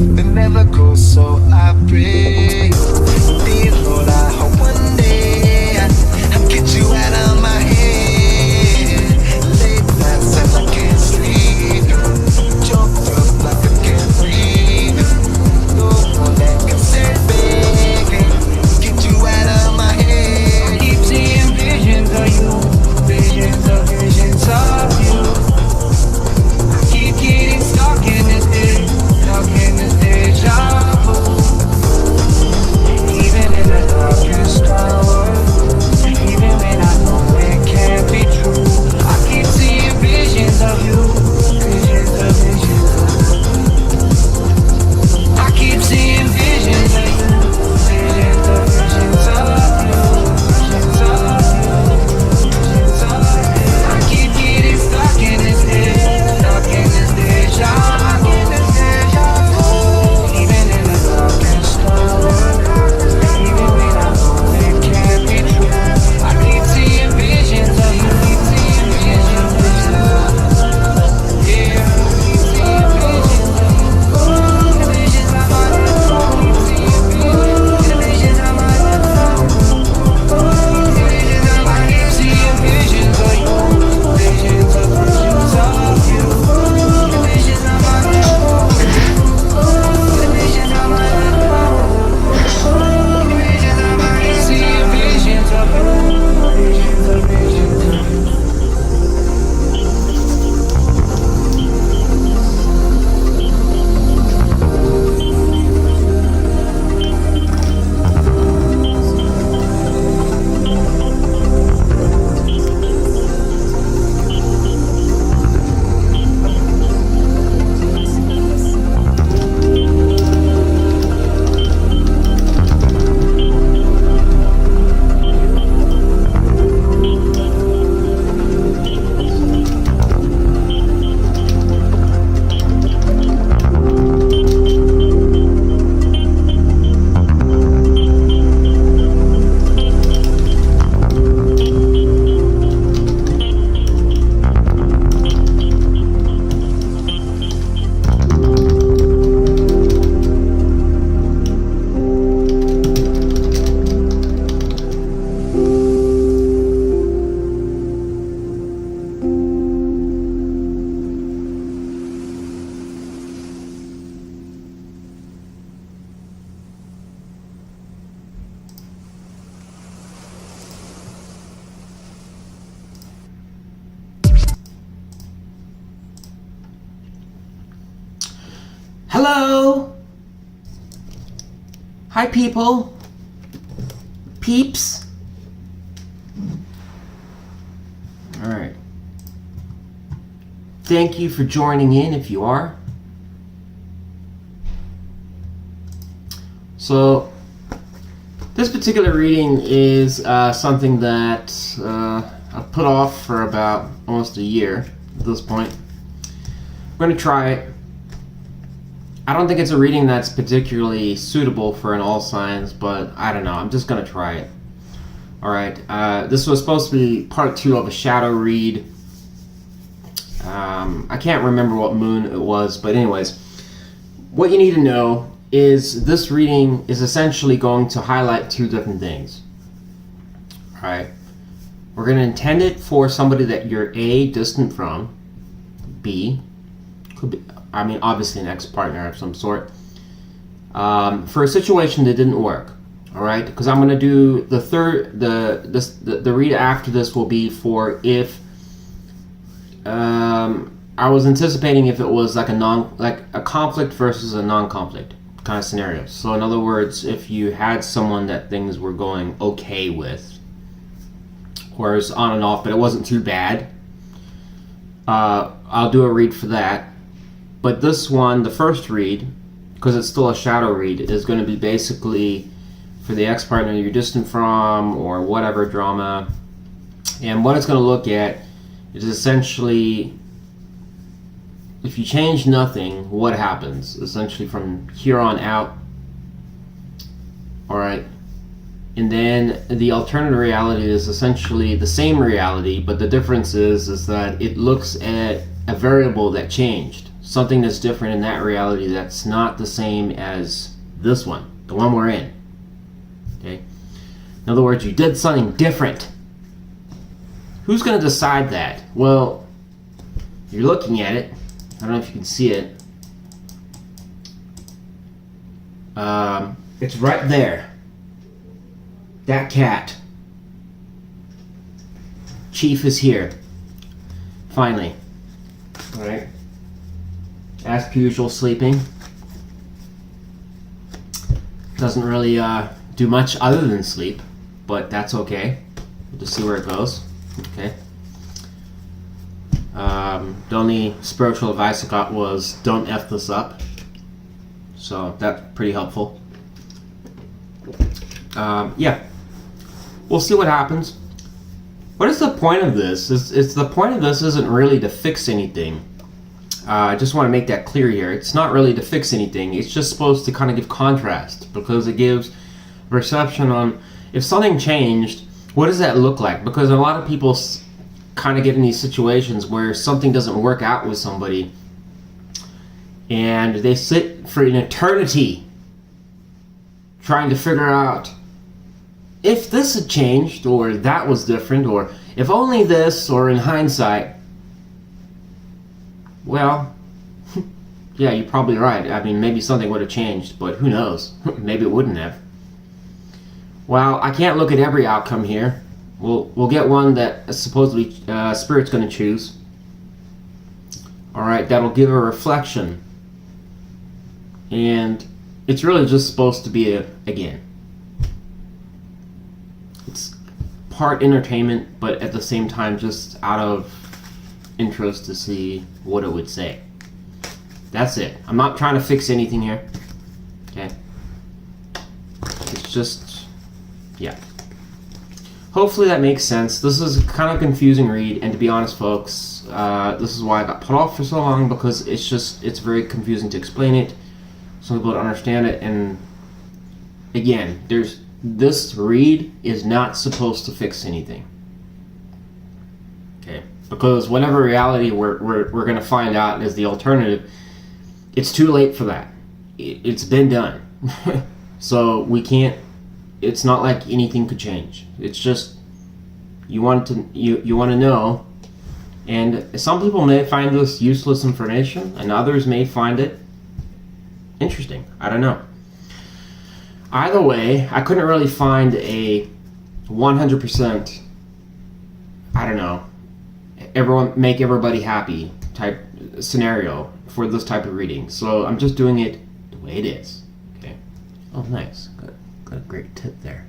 They never go, so I pray. Dear Lord, I hope one day I'll get you out of my head. Late nights and I can't sleep. Choked up like I can't breathe. No one that can say, baby, get you out of my head. I keep seeing visions of you, visions of you. I keep getting stuck in this deja vu. Even in the darkest hour, even when I know it can't be true, I keep seeing visions of you, visions of you. I keep seeing visions of you, visions of you, visions of you. I keep getting stuck in this deja vu. Even in the darkest hour, even when I know it can't be true, I keep seeing visions of you, keep seeing visions of you. Yeah, keep seeing visions of you. The visions of my life, keep seeing visions. The visions of my life, the visions of my life, keep seeing visions of you, visions of you. The visions of my life, the visions of my life, the visions of my life, seeing visions of you, visions of visions. Hello! Hi people! Peeps! Alright. Thank you for joining in if you are. So, this particular reading is something that I've put off for about almost a year at this point. I'm going to try it. I don't think it's a reading that's particularly suitable for an all signs, but I don't know. I'm just going to try it. Alright, this was supposed to be part 2 of a shadow read. I can't remember what moon it was, but anyways, what you need to know is this reading is essentially going to highlight 2 different things. Alright, we're going to intend it for somebody that you're A, distant from, B, could be, I mean, obviously an ex-partner of some sort, for a situation that didn't work. All right, because I'm going to do the read after this will be for if I was anticipating if it was like a conflict versus a non-conflict kind of scenario. So in other words, if you had someone that things were going okay with, or it was on and off, but it wasn't too bad, I'll do a read for that. But this one, the first read, because it's still a shadow read, is going to be basically for the ex-partner you're distant from or whatever drama. And what it's going to look at is essentially, if you change nothing, what happens? Essentially from here on out. Alright. And then the alternative reality is essentially the same reality, but the difference is that it looks at a variable that changed. something that's different in that reality that's not the same as this one, the one we're in. Okay? In other words, you did something different. Who's going to decide that? Well, you're looking at it. I don't know if you can see it. It's right there. That cat. Chief is here. Finally. Alright. As per usual, sleeping. Doesn't really do much other than sleep, but that's okay. We'll just see where it goes. Okay. The only spiritual advice I got was don't F this up. So that's pretty helpful. Yeah. We'll see what happens. What is the point of this? It's the point of this isn't really to fix anything. I just want to make that clear here. It's not really to fix anything. It's just supposed to kind of give contrast, because it gives perception on if something changed, what does that look like? Because a lot of people kind of get in these situations where something doesn't work out with somebody, and they sit for an eternity trying to figure out if this had changed, or that was different, or if only this, or in hindsight. Well, yeah, you're probably right. I mean, maybe something would have changed, but who knows? Maybe it wouldn't have. Well, I can't look at every outcome here. We'll get one that supposedly Spirit's going to choose. Alright, that'll give a reflection. And it's really just supposed to be again. It's part entertainment, but at the same time just out of interest to see what it would say. That's it. I'm not trying to fix anything here. Okay. It's just, yeah. Hopefully that makes sense. This is a kind of confusing read, and to be honest, folks, this is why I got put off for so long, because it's very confusing to explain it. Some people don't understand it, and again, this read is not supposed to fix anything. Okay, because whatever reality we're going to find out is the alternative, it's too late for that. It's been done. So we can't. It's not like anything could change. It's just you want to know, and some people may find this useless information, and others may find it interesting. I don't know. Either way, I couldn't really find a 100%, I don't know, make everybody happy type scenario for this type of reading. So I'm just doing it the way it is. Okay. Oh, nice. Got a great tip there.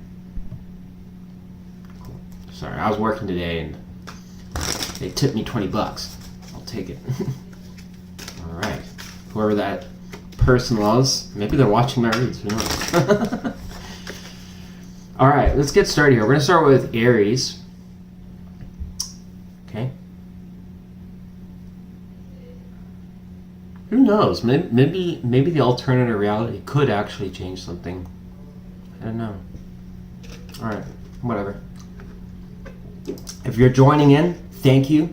Cool. Sorry, I was working today and they tipped me $20. I'll take it. All right. Whoever that person was, maybe they're watching my reads. Who knows? All right, let's get started here. We're gonna start with Aries. Okay. Who knows? Maybe the alternative reality could actually change something. I don't know. All right, whatever. If you're joining in, thank you.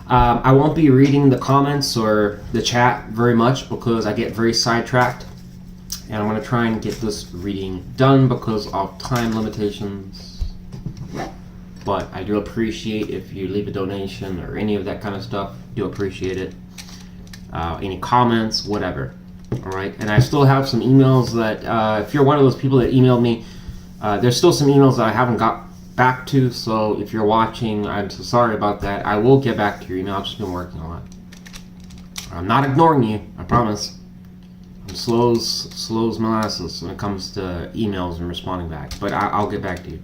I won't be reading the comments or the chat very much because I get very sidetracked, and I'm going to try and get this reading done because of time limitations. But I do appreciate if you leave a donation or any of that kind of stuff. Do appreciate it. Any comments, whatever. All right, and I still have some emails that if you're one of those people that emailed me, there's still some emails that I haven't got back to, so if you're watching, I'm so sorry about that. I will get back to your email. I've just been working on it. I'm not ignoring you, I promise. I'm slow as molasses when it comes to emails and responding back, but I'll get back to you.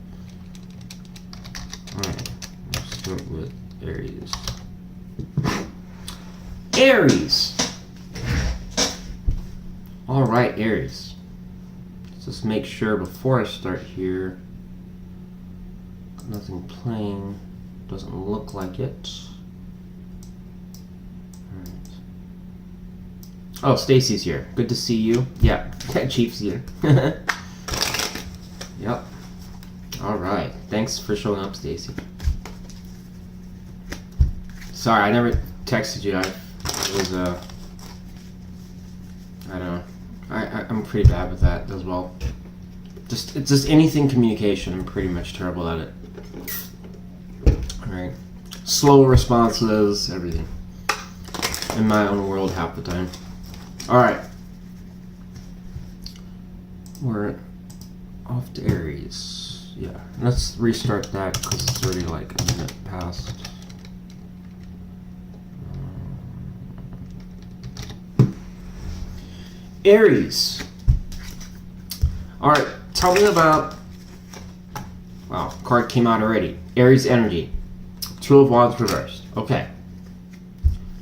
Alright, let's start with Aries. Aries! Alright, Aries. Let's just make sure before I start here, nothing playing. Doesn't look like it. Alright. Oh, Stacy's here. Good to see you. Yeah, Chief's here. Yep. Alright. Thanks for showing up, Stacy. Sorry, I never texted you. I was I don't know. I'm pretty bad with that as well. It's just anything communication. I'm pretty much terrible at it. All right. Slow responses, everything. In my own world half the time. All right. We're off to Aries. Yeah. Let's restart that because it's already like a minute past. Aries. All right. Tell me about. Wow. Card came out already. Aries energy. Two of Wands reversed. Okay.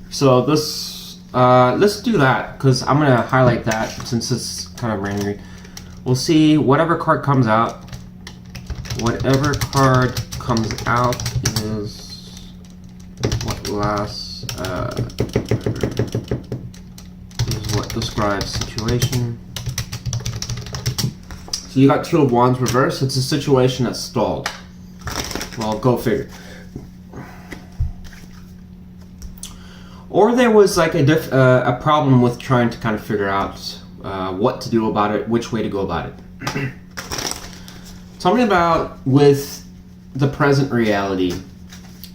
So this, let's do that because I'm gonna highlight that since it's kind of random. We'll see whatever card comes out. Whatever card comes out is what lasts. Is what describes situation. So you got Two of Wands reversed. It's a situation that's stalled. Well, go figure. Or there was like a problem with trying to kind of figure out what to do about it, which way to go about it. Tell me about with the present reality.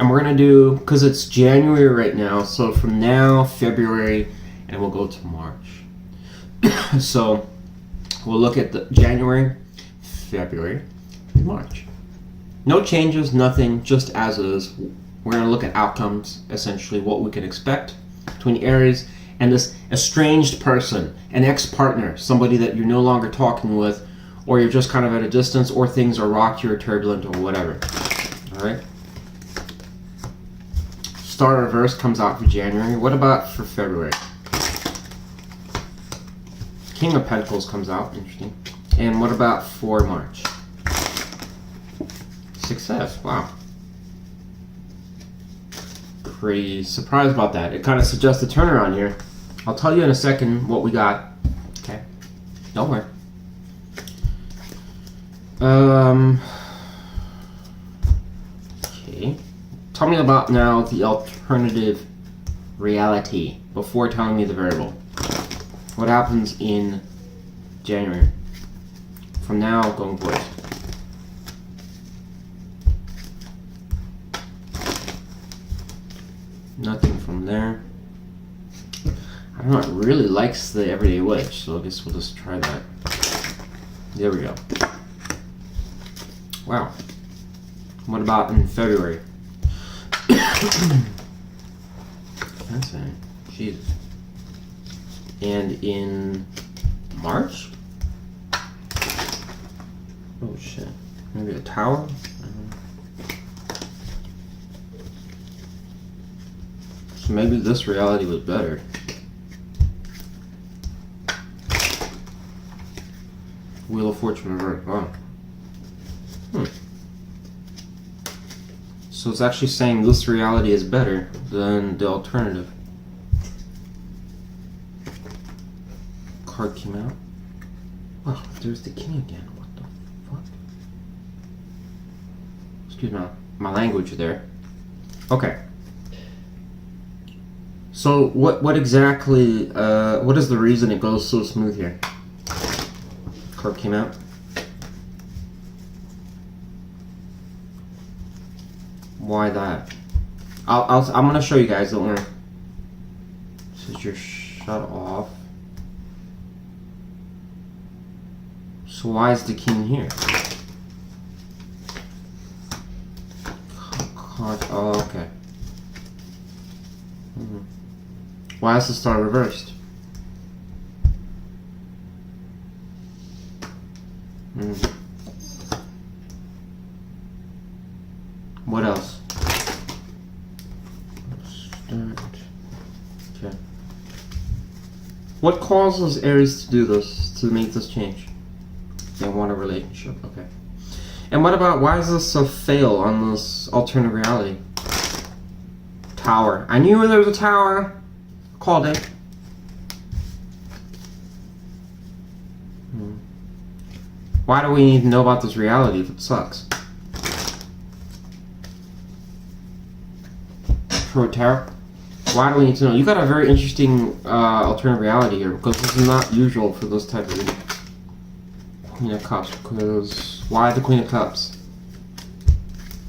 And we're going to do, because it's January right now, so from now, February, and we'll go to March. So we'll look at the January, February, and March. No changes, nothing, just as is. We're going to look at outcomes, essentially, what we can expect between Aries and this estranged person, an ex-partner, somebody that you're no longer talking with, or you're just kind of at a distance, or things are rocky or turbulent or whatever. All right? Star reverse comes out for January. What about for February? King of Pentacles comes out. Interesting. And what about for March? Success. Wow. Pretty surprised about that. It kind of suggests a turnaround here. I'll tell you in a second what we got. Okay. Don't worry. Okay. Tell me about now the alternative reality before telling me the variable. What happens in January? From now going forward. Nothing from there. I don't know, it really likes the everyday witch, so I guess we'll just try that. There we go. Wow. What about in February? That's it. Jesus. And in March? Oh shit. Maybe a tower? So maybe this reality was better. Wheel of Fortune reversed. Oh. So it's actually saying this reality is better than the alternative. Card came out. Wow, there's the king again. What the fuck? Excuse my language there. Okay. So what exactly, what is the reason it goes so smooth here? Card came out. Why that? I'm gonna show you guys, don't worry. Since you're shut off. So why is the king here? Oh, okay. Why is the star reversed? What else? Start. Okay. What causes Aries to do this, to make this change? They want a relationship, okay. And what about, why is this a fail on this alternate reality? Tower. I knew there was a tower. Called it. Why do we need to know about this reality if it sucks? Pro Tarot. Why do we need to know? You got a very interesting alternative reality here, because this is not usual for those type of reading. Queen of Cups, because why the Queen of Cups?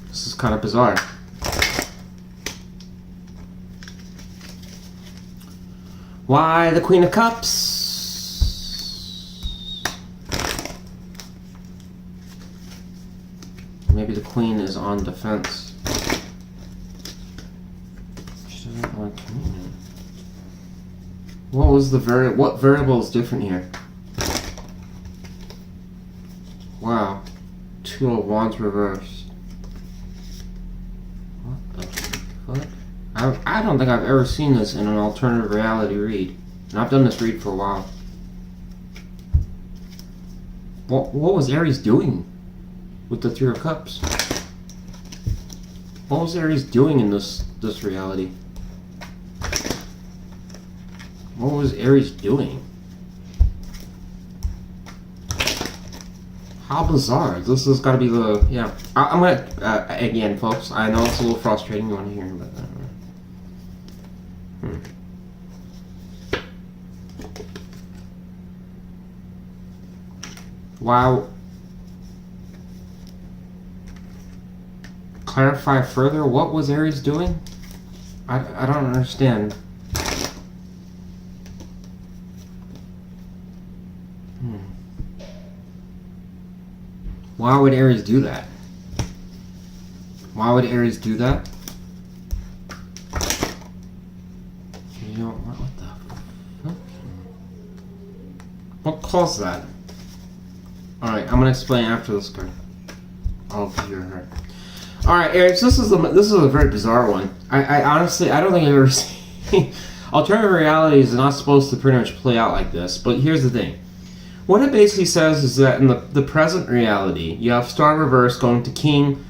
This is kind of bizarre. Why the Queen of Cups? Maybe the Queen is on defense. She doesn't want communion. What was the what variable is different here? Wow. Two of Wands reversed. What the fuck? I don't think I've ever seen this in an alternative reality read. And I've done this read for a while. What was Aries doing with the Three of Cups? What was Aries doing in this reality? What was Aries doing? How bizarre. This has got to be the... Yeah. I'm going to... again, folks, I know it's a little frustrating. You want to hear about that. Wow. Clarify further. What was Aries doing? I don't understand. Why would Aries do that? Why would Aries do that? You know, what the fuck? What caused that? Alright, I'm gonna explain after this card. I'll hear her. Alright, Aries, this is a very bizarre one. I honestly, I don't think I've ever seen... Alternative realities are not supposed to pretty much play out like this, but here's the thing. What it basically says is that in the present reality, you have Star Reverse going to King,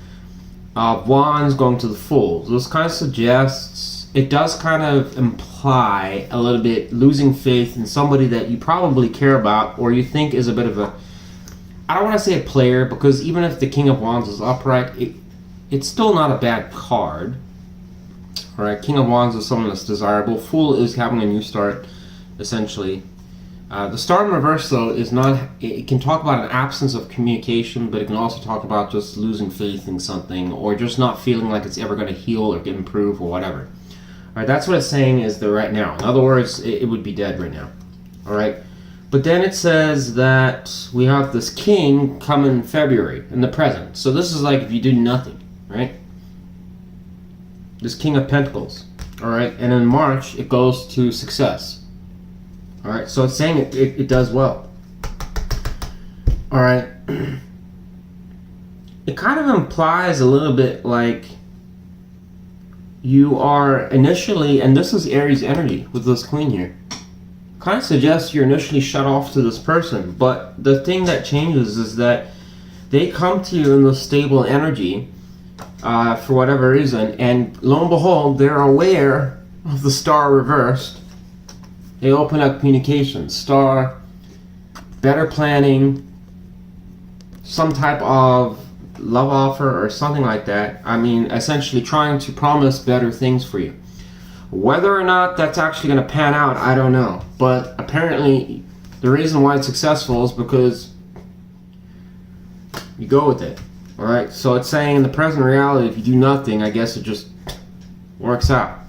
Wands going to the Fool. This kind of suggests, it does kind of imply a little bit losing faith in somebody that you probably care about or you think is a bit of a... I don't want to say a player, because even if the King of Wands is upright, it's still not a bad card. Alright, King of Wands is someone that's desirable. Fool is having a new start, essentially. The Star in Reverse, though, is not... It can talk about an absence of communication, but it can also talk about just losing faith in something, or just not feeling like it's ever going to heal or improve or whatever. Alright, that's what it's saying is the right now. In other words, it would be dead right now. Alright? But then it says that we have this King come in February, in the present. So this is like if you do nothing, right? This King of Pentacles, alright? And in March, it goes to success. Alright, so it's saying it does well. Alright. It kind of implies a little bit like you are initially, and this is Aries energy with this Queen here. Kind of suggests you're initially shut off to this person, but the thing that changes is that they come to you in this stable energy for whatever reason, and lo and behold, they're aware of the Star reversed. They open up communication, Star, better planning, some type of love offer or something like that. I mean, essentially trying to promise better things for you. Whether or not that's actually going to pan out, I don't know. But apparently, the reason why it's successful is because you go with it. Alright, so it's saying in the present reality, if you do nothing, I guess it just works out.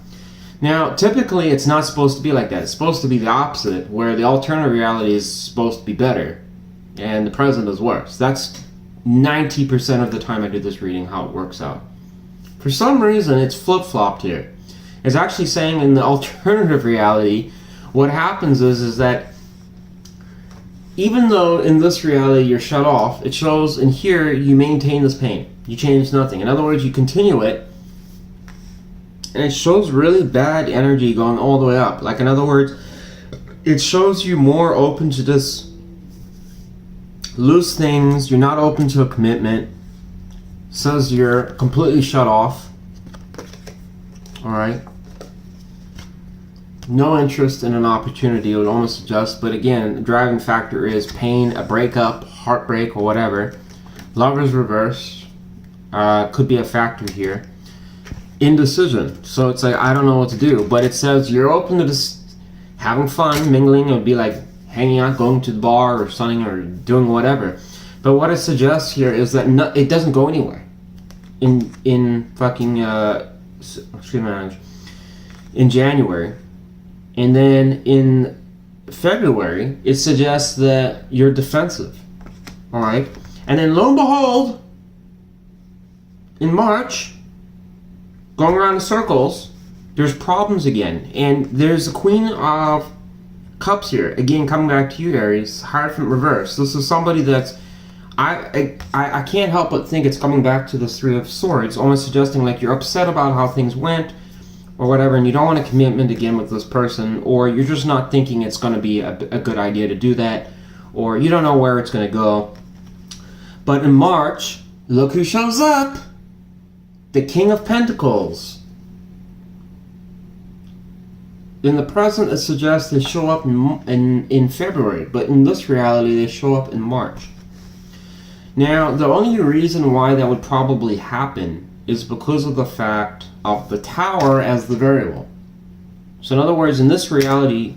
Now, typically, it's not supposed to be like that. It's supposed to be the opposite, where the alternative reality is supposed to be better, and the present is worse. That's 90% of the time I do this reading, how it works out. For some reason, it's flip-flopped here. It's actually saying in the alternative reality, what happens is that even though in this reality you're shut off, it shows in here you maintain this pain. You change nothing. In other words, you continue it, and it shows really bad energy going all the way up. Like, in other words, it shows you more open to just loose things. You're not open to a commitment. It says you're completely shut off. Alright. No interest in an opportunity, it would almost suggest, but again, the driving factor is pain, a breakup, heartbreak, or whatever. Lovers reverse could be a factor here. indecision. So it's like, I don't know what to do. But it says you're open to just having fun, mingling. It would be like hanging out, going to the bar or something, or doing whatever. But what it suggests here is that it doesn't go anywhere. In fucking excuse me, language. In January, and then in February, it suggests that you're defensive. All right, and then lo and behold, in March, going around in circles, there's problems again, and there's the Queen of Cups here again, coming back to you, Aries. Hierophant reverse. This is somebody that's I can't help but think it's coming back to this Three of Swords, almost suggesting like you're upset about how things went or whatever, and you don't want a commitment again with this person, or you're just not thinking it's going to be a good idea to do that, or you don't know where it's going to go. But in March, look who shows up. The King of Pentacles. In the present, it suggests they show up in February, but in this reality, they show up in March. Now, the only reason why that would probably happen is because of the fact of the Tower as the variable. So in other words, in this reality,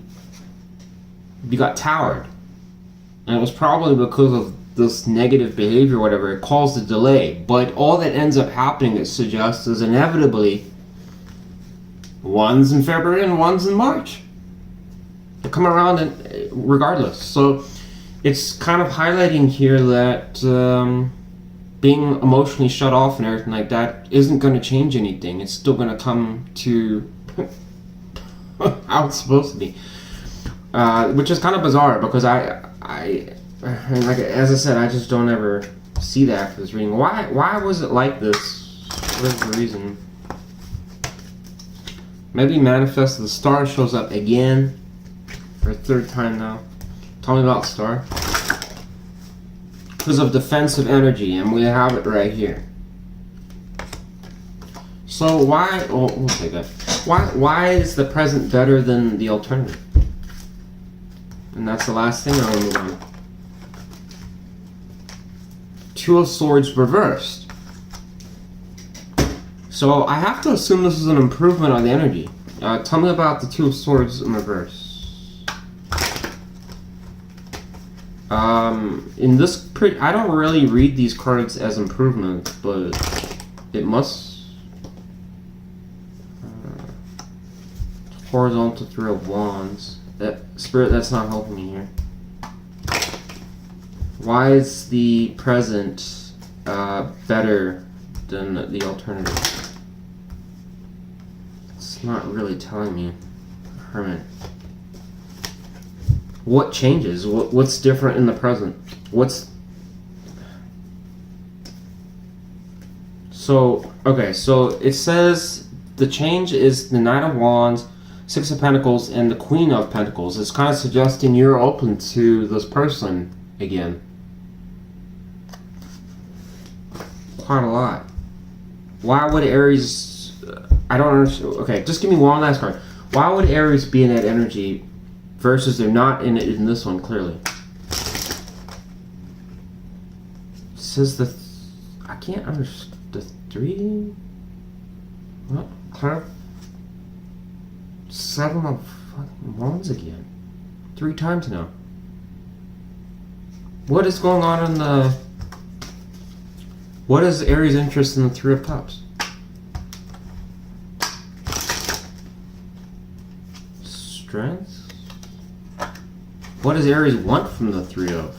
you got towered. And it was probably because of this negative behavior or whatever, it caused a delay. But all that ends up happening, it suggests, is inevitably one's in February and one's in March. They come around regardless. So it's kind of highlighting here that being emotionally shut off and everything like that isn't going to change anything. It's still going to come to how it's supposed to be, which is kind of bizarre because I like as I said, I just don't ever see that for this reading. Why was it like this? What is the reason? Maybe manifest the Star shows up again for a third time now. Tell me about Star. Because of defensive energy, and we have it right here. So why? Oh, we'll take that. Why is the present better than the alternative? And that's the last thing I'll move on. Two of Swords reversed. So I have to assume this is an improvement on the energy. Tell me about the Two of Swords in reverse. In this I don't really read these cards as improvement, but it must. Horizontal Three of Wands. That Spirit, that's not helping me here. Why is the present better than the alternative? It's not really telling me. Hermit. What changes? What's different in the present? Okay, so it says the change is the Knight of Wands, Six of Pentacles, and the Queen of Pentacles. It's kind of suggesting you're open to this person again. Quite a lot. Why would Aries... I don't understand. Okay, just give me one last card. Why would Aries be in that energy versus they're not in it in this one, clearly? It says I can't understand. The three... What? Clear? Seven of fucking Wands again. 3 times now. What is going on in the... What is Aries' interest in the Three of Cups? Strength? What does Aries want from the Three of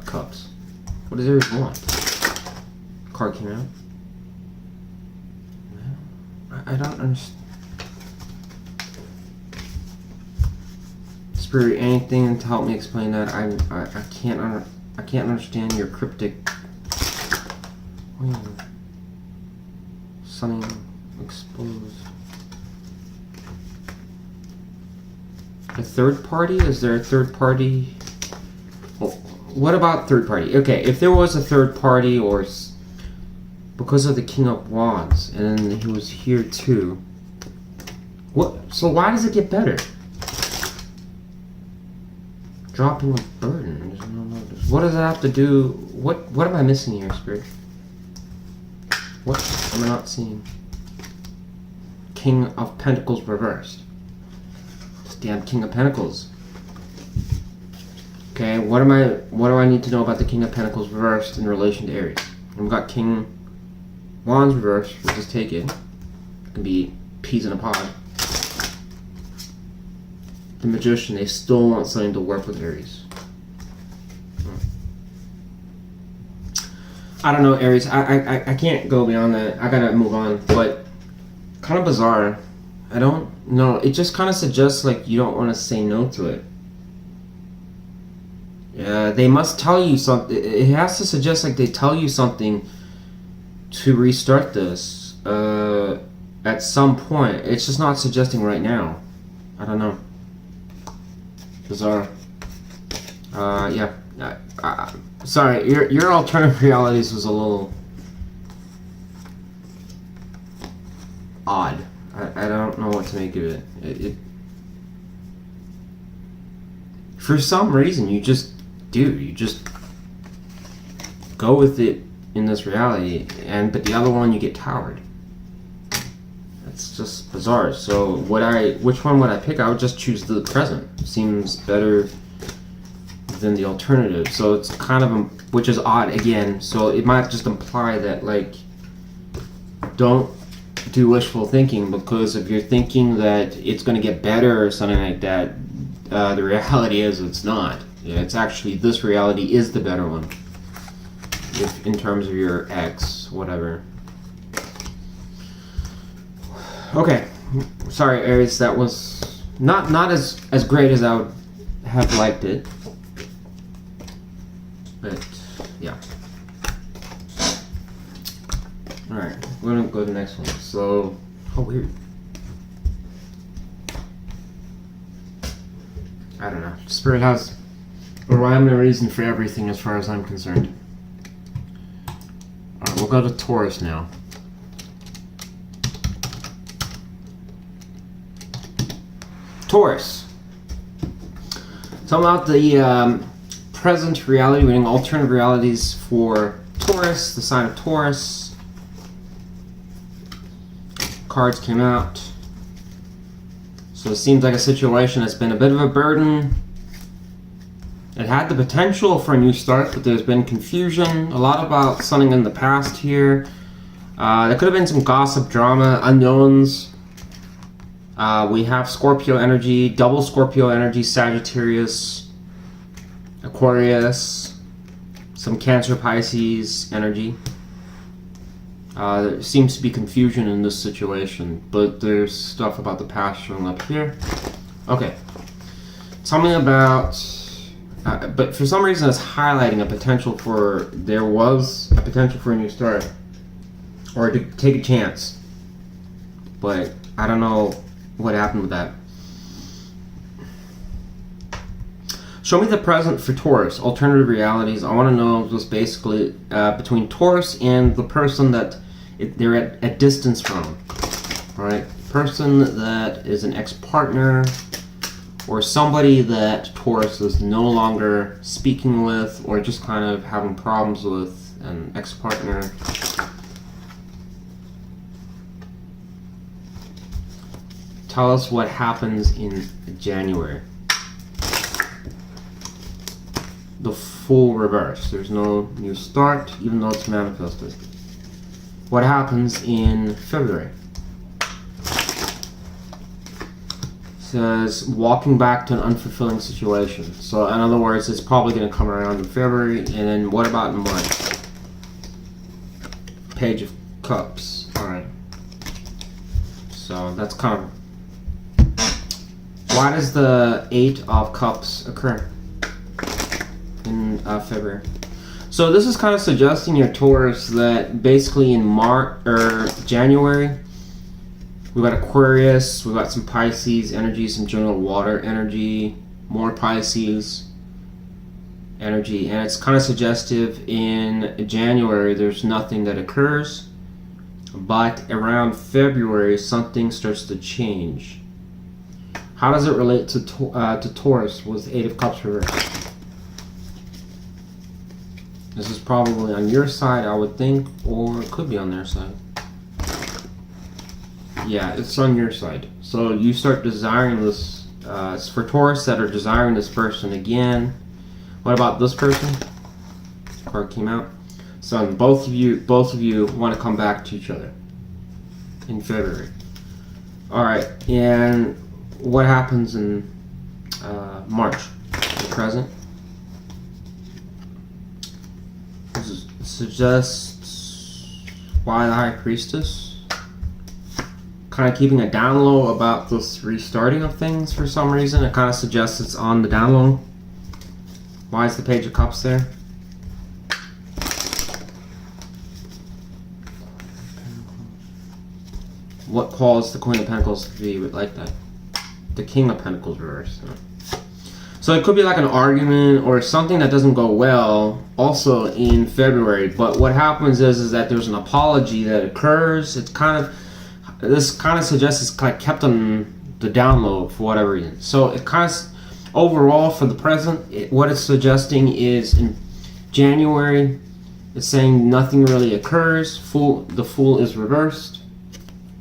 Cups? What does Aries want? Card came out. I don't understand. Spirit, anything to help me explain that? I can't understand your cryptic. Something exposed. A third party? Is there a third party? Well, what about third party? Okay, if there was a third party, or because of the King of Wands, and then he was here too. What? So why does it get better? Dropping a burden. There's no notice. What does that have to do? What am I missing here, Spirit? What? am I not seeing? King of Pentacles reversed. This damn King of Pentacles. Okay, what do I need to know about the King of Pentacles reversed in relation to Aries? We've got King Wands reversed. We'll just take it. It can be peas in a pod. The Magician, they still want something to work with Aries. I don't know, Aries. I can't go beyond that. I gotta move on. But kind of bizarre. I don't know. It just kind of suggests like you don't want to say no to it. Yeah, they must tell you something. It has to suggest like they tell you something to restart this at some point. It's just not suggesting right now. I don't know. Bizarre. Yeah. Sorry, your alternative realities was a little odd. I don't know what to make of it. It for some reason you just go with it in this reality, but the other one you get towered. It's just bizarre. So which one would I pick? I would just choose the present. Seems better than the alternative. So it's kind of, which is odd again. So it might just imply that like, don't do wishful thinking, because if you're thinking that it's going to get better or something like that, the reality is it's not. Yeah, it's actually, this reality is the better one. If in terms of your ex, whatever. Okay, sorry Aries, that was not as great as I would have liked it. But yeah. Alright, we're gonna go to the next one. So, how weird. I don't know. Spirit has a rhyme and a reason for everything as far as I'm concerned. Alright, we'll go to Taurus now. Taurus. Talking about the present reality, reading alternative realities for Taurus, the sign of Taurus. Cards came out. So it seems like a situation that's been a bit of a burden. It had the potential for a new start, but there's been confusion. A lot about something in the past here. There could have been some gossip, drama, unknowns. We have Scorpio energy, double Scorpio energy, Sagittarius, Aquarius, some Cancer, Pisces energy. There seems to be confusion in this situation, but there's stuff about the past showing up here. Okay. Something about... but for some reason it's highlighting a potential for... There was a potential for a new start. Or to take a chance. But I don't know what happened with that. Show me the present for Taurus. Alternative realities. I want to know just basically between Taurus and the person that they're at a distance from. Alright? Person that is an ex-partner or somebody that Taurus is no longer speaking with or just kind of having problems with, an ex-partner. Tell us what happens in January. The full reverse. There's no new start, even though it's manifested. What happens in February? Says walking back to an unfulfilling situation. So in other words, it's probably going to come around in February. And then what about in March? Page of Cups. Alright. So that's kind of... Why does the 8 of Cups occur in February? So this is kind of suggesting your Taurus that basically in March or January, we've got Aquarius, we've got some Pisces energy, some general water energy, more Pisces energy, and it's kind of suggestive in January there's nothing that occurs, but around February something starts to change. How does it relate to Taurus with 8 of Cups reversed? This is probably on your side, I would think, or it could be on their side. Yeah, it's on your side. So you start desiring this. It's for Taurus that are desiring this person again. What about this person? This card came out. So both of you want to come back to each other in February. All right, and what happens in March? The present. This suggests why the High Priestess. Kind of keeping a down low about this restarting of things for some reason. It kind of suggests it's on the down low. Why is the Page of Cups there? What caused the Queen of Pentacles to be like that? The King of Pentacles reversed. So it could be like an argument or something that doesn't go well also in February. But what happens is that there's an apology that occurs. It's kind of, this kind of suggests it's kind of kept on the down low for whatever reason. So it kind of, overall for the present, what it's suggesting is in January, it's saying nothing really occurs. The Fool is reversed.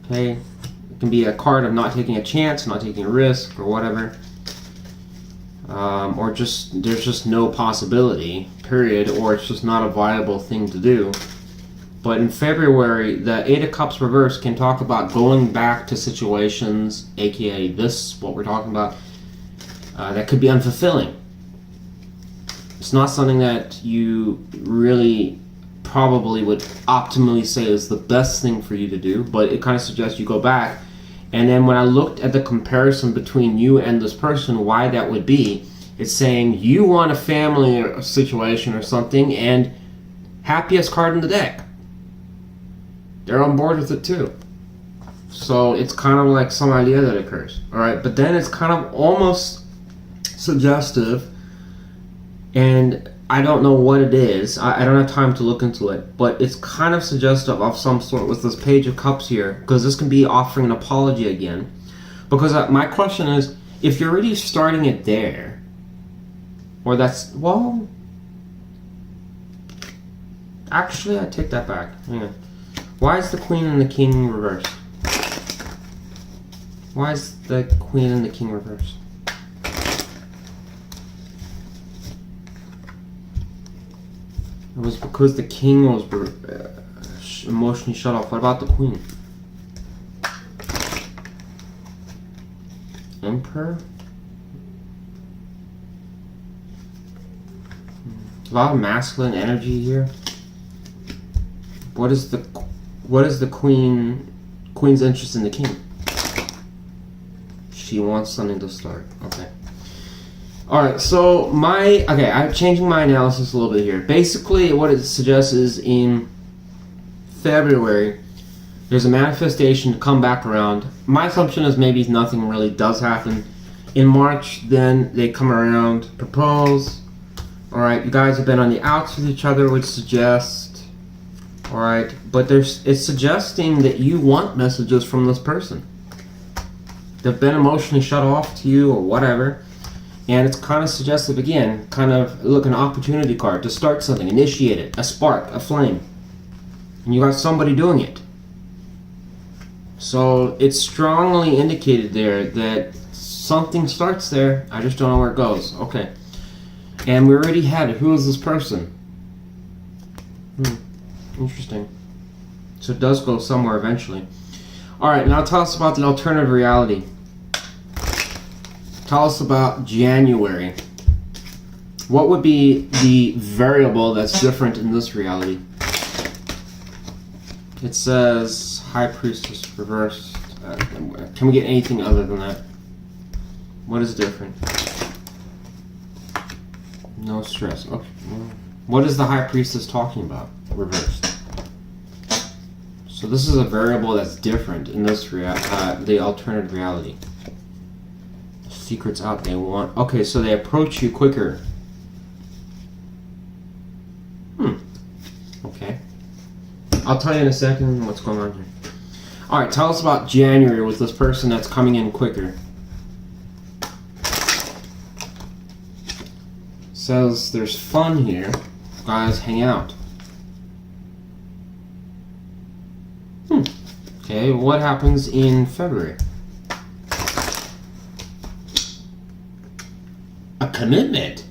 Okay, it can be a card of not taking a chance, not taking a risk, or whatever, or just there's just no possibility, period, or it's just not a viable thing to do. But in February, the Eight of Cups reverse can talk about going back to situations, aka this, what we're talking about, that could be unfulfilling. It's not something that you really probably would optimally say is the best thing for you to do, but it kind of suggests you go back. And then when I looked at the comparison between you and this person, why that would be, it's saying you want a family or a situation or something, and happiest card in the deck. They're on board with it too. So it's kind of like some idea that occurs. Alright, but then it's kind of almost suggestive, and I don't know what it is. I don't have time to look into it, but it's kind of suggestive of some sort with this Page of Cups here, because this can be offering an apology again. Because my question is, if you're already starting it there, or that's, well, actually I take that back. Hang on. Why is the Queen and the King reversed? Why is the Queen and the King reversed? It was because the King was emotionally shut off. What about the Queen? Emperor? A lot of masculine energy here. What is the Queen's interest in the King? She wants something to start. Okay. Alright, so I'm changing my analysis a little bit here. Basically, what it suggests is in February, there's a manifestation to come back around. My assumption is maybe nothing really does happen. In March, then they come around, propose. Alright, you guys have been on the outs with each other, which suggests, alright, but it's suggesting that you want messages from this person. They've been emotionally shut off to you or whatever. And it's kind of suggestive again, kind of look, an opportunity card to start something, initiate it, a spark, a flame. And you got somebody doing it. So it's strongly indicated there that something starts there. I just don't know where it goes. Okay. And we already had it. Who is this person? Interesting. So it does go somewhere eventually. Alright, now tell us about the alternative reality. Tell us about January. What would be the variable that's different in this reality? It says High Priestess reversed. Can we get anything other than that? What is different? No stress. Okay. What is the High Priestess talking about? Reversed. So this is a variable that's different in this the alternative reality. Secrets out, they want. Okay, so they approach you quicker. Okay. I'll tell you in a second what's going on here. Alright, tell us about January with this person that's coming in quicker. Says there's fun here. Guys, hang out. Okay, what happens in February? A commitment.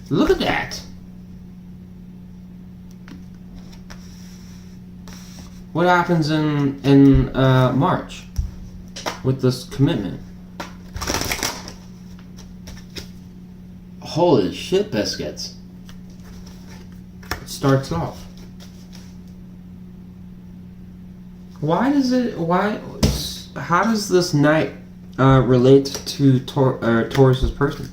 Look at that. What happens in March with this commitment? Holy shit, biscuits. It starts off. How does this night relate to Taurus's person?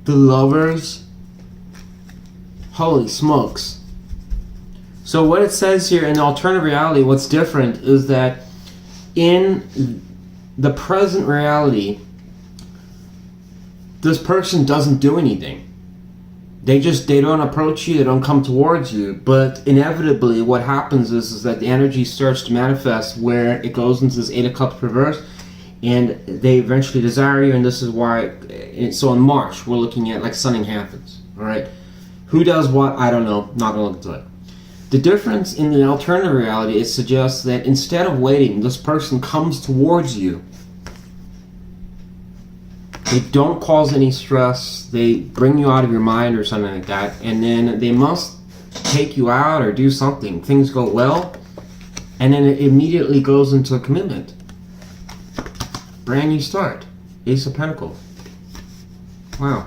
The Lovers. Holy smokes. So what it says here in the alternative reality, what's different is that in the present reality, this person doesn't do anything. They don't approach you, they don't come towards you, but inevitably what happens is that the energy starts to manifest where it goes into this 8 of Cups reverse, and they eventually desire you, and this is why. So in March, we're looking at like something happens. All right, who does what? I don't know. Not gonna look into it. The difference in the alternative reality, it suggests that instead of waiting, this person comes towards you. They don't cause any stress. They bring you out of your mind or something like that, and then they must take you out or do something. Things go well, and then it immediately goes into a commitment. Brand new start. Ace of Pentacles. Wow.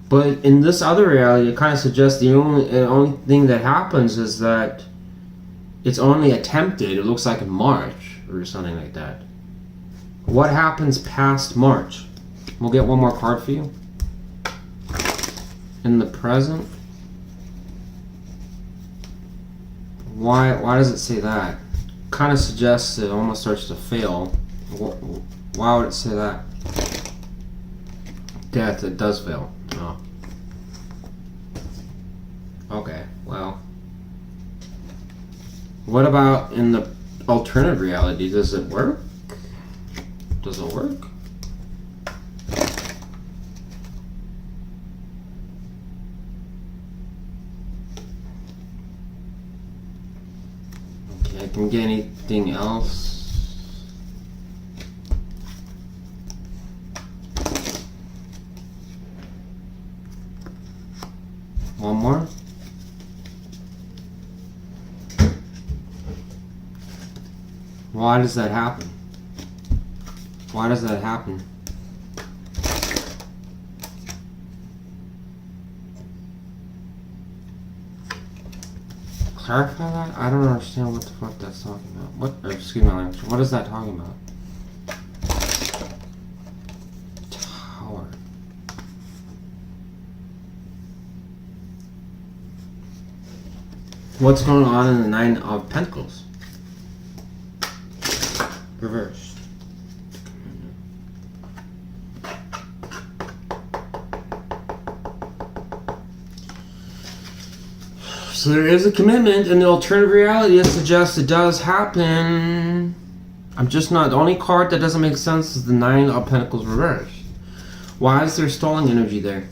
But in this other reality, it kind of suggests the only thing that happens is that it's only attempted, it looks like in March or something like that. What happens past March? We'll get one more card for you. In the present. Why does it say that? Kind of suggests it almost starts to fail. Why would it say that? Death, it does fail. Oh. Okay, well. What about in the alternative reality? Does it work? Does it work? Okay, can we get anything else? One more? Why does that happen? Why does that happen? Clarify that? I don't understand what the fuck that's talking about. Excuse my language. What is that talking about? Tower. What's going on in the 9 of Pentacles? Reversed. So there is a commitment in the alternative reality. It suggests it does happen. I'm just not. The only card that doesn't make sense is the 9 of Pentacles reversed. Why is there stalling energy there?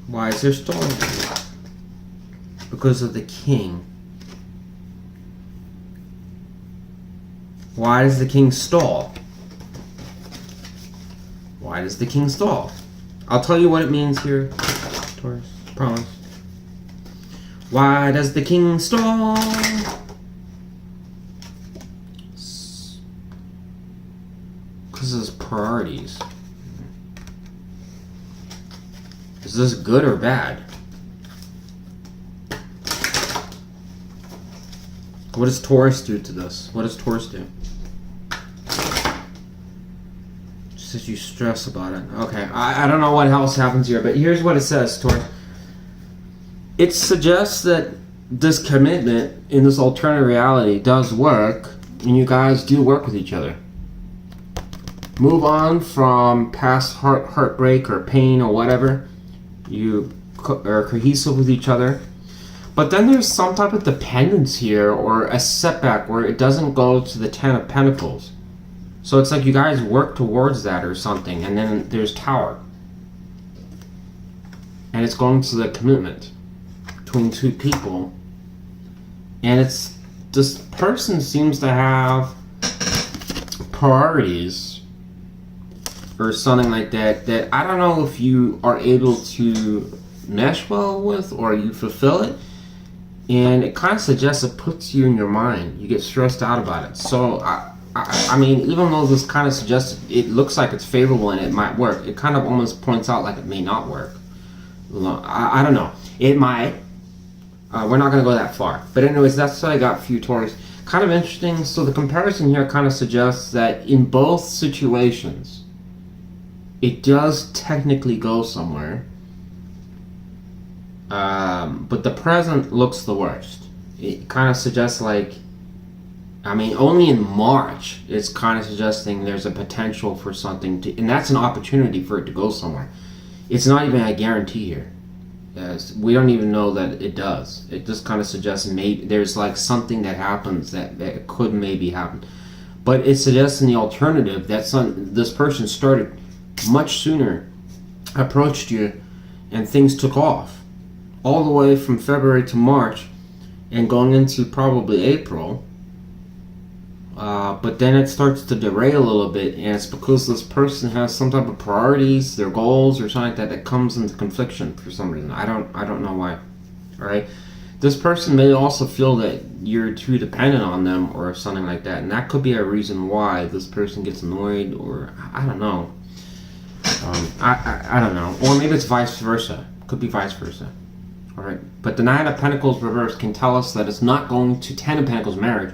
Why is there stalling energy? Because of the King. Why does the King stall? Why does the King stall? I'll tell you what it means here, Taurus. Promise. Why does the King stall? Because of his priorities. Is this good or bad? What does Taurus do to this? What does Taurus do? Just as you stress about it. Okay, I don't know what else happens here, but here's what it says, Taurus. It suggests that this commitment in this alternate reality does work, and you guys do work with each other. Move on from past heartbreak or pain or whatever. You are cohesive with each other. But then there's some type of dependence here or a setback where it doesn't go to the 10 of Pentacles. So it's like you guys work towards that or something, and then there's Tower. And it's going to the commitment between two people. And it's, this person seems to have priorities or something like that, that I don't know if you are able to mesh well with or you fulfill it. And it kind of suggests it puts you in your mind. You get stressed out about it. So, I mean, even though this kind of suggests it looks like it's favorable and it might work, it kind of almost points out like it may not work. I don't know. It might. We're not going to go that far. But anyways, that's what I got for you, Taurus. Kind of interesting. So the comparison here kind of suggests that in both situations, it does technically go somewhere. But the present looks the worst. It kind of suggests like, I mean, only in March, it's kind of suggesting there's a potential for something to, and that's an opportunity for it to go somewhere. It's not even a guarantee here. Yes, we don't even know that it does. It just kind of suggests maybe there's like something that happens that could maybe happen. But it suggests in the alternative that this person started much sooner, approached you, and things took off. All the way from February to March and going into probably April. But then it starts to derail a little bit, and it's because this person has some type of priorities, their goals, or something like that comes into confliction for some reason. I don't know why. All right, this person may also feel that you're too dependent on them or something like that, and that could be a reason why this person gets annoyed, or I don't know. I don't know, or maybe it's vice versa. Could be vice versa. All right, but the Nine of Pentacles reversed can tell us that it's not going to Ten of Pentacles marriage.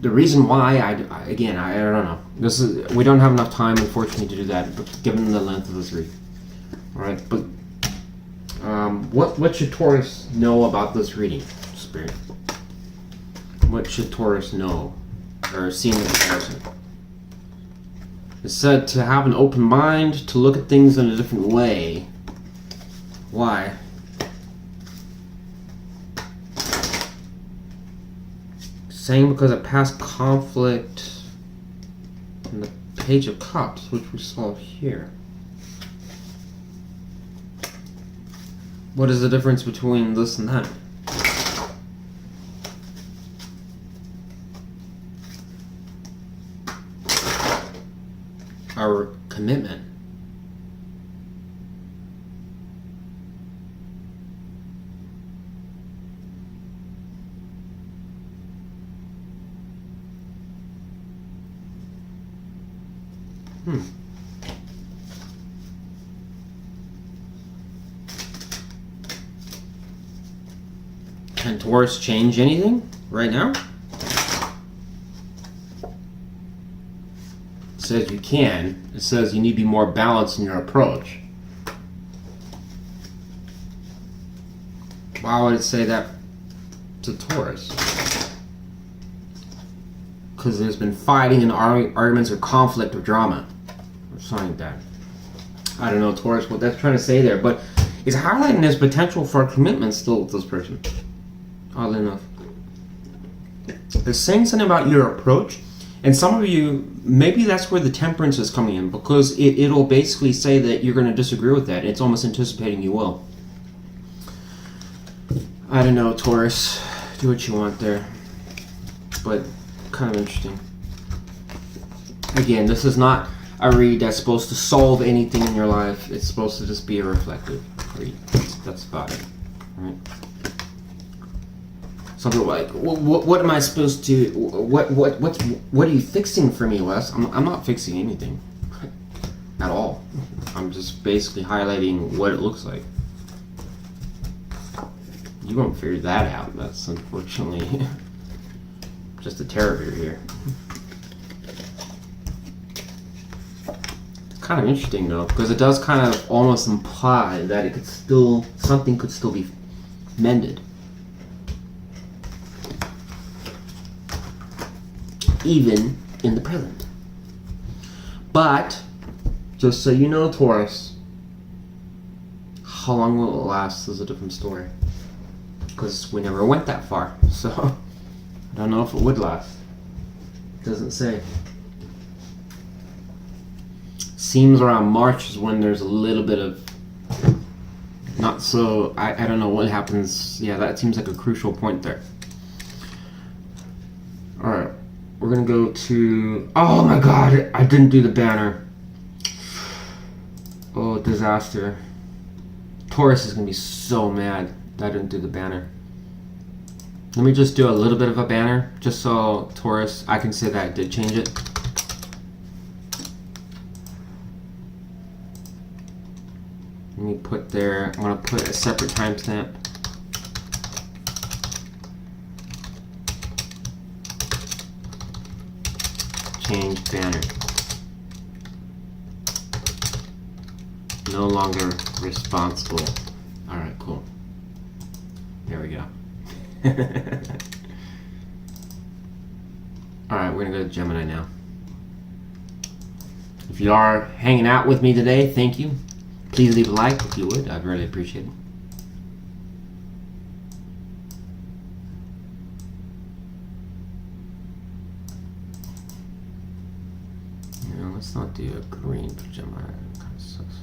The reason why, I don't know. We don't have enough time, unfortunately, to do that, but given the length of this read. Alright, but what should Taurus know about this reading, Spirit? What should Taurus know, or see in the comparison? It's said to have an open mind, to look at things in a different way. Why? Saying because of past conflict in the Page of Cups, which we saw here. What is the difference between this and that? Our commitment. Can Taurus change anything right now? It says you can. It says you need to be more balanced in your approach. Why would it say that to Taurus? Because there's been fighting and arguments or conflict or drama or something like that. I don't know, Taurus, what that's trying to say there, but it's highlighting this potential for a commitment still with this person. Oddly enough. It's saying something about your approach, and some of you, maybe that's where the temperance is coming in, because it'll basically say that you're going to disagree with that. It's almost anticipating you will. I don't know, Taurus. Do what you want there. But kind of interesting. Again, this is not a read that's supposed to solve anything in your life. It's supposed to just be a reflective read. That's about it. All right. Some people are like, what am I supposed to? What are you fixing for me, Wes? I'm not fixing anything at all. I'm just basically highlighting what it looks like. You won't figure that out. That's unfortunately just a tarot reader here. It's kind of interesting though, because it does kind of almost imply that it could still, something could still be mended. Even in the present. But, just so you know, Taurus, how long will it last is a different story. Because we never went that far, so I don't know if it would last. Doesn't say. Seems around March is when there's a little bit of not so. I don't know what happens. Yeah, that seems like a crucial point there. All right, we're gonna go to. Oh my God! I didn't do the banner. Oh, disaster. Taurus is gonna be so mad that I didn't do the banner. Let me just do a little bit of a banner, just so Taurus, I can say that I did change it. Let me put there, I'm gonna put a separate timestamp. Change banner. No longer responsible. Alright, cool. There we go. Alright, we're gonna go to Gemini now. If you are hanging out with me today, thank you. Please leave a like if you would. I'd really appreciate it. Yeah, let's not do a green for Gemini. It kind of sucks.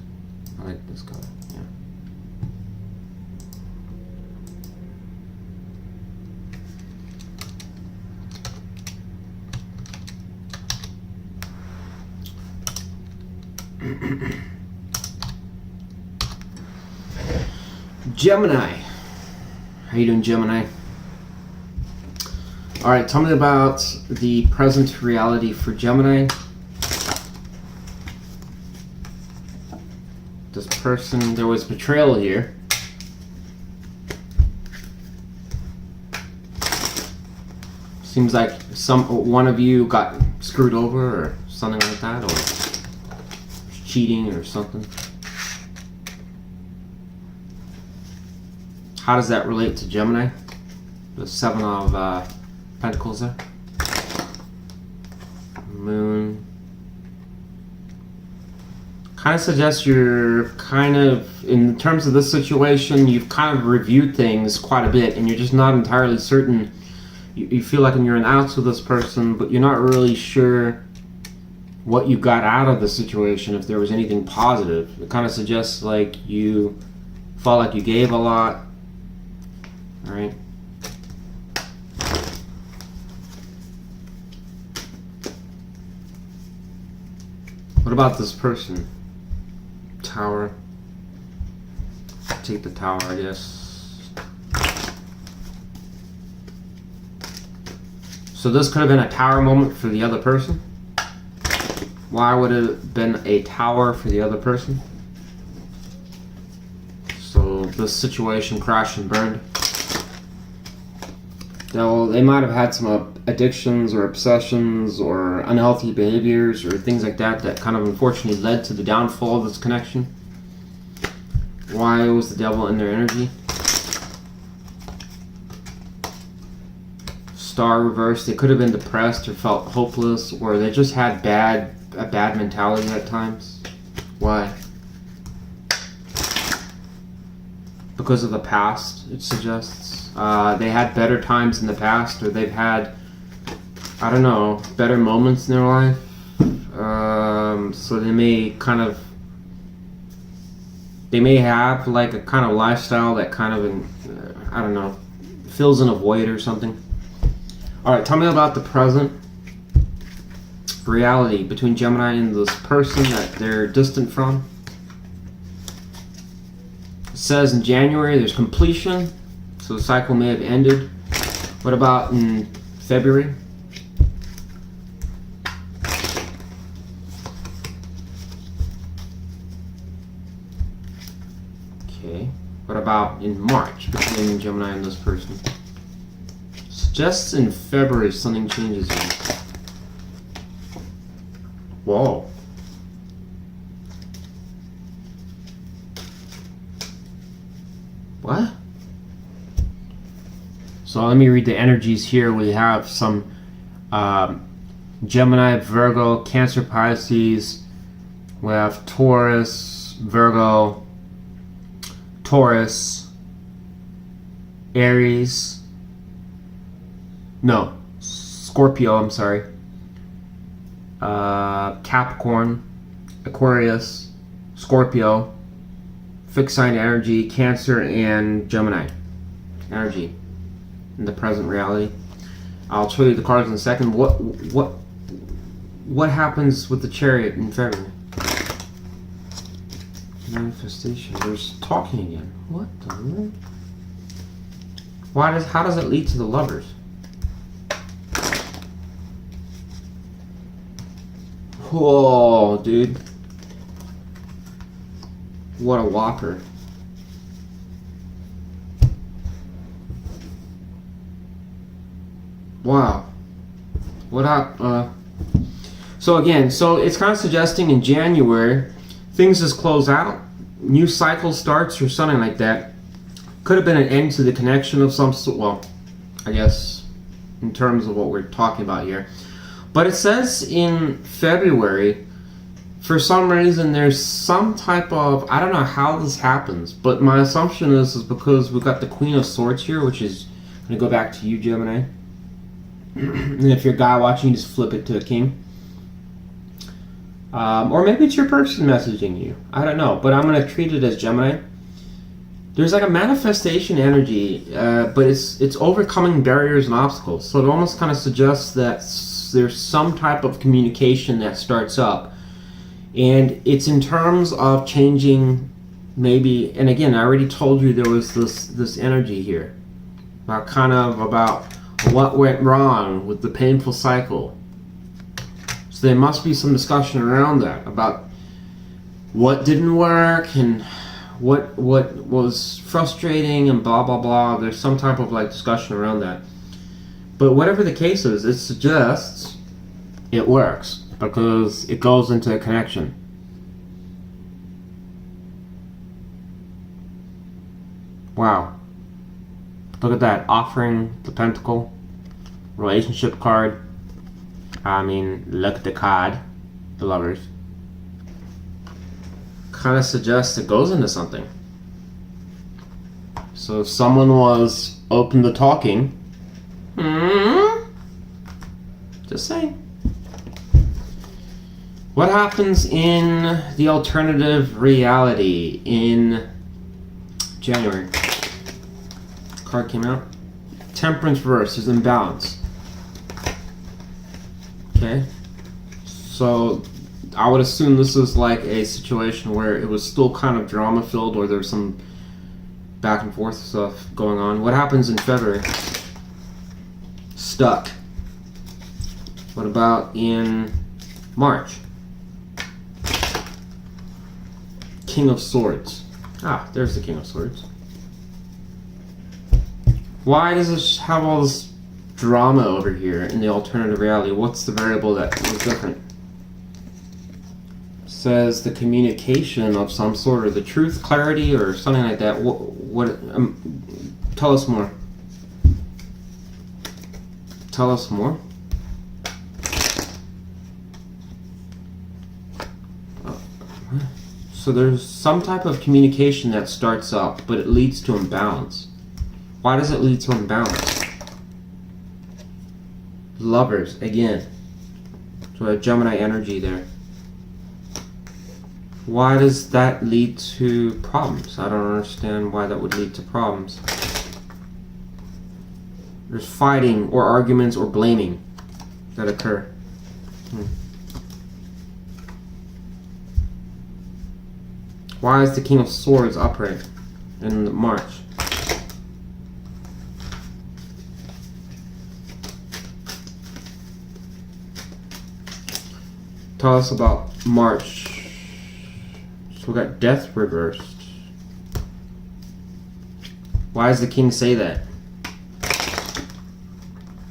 I like this color. Yeah. Gemini. How you doing, Gemini? Alright, tell me about the present reality for Gemini. This person, there was betrayal here. Seems like one of you got screwed over or something like that, or cheating or something. How does that relate to Gemini? The Seven of Pentacles there. Moon. Kind of suggests you're kind of, in terms of this situation, you've kind of reviewed things quite a bit and you're just not entirely certain. You feel like you're in outs with this person, but you're not really sure what you got out of the situation, if there was anything positive. It kind of suggests like you felt like you gave a lot. Alright. What about this person? Tower. Take the Tower, I guess. So this could have been a Tower moment for the other person. Why would it have been a Tower for the other person? So this situation crashed and burned. They might have had some addictions or obsessions or unhealthy behaviors or things like that that kind of unfortunately led to the downfall of this connection. Why was the Devil in their energy? Star reversed. They could have been depressed or felt hopeless, or they just had a bad mentality at times. Why? Because of the past, it suggests. They had better times in the past, or they've had, I don't know, better moments in their life. So they may have like a kind of lifestyle that kind of, I don't know, fills in a void or something. Alright, tell me about the present reality between Gemini and this person that they're distant from. It says in January there's completion. So the cycle may have ended. What about in February? Okay. What about in March between Gemini and this person? Suggests in February something changes here. Whoa. What? So let me read the energies here. We have some Gemini, Virgo, Cancer, Pisces. We have Taurus, Virgo, Taurus, Aries. No, Scorpio, I'm sorry. Capricorn, Aquarius, Scorpio, fixed sign energy, Cancer, and Gemini energy in the present reality. I'll show you the cards in a second. What happens with the Chariot in February? Manifestation. There's talking again. What the hell? How does it lead to the Lovers? Whoa, dude. What a whopper. Wow. What up? So again, so it's kind of suggesting in January, things just close out, new cycle starts or something like that. Could have been an end to the connection of some sort. Well, I guess in terms of what we're talking about here. But it says in February, for some reason, there's some type of, I don't know how this happens, but my assumption is because we've got the Queen of Swords here, which is going to go back to you, Gemini. And if you're a guy watching, you just flip it to a king. Or maybe it's your person messaging you. I don't know, but I'm going to treat it as Gemini. There's like a manifestation energy, but it's overcoming barriers and obstacles. So it almost kind of suggests that there's some type of communication that starts up. And it's in terms of changing maybe, and again, I already told you there was this energy here. About what went wrong with the painful cycle. So there must be some discussion around that, about what didn't work and what was frustrating and blah blah blah. There's some type of like discussion around that. But whatever the case is, it suggests it works because it goes into a connection. Wow. Look at that. Offering the Pentacle. Relationship card. I mean, look at the card. The Lovers. Kind of suggests it goes into something. So if someone was open to talking, just saying. What happens in the alternative reality in January? Card came out. Temperance reverse is imbalance. Okay. So I would assume this is like a situation where it was still kind of drama filled, or there's some back and forth stuff going on. What happens in February? Stuck. What about in March? King of Swords. Ah, there's the King of Swords. Why does this have all this drama over here in the alternative reality? What's the variable that is different? Says the communication of some sort, or the truth, clarity, or something like that. Tell us more. Tell us more. So there's some type of communication that starts up, but it leads to imbalance. Why does it lead to imbalance? Lovers, again. So a Gemini energy there. Why does that lead to problems? I don't understand why that would lead to problems. There's fighting or arguments or blaming that occur. Why is the King of Swords upright in March? Tell us about March. So we got death reversed. Why does the king say that?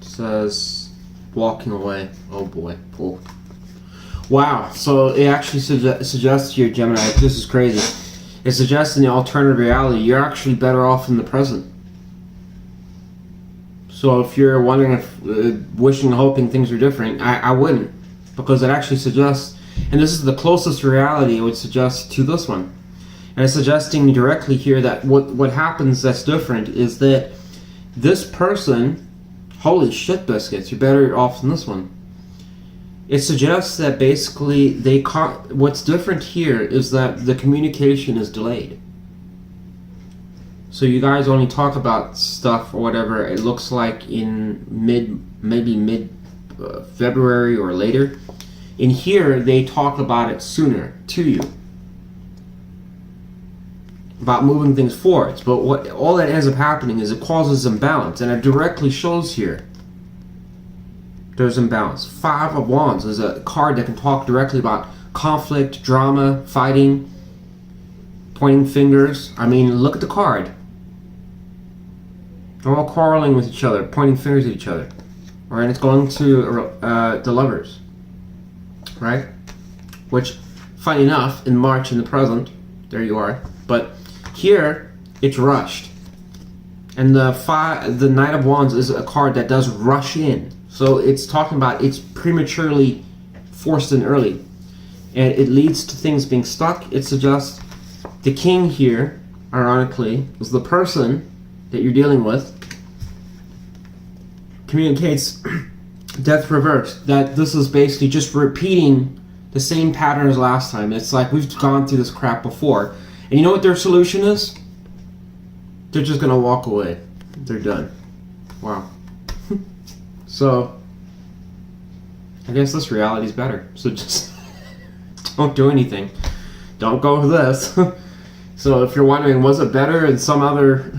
It says walking away. Oh boy. Oh. Wow. So it actually suggests here, Gemini, this is crazy. It suggests in the alternative reality you're actually better off in the present. So if you're wondering if wishing and hoping things are different, I wouldn't. Because it actually suggests, and this is the closest reality it would suggest to this one. And it's suggesting directly here that what happens that's different is that this person, holy shit biscuits, you're better off than this one. it suggests that basically what's different here is that the communication is delayed. So you guys only talk about stuff or whatever, it looks like in maybe mid February or later. In here, they talk about it sooner to you. About moving things forwards. But what all that ends up happening is it causes imbalance. And it directly shows here. There's imbalance. 5 of Wands is a card that can talk directly about conflict, drama, fighting, pointing fingers. I mean, look at the card. They're all quarreling with each other, pointing fingers at each other. Right? And it's going to the lovers. Right? Which, funny enough, in March in the present, there you are. But here, it's rushed. And the Knight of Wands is a card that does rush in. So it's talking about it's prematurely forced in early. And it leads to things being stuck. It suggests the king here, ironically, is the person that you're dealing with. Communicates death reversed. That this is basically just repeating the same pattern as last time. It's like we've gone through this crap before. And you know what their solution is? They're just going to walk away. They're done. Wow. So, I guess this reality is better. So just don't do anything. Don't go with this. So if you're wondering, was it better in some other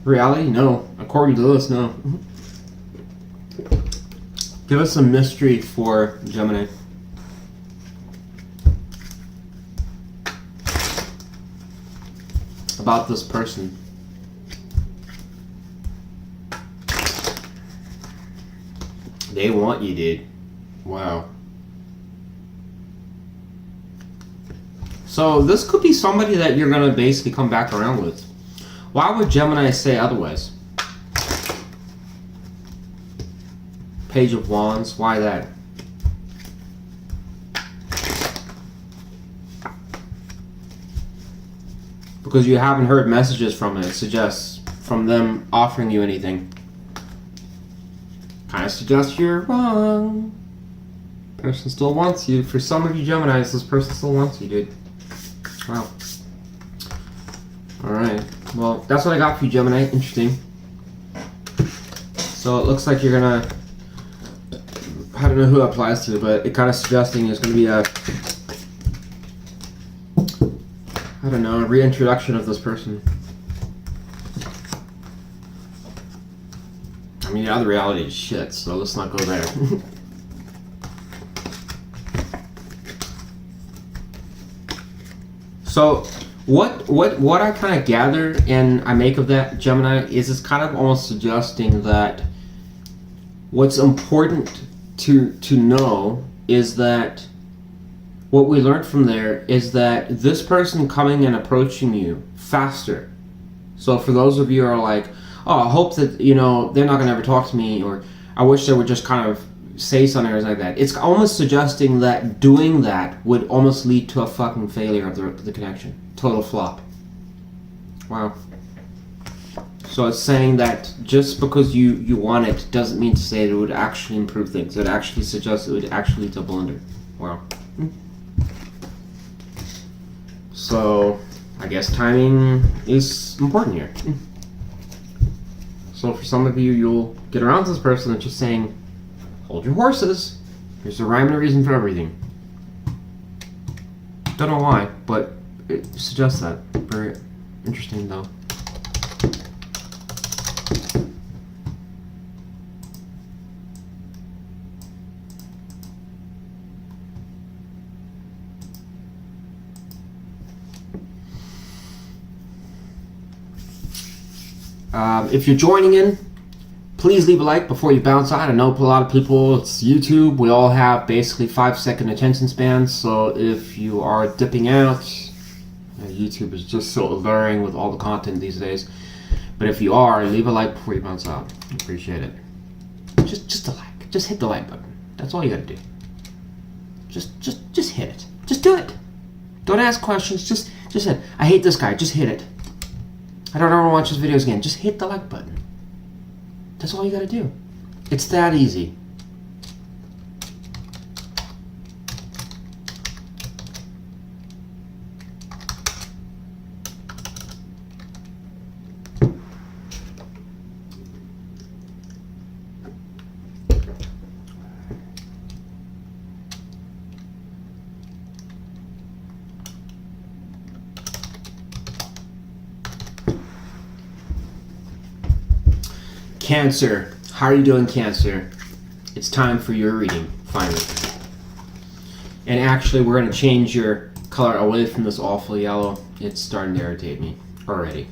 reality? No. According to this, no. Give us some mystery for Gemini. About this person. They want you, dude. Wow. So this could be somebody that you're gonna basically come back around with. Why would Gemini say otherwise? Page of Wands. Why that? Because you haven't heard messages from it. It suggests from them offering you anything. Kind of suggests you're wrong. Person still wants you. For some of you Geminis, this person still wants you, dude. Wow. Alright. Well, that's what I got for you, Gemini. Interesting. So it looks like you're gonna... I don't know who it applies to, but it kind of suggesting there's gonna be a... I don't know, a reintroduction of this person. I mean, the other reality is shit, so let's not go there. So, what I kind of gather and I make of that, Gemini, is it's kind of almost suggesting that what's important to know is that what we learned from there is that this person coming and approaching you faster. So for those of you who are like, oh, I hope that, you know, they're not going to ever talk to me, or I wish they would just kind of say something or something like that. It's almost suggesting that doing that would almost lead to a fucking failure of the connection. Total flop. Wow. So it's saying that just because you want it doesn't mean to say that it would actually improve things. It actually suggests it would actually lead to a blunder. Wow. So I guess timing is important here. So for some of you, you'll get around to this person that's just saying, hold your horses. There's a rhyme and a reason for everything. Don't know why, but it suggests that. Very interesting though. If you're joining in, please leave a like before you bounce out. I know a lot of people, it's YouTube. We all have basically 5-second attention spans. So if you are dipping out, YouTube is just so alluring with all the content these days. But if you are, leave a like before you bounce out. I appreciate it. Just a like. Just hit the like button. That's all you gotta do. Just hit it. Just do it. Don't ask questions. Just hit. I hate this guy. Just hit it. I don't ever watch his videos again. Just hit the like button. That's all you gotta do. It's that easy. Cancer. How are you doing, Cancer? It's time for your reading, finally. And actually, we're going to change your color away from this awful yellow. It's starting to irritate me already.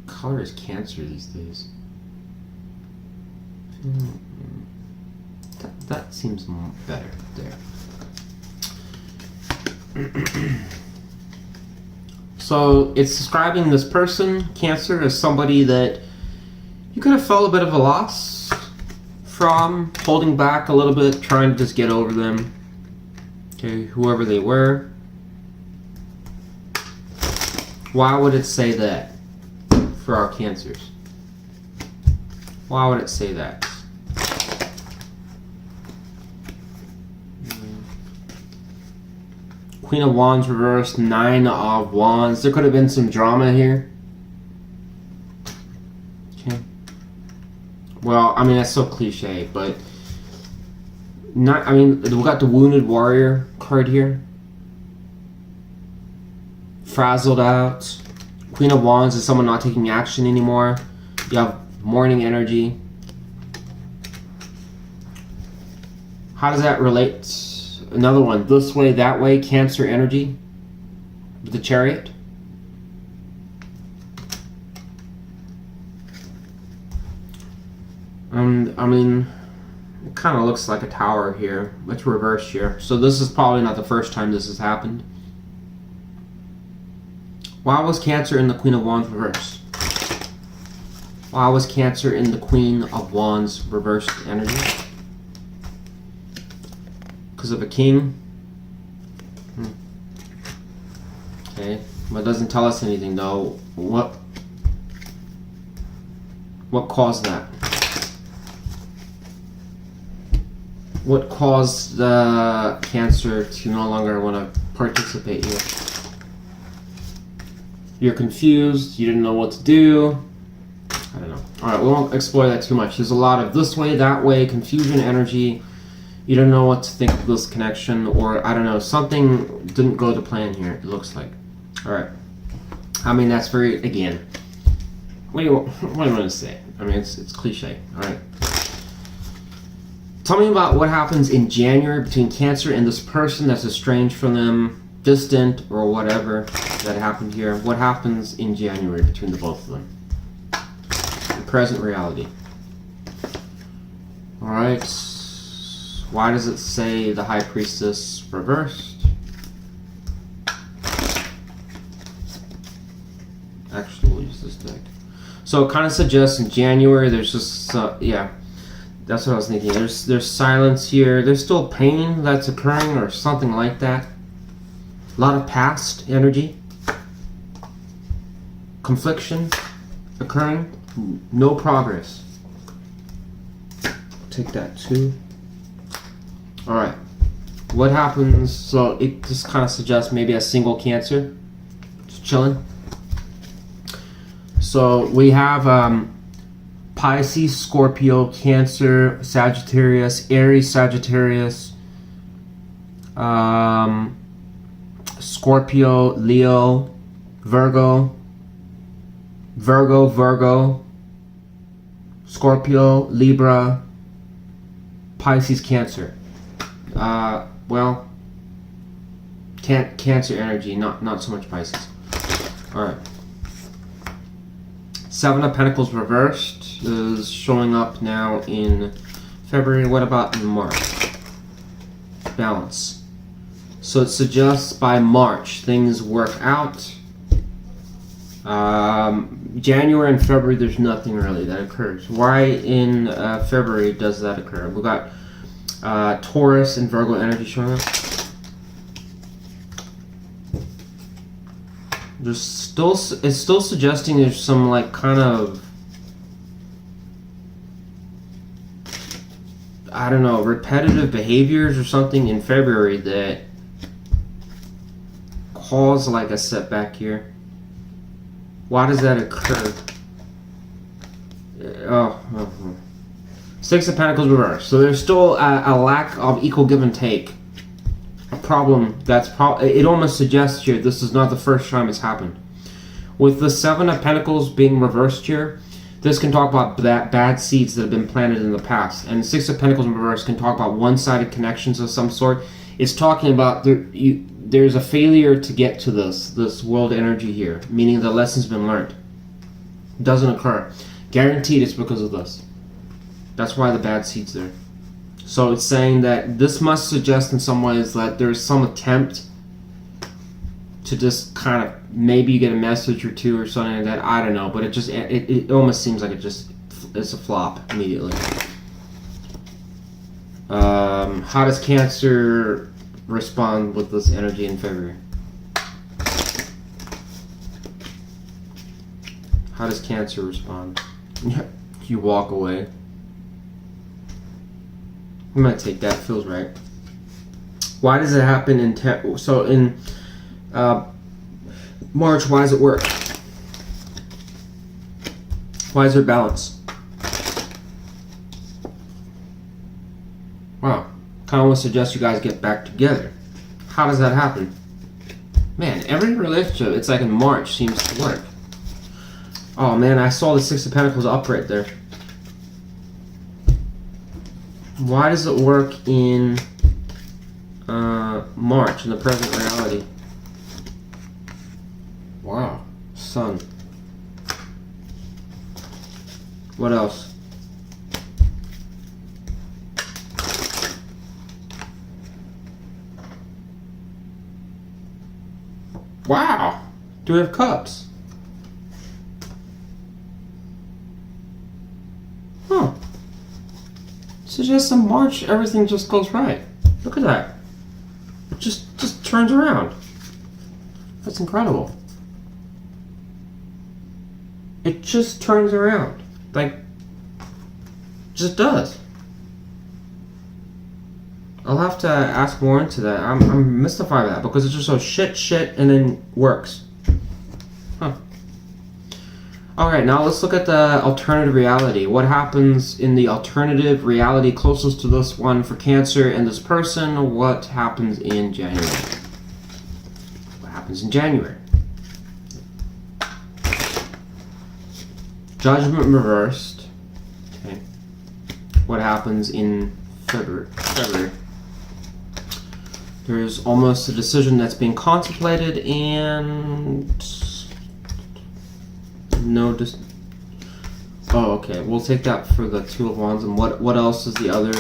Color is Cancer these days. That seems better there. So it's describing this person, Cancer, as somebody that you could have felt a bit of a loss from, holding back a little bit, trying to just get over them. Okay, whoever they were. Why would it say that for our Cancers? Why would it say that? Queen of Wands reversed, 9 of Wands. There could have been some drama here. Okay. Well, I mean, that's so cliche, but not. I mean, we got the Wounded Warrior card here. Frazzled out. Queen of Wands is someone not taking action anymore. You have morning energy. How does that relate? Another one, this way, that way, Cancer energy with the Chariot. And I mean, it kind of looks like a tower here. It's reversed here. So this is probably not the first time this has happened. Why was Cancer in the Queen of Wands reversed? Why was Cancer in the Queen of Wands reversed energy? Because of a king. Okay, but it doesn't tell us anything though. What caused that? What caused the Cancer to no longer want to participate here? You're confused. You didn't know what to do. I don't know. All right, we won't explore that too much. There's a lot of this way, that way, confusion, energy. You don't know what to think of this connection, or I don't know, something didn't go to plan here, it looks like. Alright. I mean, that's very, again, what do you want to say? I mean, it's cliche. Alright. Tell me about what happens in January between Cancer and this person that's estranged from them, distant, or whatever that happened here. What happens in January between the both of them? The present reality. Alright. Why does it say the High Priestess reversed? Actually, we'll use this deck. So it kind of suggests in January there's just, yeah, that's what I was thinking. There's silence here. There's still pain that's occurring or something like that. A lot of past energy. Confliction occurring. No progress. Take that too. Alright, what happens? So it just kind of suggests maybe a single Cancer, just chilling. So we have Pisces, Scorpio, Cancer, Sagittarius, Aries, Sagittarius, Scorpio, Leo, Virgo, Scorpio, Libra, Pisces, Cancer. Well, Cancer energy, not so much Pisces. Alright. 7 of Pentacles reversed is showing up now in February. What about in March? Balance. So it suggests by March things work out. January and February there's nothing really that occurs. Why in February does that occur? We got Taurus and Virgo energy showing up. It's still suggesting there's some like kind of, I don't know, repetitive behaviors or something in February that cause like a setback here. Why does that occur? Oh. 6 of Pentacles reversed. So there's still a lack of equal give and take. A problem that's it almost suggests here this is not the first time it's happened. With the Seven of Pentacles being reversed here, this can talk about bad seeds that have been planted in the past. And Six of Pentacles in reverse can talk about one-sided connections of some sort. It's talking about there's a failure to get to this world energy here, meaning the lesson's been learned. It doesn't occur. Guaranteed it's because of this. That's why the bad seed's there. So it's saying that this must suggest in some ways that there's some attempt to just kind of, maybe you get a message or two or something like that. I don't know, but it almost seems like it's a flop immediately. How does Cancer respond with this energy in February? How does Cancer respond? You walk away. I'm gonna take that. Feels right. Why does it happen in March? Why does it work? Why is there balance? Wow. Kind of want to suggest you guys get back together. How does that happen? Man, every relationship, it's like in March, seems to work. Oh man, I saw the Six of Pentacles up right there. Why does it work in March, in the present reality? Wow. Sun. What else? Wow. Three of Cups. Huh. Suggests in March everything just goes right. Look at that. It just turns around. That's incredible. It just turns around. Like, just does. I'll have to ask more into that. I'm mystified by that because it's just so shit, and then works. Huh. Alright, now let's look at the alternative reality. What happens in the alternative reality closest to this one for Cancer and this person? What happens in January? What happens in January? Judgment reversed. Okay. What happens in February? There's almost a decision that's being contemplated and no oh, okay. We'll take that for the Two of Wands. And what else is the other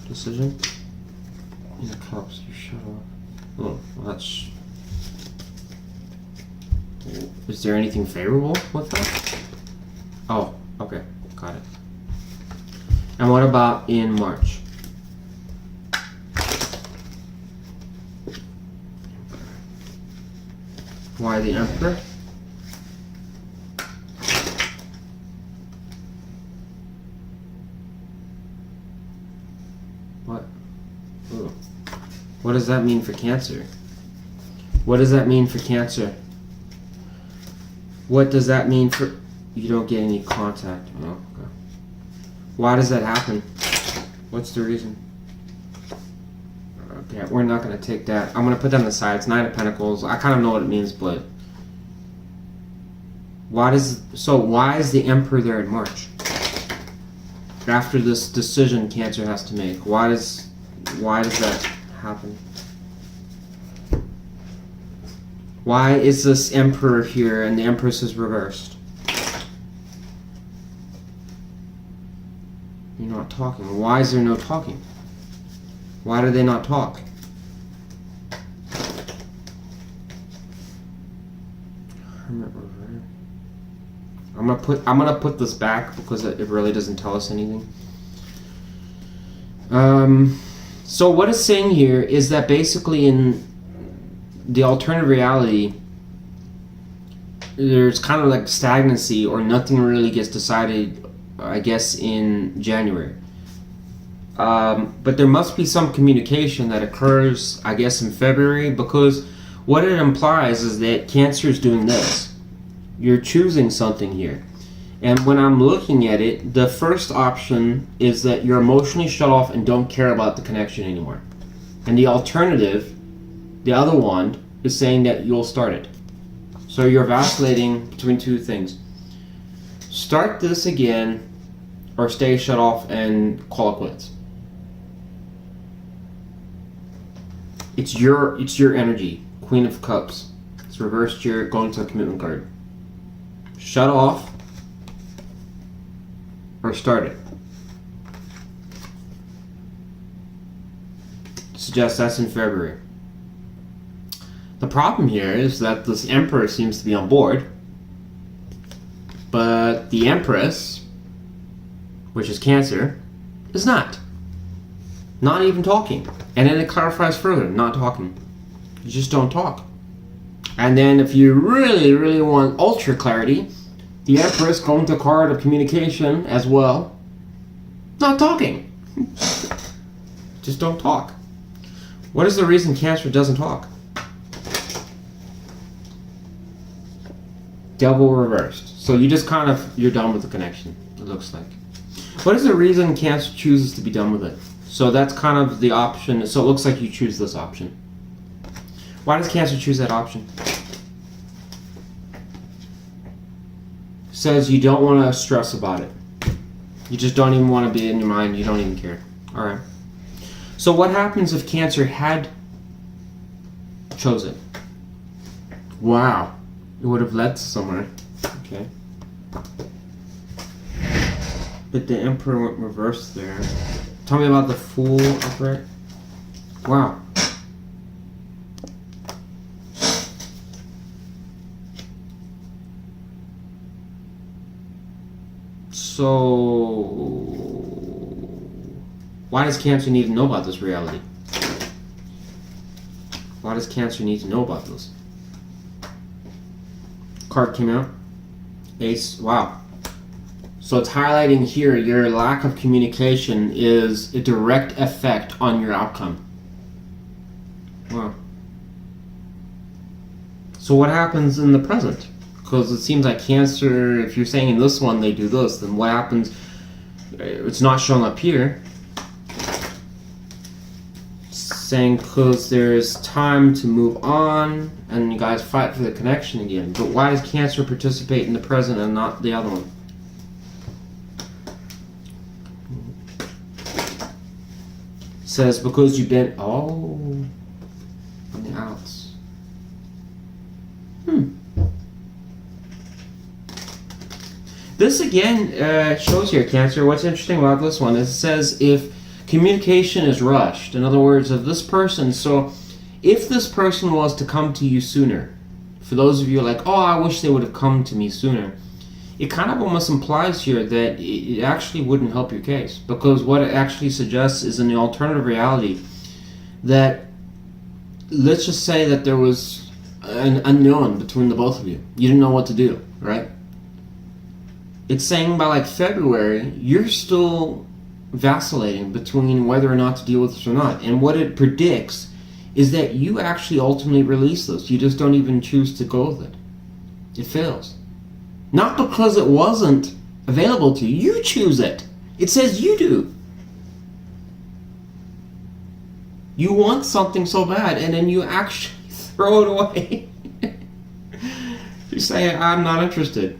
decision? These Cups, you shut off. Oh, well, that's. Is there anything favorable with that? Oh, okay, got it. And what about in March? Why the Emperor? What? Ooh. What does that mean for Cancer? What does that mean for Cancer? What does that mean for... You don't get any contact. Oh, okay. Why does that happen? What's the reason? Okay, we're not going to take that. I'm going to put that on the side. It's Nine of Pentacles. I kind of know what it means, but... why is the Emperor there in March? After this decision Cancer has to make. Why does that happen? Why is this Emperor here and the Empress is reversed? You're not talking. Why is there no talking? Why do they not talk? Hermit reverse. I'm gonna put this back because it really doesn't tell us anything. So what it's saying here is that basically in the alternative reality, there's kind of like stagnancy or nothing really gets decided, I guess, in January. But there must be some communication that occurs, I guess, in February, because what it implies is that Cancer is doing this. You're choosing something here. And when I'm looking at it, the first option is that you're emotionally shut off and don't care about the connection anymore. And the alternative, the other one, is saying that you'll start it. So you're vacillating between two things. Start this again, or stay shut off and call it quits. It's your energy. Queen of Cups. It's reversed. You're going to a commitment card. Shut off or start it. Suggest that's in February. The problem here is that this Emperor seems to be on board, but the Empress, which is Cancer, is not. Not even talking. And then it clarifies further, not talking. You just don't talk. And then if you really, really want ultra clarity, the Empress going to card of communication as well. Not talking. Just don't talk. What is the reason Cancer doesn't talk? Double reversed. So you just kind of, you're done with the connection, it looks like. What is the reason Cancer chooses to be done with it? So that's kind of the option. So it looks like you choose this option. Why does Cancer choose that option? Says you don't want to stress about it. You just don't even want to be in your mind. You don't even care. Alright. So what happens if Cancer had chosen? Wow. It would have led to somewhere. Okay. But the Emperor went reversed there. Tell me about the Fool upright. Wow. So, why does Cancer need to know about this reality? Why does Cancer need to know about this? Card came out. Ace. Wow. So it's highlighting here your lack of communication is a direct effect on your outcome. Wow. So what happens in the present? Because it seems like Cancer, if you're saying in this one they do this, then what happens? It's not showing up here. Saying because there's time to move on and you guys fight for the connection again. But why does Cancer participate in the present and not the other one? Says because you've been on the outs. This again shows here, Cancer. What's interesting about this one is it says if communication is rushed. In other words, of this person. So if this person was to come to you sooner, for those of you like, oh, I wish they would have come to me sooner, it kind of almost implies here that it actually wouldn't help your case. Because what it actually suggests is in the alternative reality that, let's just say that there was an unknown between the both of you. You didn't know what to do, right? It's saying by like February, you're still vacillating between whether or not to deal with this or not. And what it predicts is that you actually ultimately release this. You just don't even choose to go with it. It fails. Not because it wasn't available to you. You choose it. It says you do. You want something so bad and then you actually throw it away. You say, I'm not interested.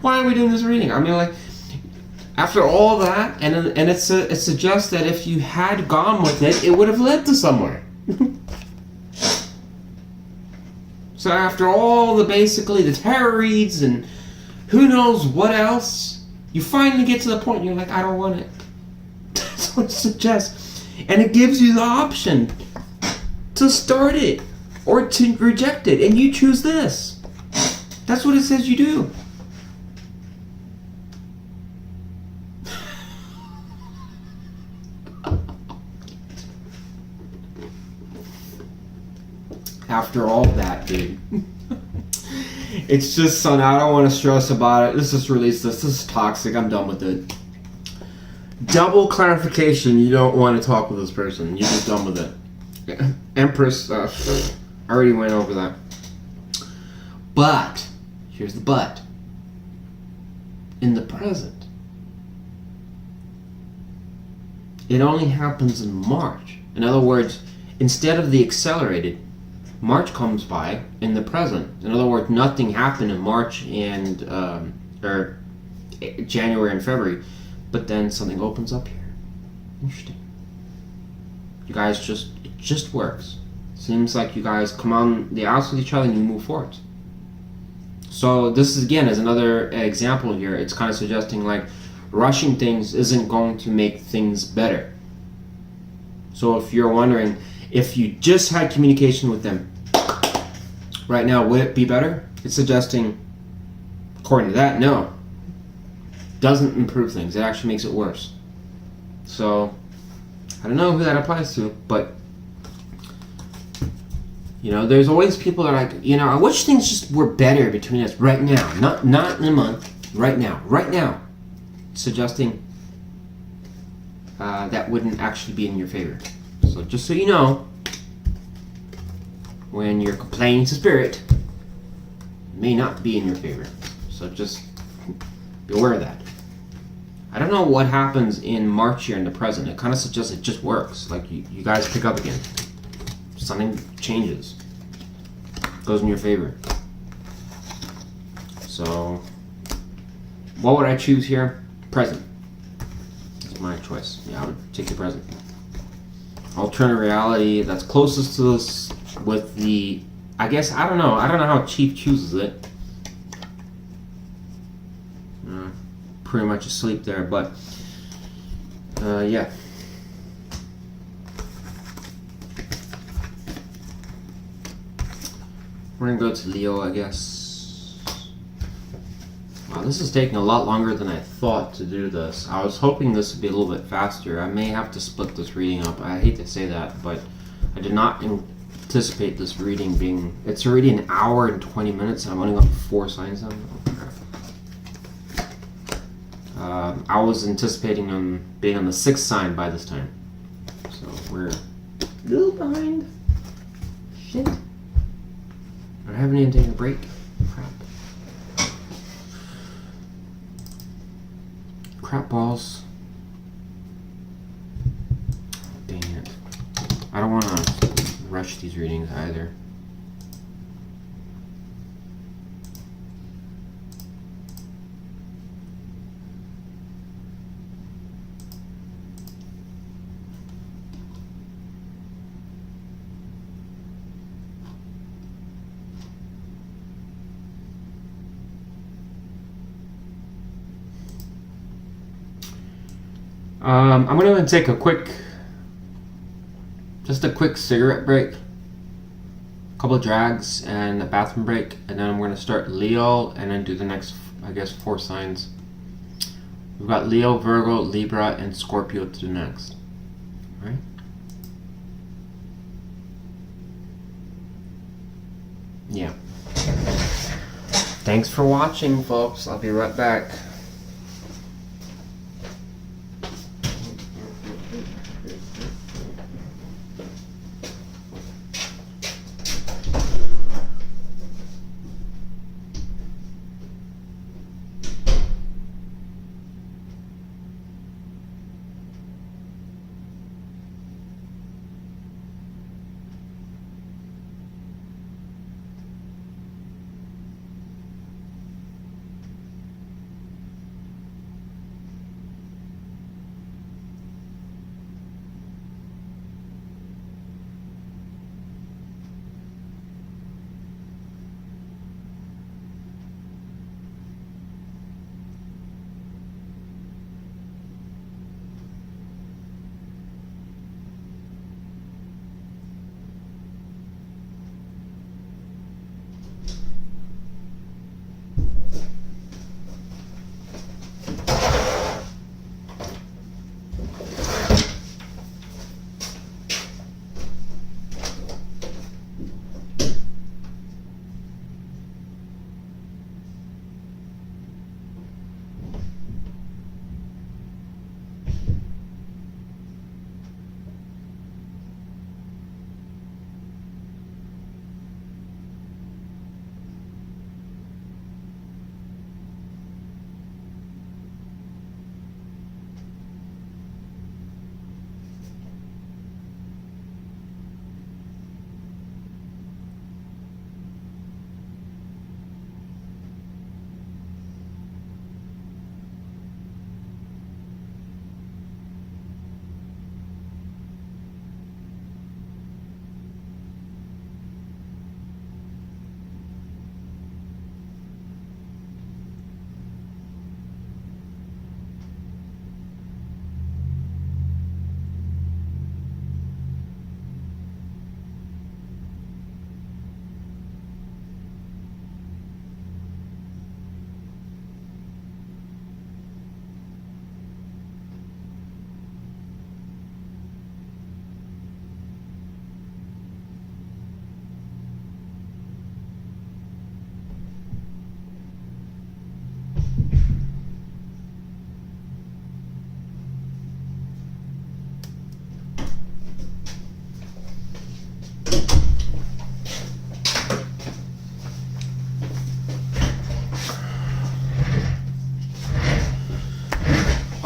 Why are we doing this reading? I mean, like, after all that, and it suggests that if you had gone with it, it would have led to somewhere. So after all basically the tarot reads and who knows what else, you finally get to the point and you're like, I don't want it. That's what it suggests. And it gives you the option to start it or to reject it, and you choose this. That's what it says you do. After all that, dude. It's just, son, I don't want to stress about it. Let's just release this. This is toxic. I'm done with it. Double clarification. You don't want to talk with this person. You're just done with it. Empress, I already went over that. But, here's the but. In the present, it only happens in March. In other words, instead of the accelerated, March comes by in the present. In other words, nothing happened in March and or January and February, but then something opens up here. Interesting. You guys it just works. Seems like you guys come on the outs with each other and you move forward. So this is again is another example here. It's kind of suggesting like rushing things isn't going to make things better. So if you're wondering if you just had communication with them right now, would it be better? It's suggesting, according to that, no. Doesn't improve things. It actually makes it worse. So I don't know who that applies to, but you know, there's always people that are like, you know, I wish things just were better between us right now, not in a month, right now, suggesting that wouldn't actually be in your favor. So just so you know, when you're complaining to spirit, it may not be in your favor. So just be aware of that. I don't know what happens in March here in the present. It kind of suggests it just works. Like you guys pick up again. Something changes. Goes in your favor. So, what would I choose here? Present. That's my choice. Yeah, I would take the present. Alternate reality that's closest to this with the, I guess, I don't know how Chief chooses it. Pretty much asleep there, but yeah. We're gonna go to Leo, I guess. Wow, this is taking a lot longer than I thought to do this. I was hoping this would be a little bit faster. I may have to split this reading up. I hate to say that, but I did not anticipate this reading being... It's already an hour and 20 minutes and I'm only got 4 signs done. Oh, crap. I was anticipating being on the 6th sign by this time. So we're a little behind. Shit. I haven't even taken a break. Crap. Crap balls. Dang it. I don't want to rush these readings either. I'm going to take a quick cigarette break, a couple of drags, and a bathroom break, and then I'm going to start Leo and then do the next, I guess, 4 signs. We've got Leo, Virgo, Libra, and Scorpio to do next. All right? Yeah. Thanks for watching, folks. I'll be right back.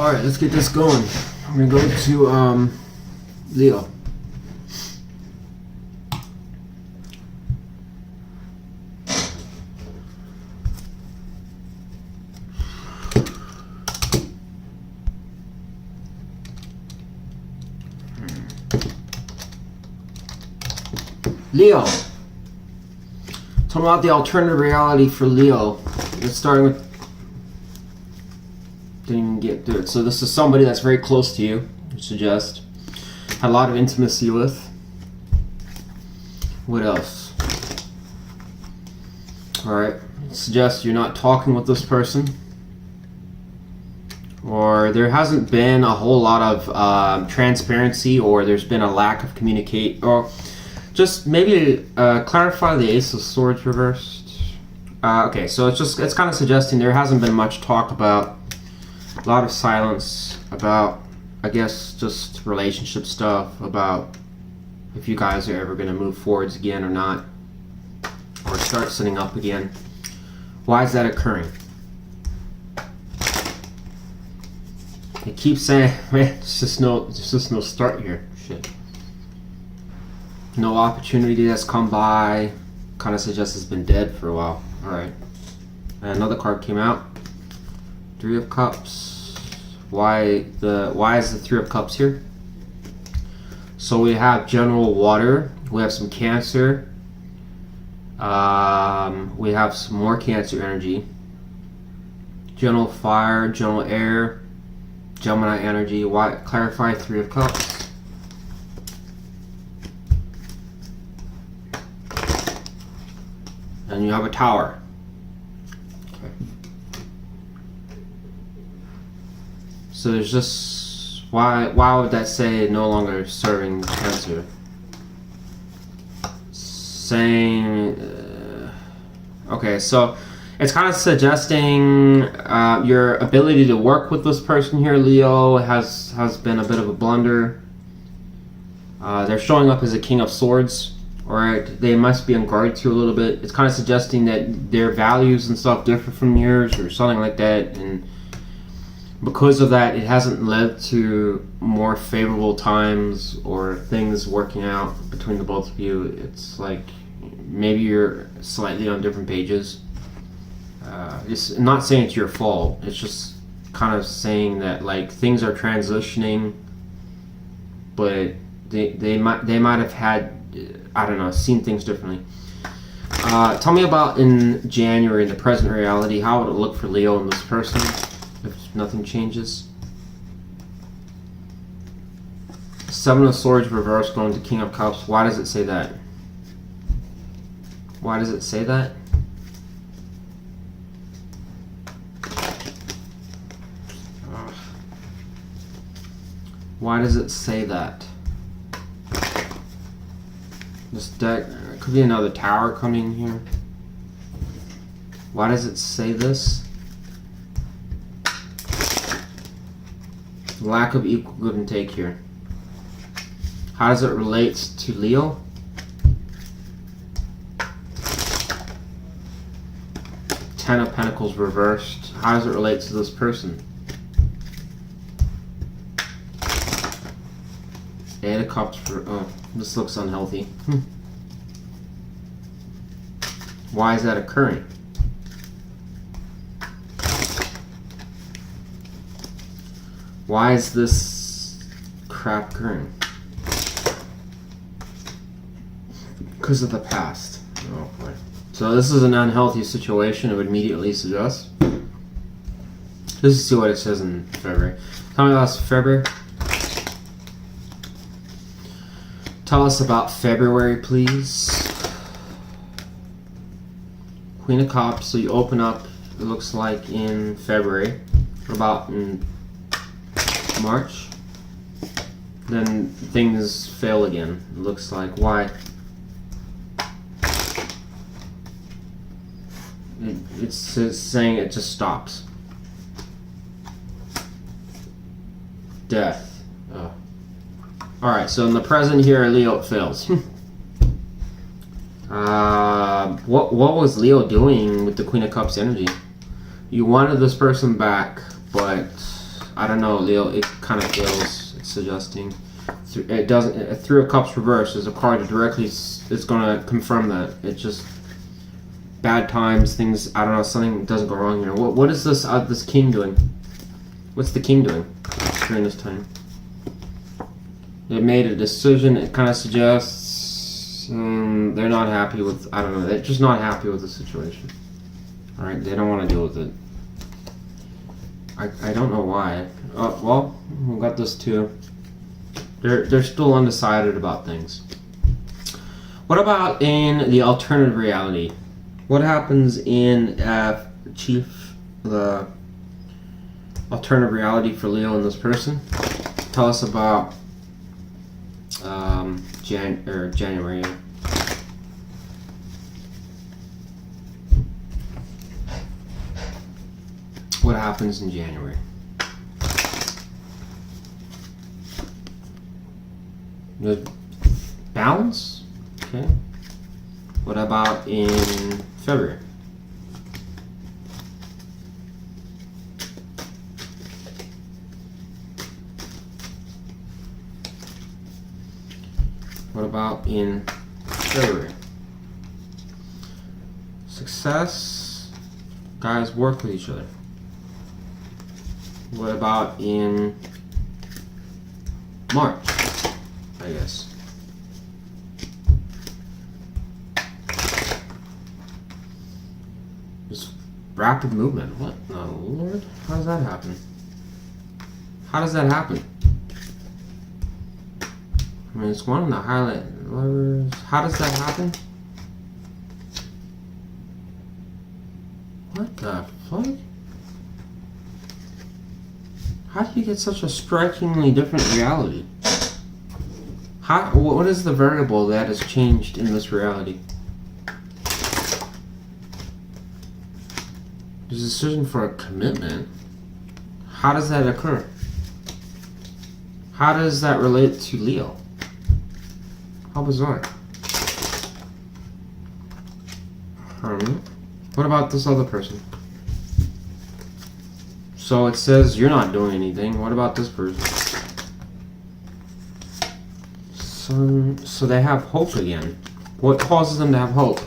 Alright, let's get this going. I'm gonna go to Leo. Leo. Tell me about the alternative reality for Leo. Let's start with. Didn't even get through it. So this is somebody that's very close to you. I suggest had a lot of intimacy with. What else? All right. Suggest you're not talking with this person, or there hasn't been a whole lot of transparency, or there's been a lack of communicate, or just maybe clarify the Ace of Swords reversed. Okay, so it's kind of suggesting there hasn't been much talk about. A lot of silence about, I guess, just relationship stuff, about if you guys are ever going to move forwards again or not, or start setting up again. Why is that occurring? It keeps saying, man, there's just no start here. Shit. No opportunity that's come by. Kind of suggests it's been dead for a while. All right. And another card came out. Three of Cups. Why is the Three of Cups here? So we have general water. We have some Cancer. We have some more Cancer energy. General fire, general air, Gemini energy. Why? Clarify Three of Cups. And you have a Tower. So there's just why would that say no longer serving Cancer? Saying okay, so it's kind of suggesting your ability to work with this person here, Leo, has been a bit of a blunder. They're showing up as a King of Swords. Alright, they must be on guard too a little bit. It's kind of suggesting that their values and stuff differ from yours or something like that, and because of that, it hasn't led to more favorable times or things working out between the both of you. It's like maybe you're slightly on different pages. It's not saying it's your fault. It's just kind of saying that like things are transitioning, but they might have had, I don't know, seen things differently. Tell me about in January, in the present reality, how would it look for Leo and this person? If nothing changes. Seven of Swords reversed going to King of Cups. Why does it say that? Why does it say that? Why does it say that? This deck, could be another Tower coming here. Why does it say this? Lack of equal give and take here. How does it relate to Leo? Ten of Pentacles reversed. How does it relate to this person? Eight of Cups for... Oh, this looks unhealthy. Why is that occurring? Why is this crap occurring? Because of the past. Oh boy. So this is an unhealthy situation, I would immediately suggest. Let's see what it says in February. Tell me about February. Tell us about February, please. Queen of Cups, so you open up, it looks like in February. What about in March? Then things fail again. It looks like. Why? It's saying it just stops. Death. Oh. Alright, so in the present here, Leo fails. What was Leo doing with the Queen of Cups energy? You wanted this person back, but I don't know, Leo. It kind of feels it's suggesting. It doesn't. Three of Cups reverse is a card that directly is going to confirm that. It's just bad times, things. I don't know. Something doesn't go wrong here. What is this? This king doing? What's the king doing during this time? They made a decision. It kind of suggests they're not happy with. I don't know. They're just not happy with the situation. All right. They don't want to deal with it. I don't know why. Well, we got this too. They're still undecided about things. What about in the alternative reality? What happens in the alternative reality for Leo and this person? Tell us about January. What happens in January? The balance? Okay. What about in February? What about in February? Success. Guys work with each other. What about in March? I guess. Just rapid movement. What the Lord? How does that happen? How does that happen? I mean, it's one of the highlight levers. How does that happen? What the fuck? How do you get such a strikingly different reality? What is the variable that has changed in this reality? There's a decision for a commitment. How does that occur? How does that relate to Leo? How bizarre. What about this other person? So it says you're not doing anything. What about this person? So they have hope again. What causes them to have hope?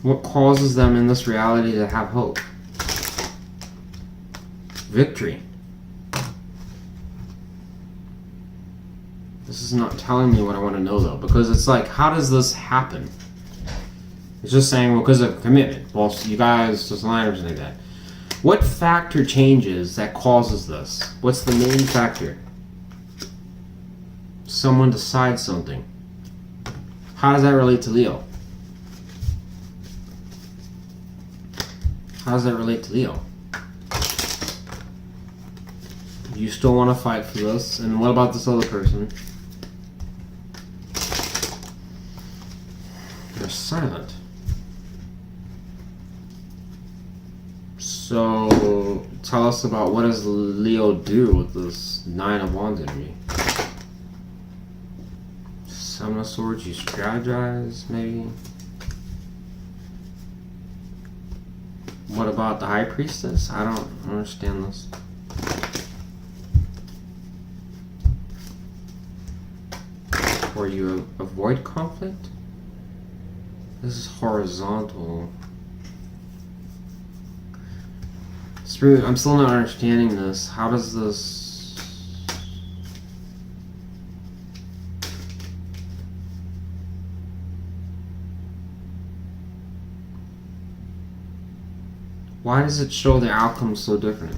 What causes them in this reality to have hope? Victory. This is not telling me what I want to know though, because it's like, how does this happen? It's just saying, well, because of commitment. Well, you guys just line or something like that. What factor changes that causes this? What's the main factor? Someone decides something. How does that relate to Leo? How does that relate to Leo? You still want to fight for this? And what about this other person? They're silent. So, tell us about what does Leo do with this 9 of Wands energy? 7 of Swords, you strategize, maybe? What about the High Priestess? I don't understand this. Or you avoid conflict? This is horizontal. It's really, I'm still not understanding this. How does this... Why does it show the outcome so different?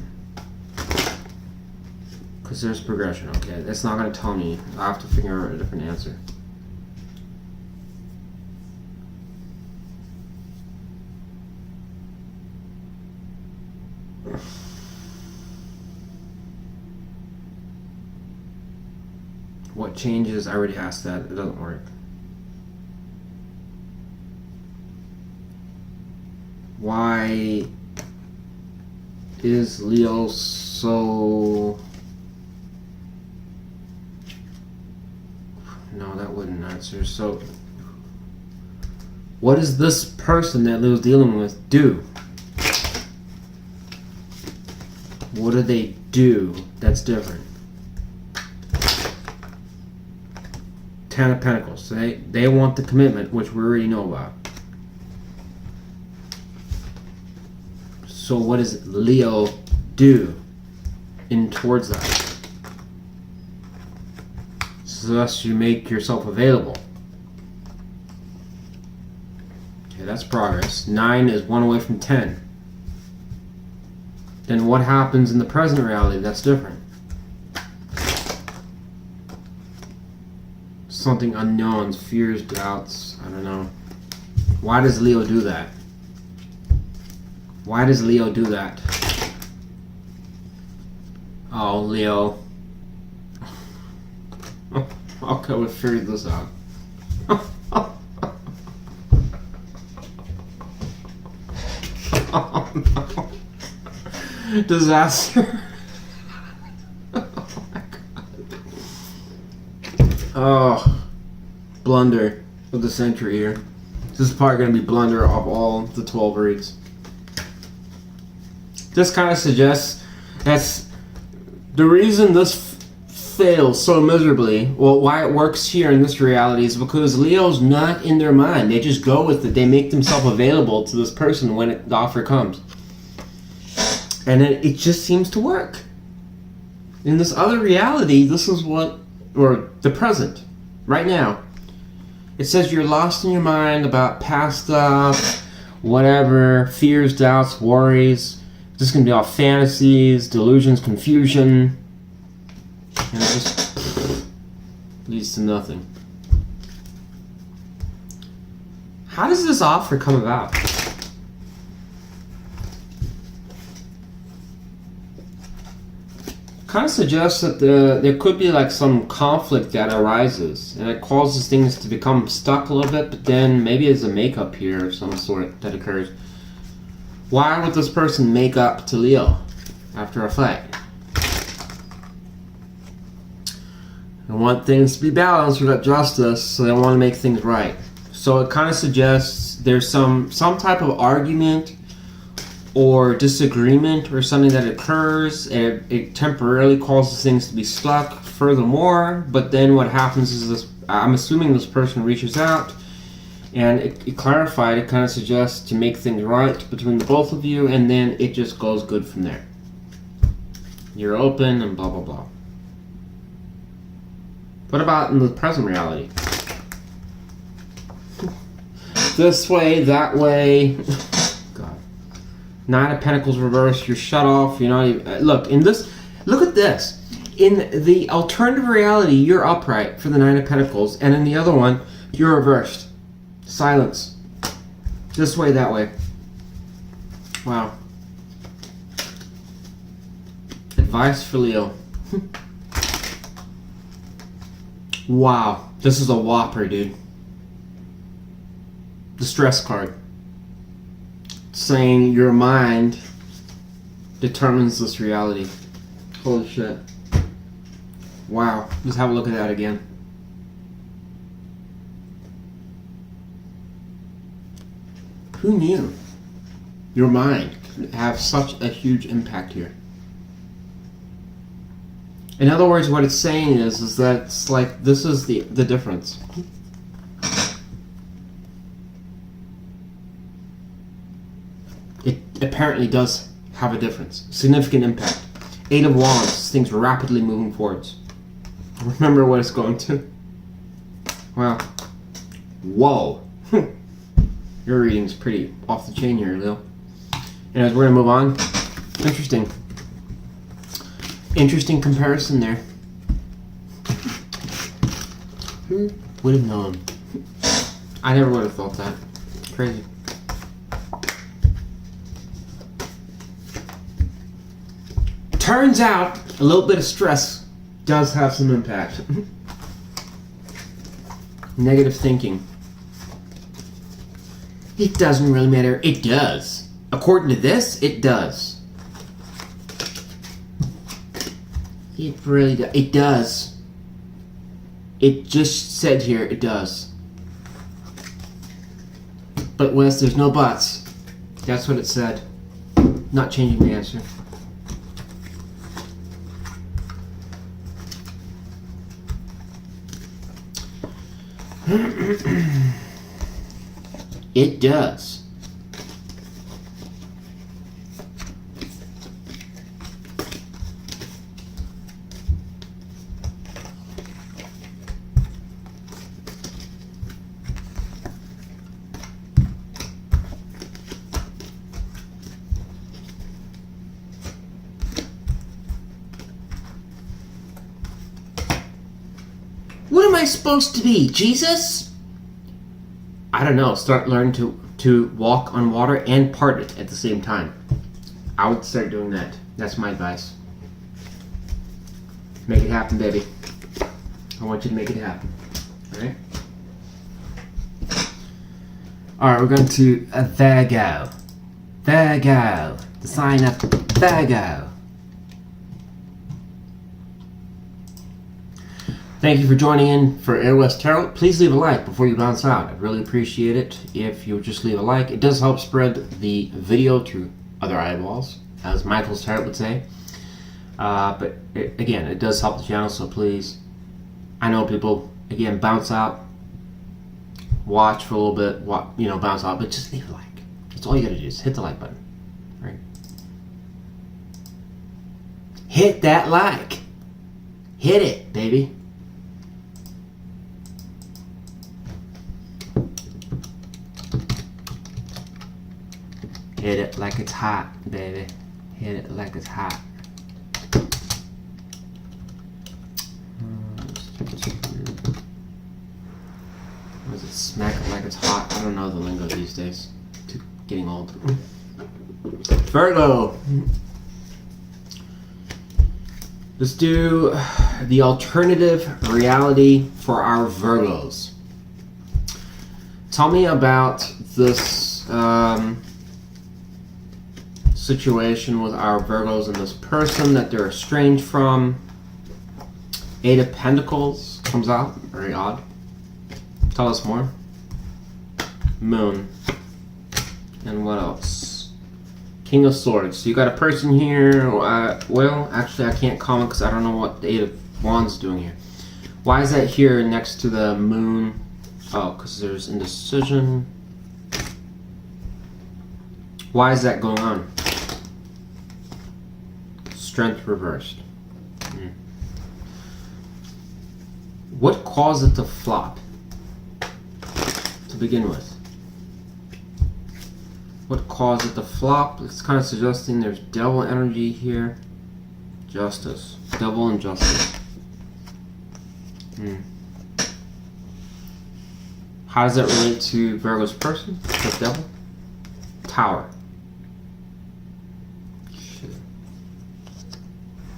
Because there's progression. Okay, that's not going to tell me. I have to figure out a different answer. What changes? I already asked that. It doesn't work. Why is Leo so... No, that wouldn't answer. So, what does this person that Leo's dealing with do? What do they do that's different? 10 of Pentacles. They want the commitment, which we already know about. So what does Leo do in towards that? So thus you make yourself available. Okay, that's progress. 9 is 1 away from 10. Then what happens in the present reality that's different? Something unknown, fears, doubts, I don't know. Why does Leo do that? Why does Leo do that? Oh, Leo. Okay, we'll figure this out. Oh no. Disaster. Oh my god. Oh, blunder of the century here. This is probably going to be blunder of all the 12 reads. This kind of suggests that's the reason this fails so miserably. Well, why it works here in this reality is because Leo's not in their mind. They just go with it. They make themselves available to this person when the offer comes. And it just seems to work. In this other reality, this is what, or the present, right now. It says you're lost in your mind about past stuff, whatever, fears, doubts, worries. This is going to be all fantasies, delusions, confusion. And it just leads to nothing. How does this offer come about? Kind of suggests that there could be like some conflict that arises, and it causes things to become stuck a little bit, but then maybe there's a makeup here of some sort that occurs. Why would this person make up to Leo after a fight? They want things to be balanced without justice, so they want to make things right. So it kind of suggests there's some type of argument or disagreement or something that occurs, and it temporarily causes things to be stuck furthermore, but then what happens is this, I'm assuming this person reaches out, and it clarified, it kind of suggests to make things right between the both of you, and then it just goes good from there. You're open and blah blah blah. What about in the present reality? This way, that way. God. 9 of Pentacles reversed, you're shut off, you're not even, look at this. In the alternative reality, you're upright for the 9 of Pentacles, and in the other one, you're reversed. Silence. This way, that way. Wow. Advice for Leo. Wow. This is a whopper, dude. The stress card. Saying your mind determines this reality. Holy shit. Wow. Let's have a look at that again. Who knew your mind could have such a huge impact here? In other words, what it's saying is that it's like this is the difference. It apparently does have a difference. Significant impact. 8 of Wands, things rapidly moving forwards. Remember what it's going to. Wow. Whoa. Your reading's pretty off the chain here, Leo. Anyways, we're gonna move on. Interesting. Interesting comparison there. Who would have known? I never would have thought that. Crazy. Turns out a little bit of stress does have some impact. Negative thinking. It doesn't really matter. It does. According to this, it does. It really does. It does. It just said here, it does. But Wes, there's no buts. That's what it said. Not changing the answer. It does. What am I supposed to be, Jesus? I don't know. Start learning to walk on water and part it at the same time. I would start doing that. That's my advice. Make it happen, baby. I want you to make it happen. Alright? Alright, we're going to Virgo. Virgo. The sign of Virgo. Thank you for joining in for Aurawest Tarot. Please leave a like before you bounce out. I'd really appreciate it if you would just leave a like. It does help spread the video to other eyeballs, as Michael's Tarot would say. But again, it does help the channel, so please. I know people, again, bounce out, watch for a little bit, bounce out, but just leave a like. That's all you gotta do, is hit the like button. Right? Hit that like. Hit it, baby. Hit it like it's hot, baby. Hit it like it's hot. Was it smack it like it's hot? I don't know the lingo these days. Getting old. Virgo. Let's do the alternative reality for our Virgos. Tell me about this situation with our Virgos and this person that they're estranged from. Eight of Pentacles comes out. Very odd. Tell us more. Moon. And what else? King of Swords. So you got a person here. Well, actually I can't comment because I don't know what the Eight of Wands is doing here. Why is that here next to the Moon? Oh, because there's indecision. Why is that going on? Strength reversed. What caused it to flop? To begin with. What caused it to flop? It's kind of suggesting there's devil energy here. Justice. Devil and justice. How does that relate to Virgo's person? The devil? Tower. Shit.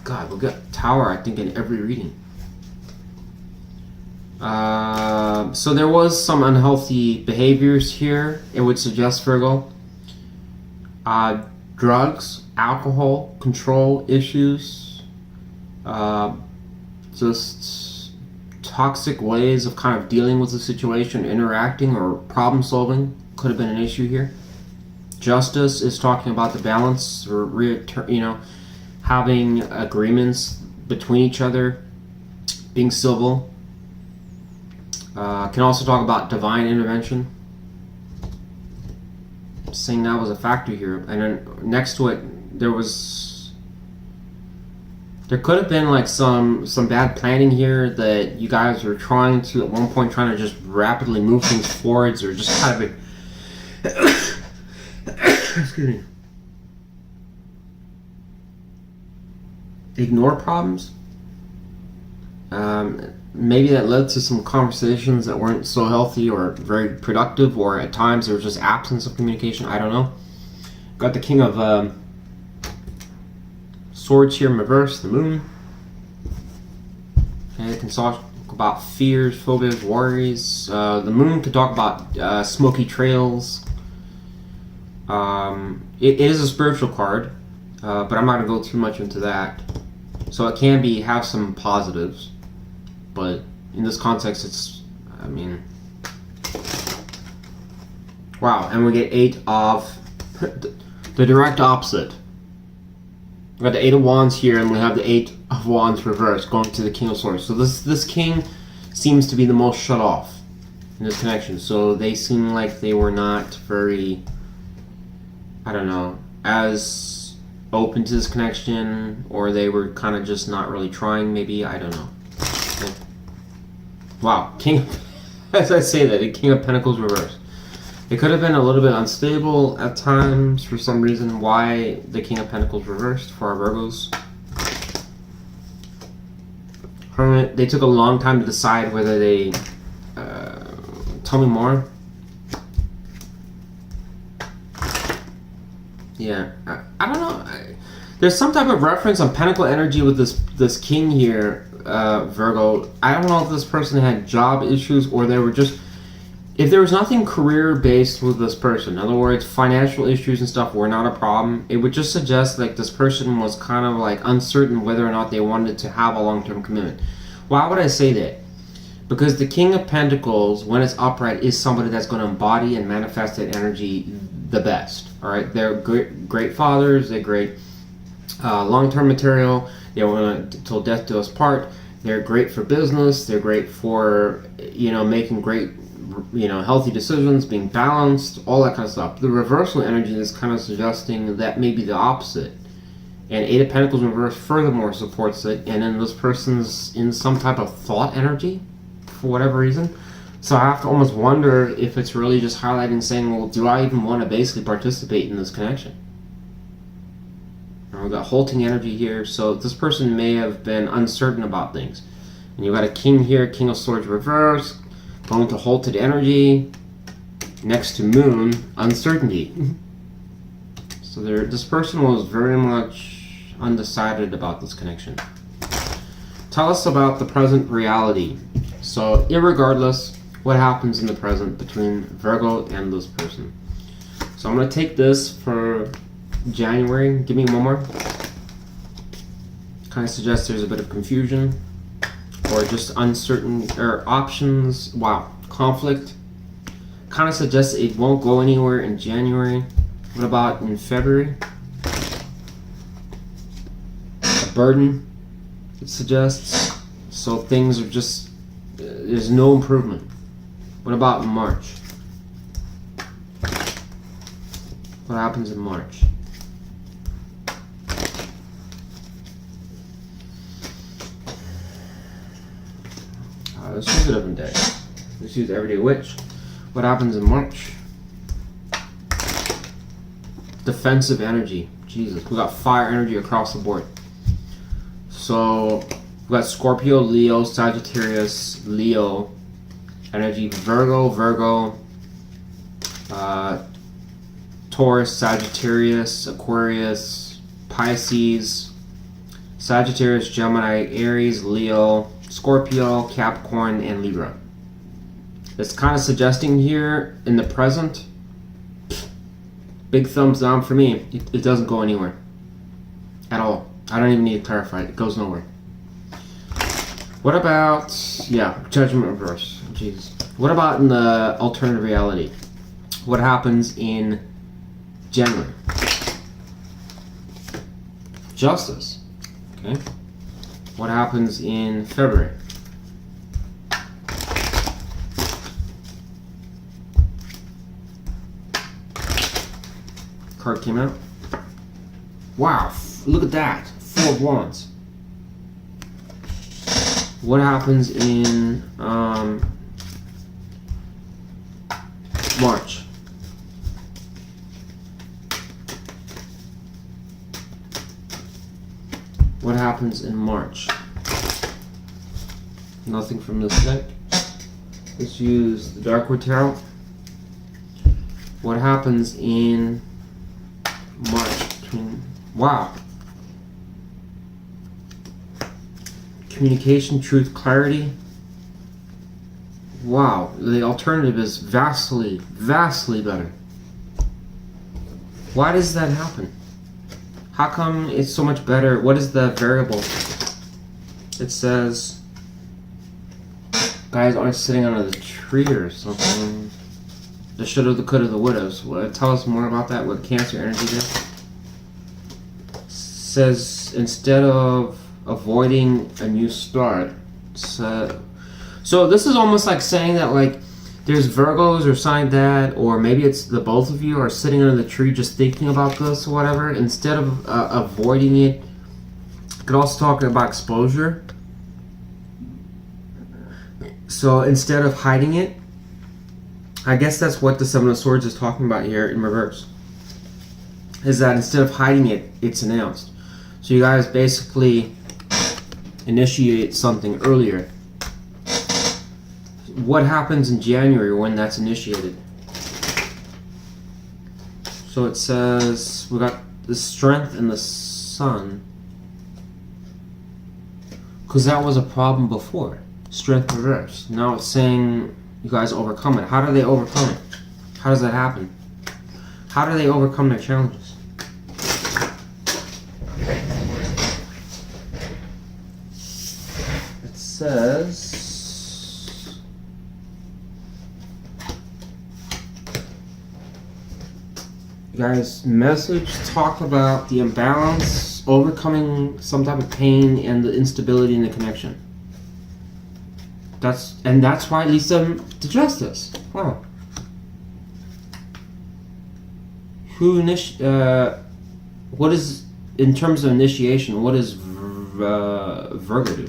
God, we got Tower, I think, in every reading. So there was some unhealthy behaviors here. It would suggest Virgo. Drugs, alcohol, control issues. Just toxic ways of kind of dealing with the situation, interacting or problem solving could have been an issue here. Justice is talking about the balance, or having agreements between each other, being civil. Can also talk about divine intervention. Saying that was a factor here, and then next to it, there could have been like some bad planning here that you guys were trying to at one point trying to just rapidly move things forwards, or just kind of excuse me, ignore problems. Maybe that led to some conversations that weren't so healthy or very productive, or at times there was just absence of communication. I don't know. Got the King of Swords here in reverse, the Moon. And it can talk about fears, phobias, worries. The Moon could talk about smoky trails. It is a spiritual card, but I'm not going to go too much into that. So it can have some positives. But in this context, wow, and we get 8 of the direct opposite. We got the 8 of Wands here, and we have the 8 of Wands reversed, going to the King of Swords. So this king seems to be the most shut off. in this connection. So they seem like they were not very, I don't know, as open to this connection, or they were kind of just not really trying, maybe, I don't know. Okay. Wow, King, as I say that, the King of Pentacles reversed. It could have been a little bit unstable at times for some reason. Why the King of Pentacles reversed for our Virgos? Hermit, they took a long time to decide whether they... tell me more. Yeah, I don't know. There's some type of reference on Pentacle energy with this King here, Virgo. I don't know if this person had job issues or they were just... If there was nothing career-based with this person, in other words, financial issues and stuff were not a problem, it would just suggest like this person was kind of like uncertain whether or not they wanted to have a long-term commitment. Why would I say that? Because the King of Pentacles, when it's upright, is somebody that's going to embody and manifest that energy the best. All right, they're great fathers, they're great long-term material, they want to till death do us part, they're great for business, they're great for, you know, making great, you know, healthy decisions, being balanced, all that kind of stuff. The reversal energy is kind of suggesting that maybe the opposite. And Eight of Pentacles in reverse furthermore supports it, and then this person's in some type of thought energy for whatever reason. So I have to almost wonder if it's really just highlighting saying, well, do I even want to basically participate in this connection? We've got halting energy here, so this person may have been uncertain about things. And you've got a King here, King of Swords reverse, going to halted energy, next to Moon, uncertainty. So this person was very much undecided about this connection. Tell us about the present reality. So irregardless, what happens in the present between Virgo and this person. So I'm going to take this for January. Give me one more. Kind of suggests there's a bit of confusion or just uncertain or options. Wow, conflict. Kind of suggests it won't go anywhere in January. What about in February? A burden, it suggests. So things are just, there's no improvement. What about in March? What happens in March? Let's use a different day. Let's use Everyday Witch. What happens in March? Defensive energy. Jesus, we got fire energy across the board. So we got Scorpio, Leo, Sagittarius, Leo energy, Virgo, Taurus, Sagittarius, Aquarius, Pisces, Sagittarius, Gemini, Aries, Leo, Scorpio, Capricorn, and Libra. It's kind of suggesting here in the present, big thumbs down for me. It doesn't go anywhere at all. I don't even need to clarify it. It goes nowhere. What about, yeah, Judgment reverse. Jesus. What about in the alternative reality? What happens in January? Justice. Okay. What happens in February? Card came out. Wow, look at that. 4 of Wands. What happens in March? What happens in March? Nothing from this deck. Let's use the Darkwood Tarot. What happens in March? Wow. Communication, truth, clarity. Wow. The alternative is vastly, vastly better. Why does that happen? How come it's so much better? What is the variable? It says guys aren't sitting under the tree or something. The shoulda, the coulda, the woulda. Tell us more about that. What Cancer energy did. Says instead of avoiding a new start. So this is almost like saying that like there's Virgos or something like that, or maybe it's the both of you are sitting under the tree just thinking about this or whatever. Instead of avoiding it, you could also talk about exposure. So instead of hiding it, I guess that's what the Seven of Swords is talking about here in reverse. Is that instead of hiding it, it's announced. So you guys basically initiate something earlier. What happens in January when that's initiated? So it says we got the Strength and the Sun, because that was a problem before. Strength reverse. Now it's saying you guys overcome it. How do they overcome it? How does that happen? How do they overcome their challenges? It says, you guys, message talk about the imbalance, overcoming some type of pain, and the instability in the connection. That's why it leads them to justice. Wow. What is, in terms of initiation, what does Virgo do?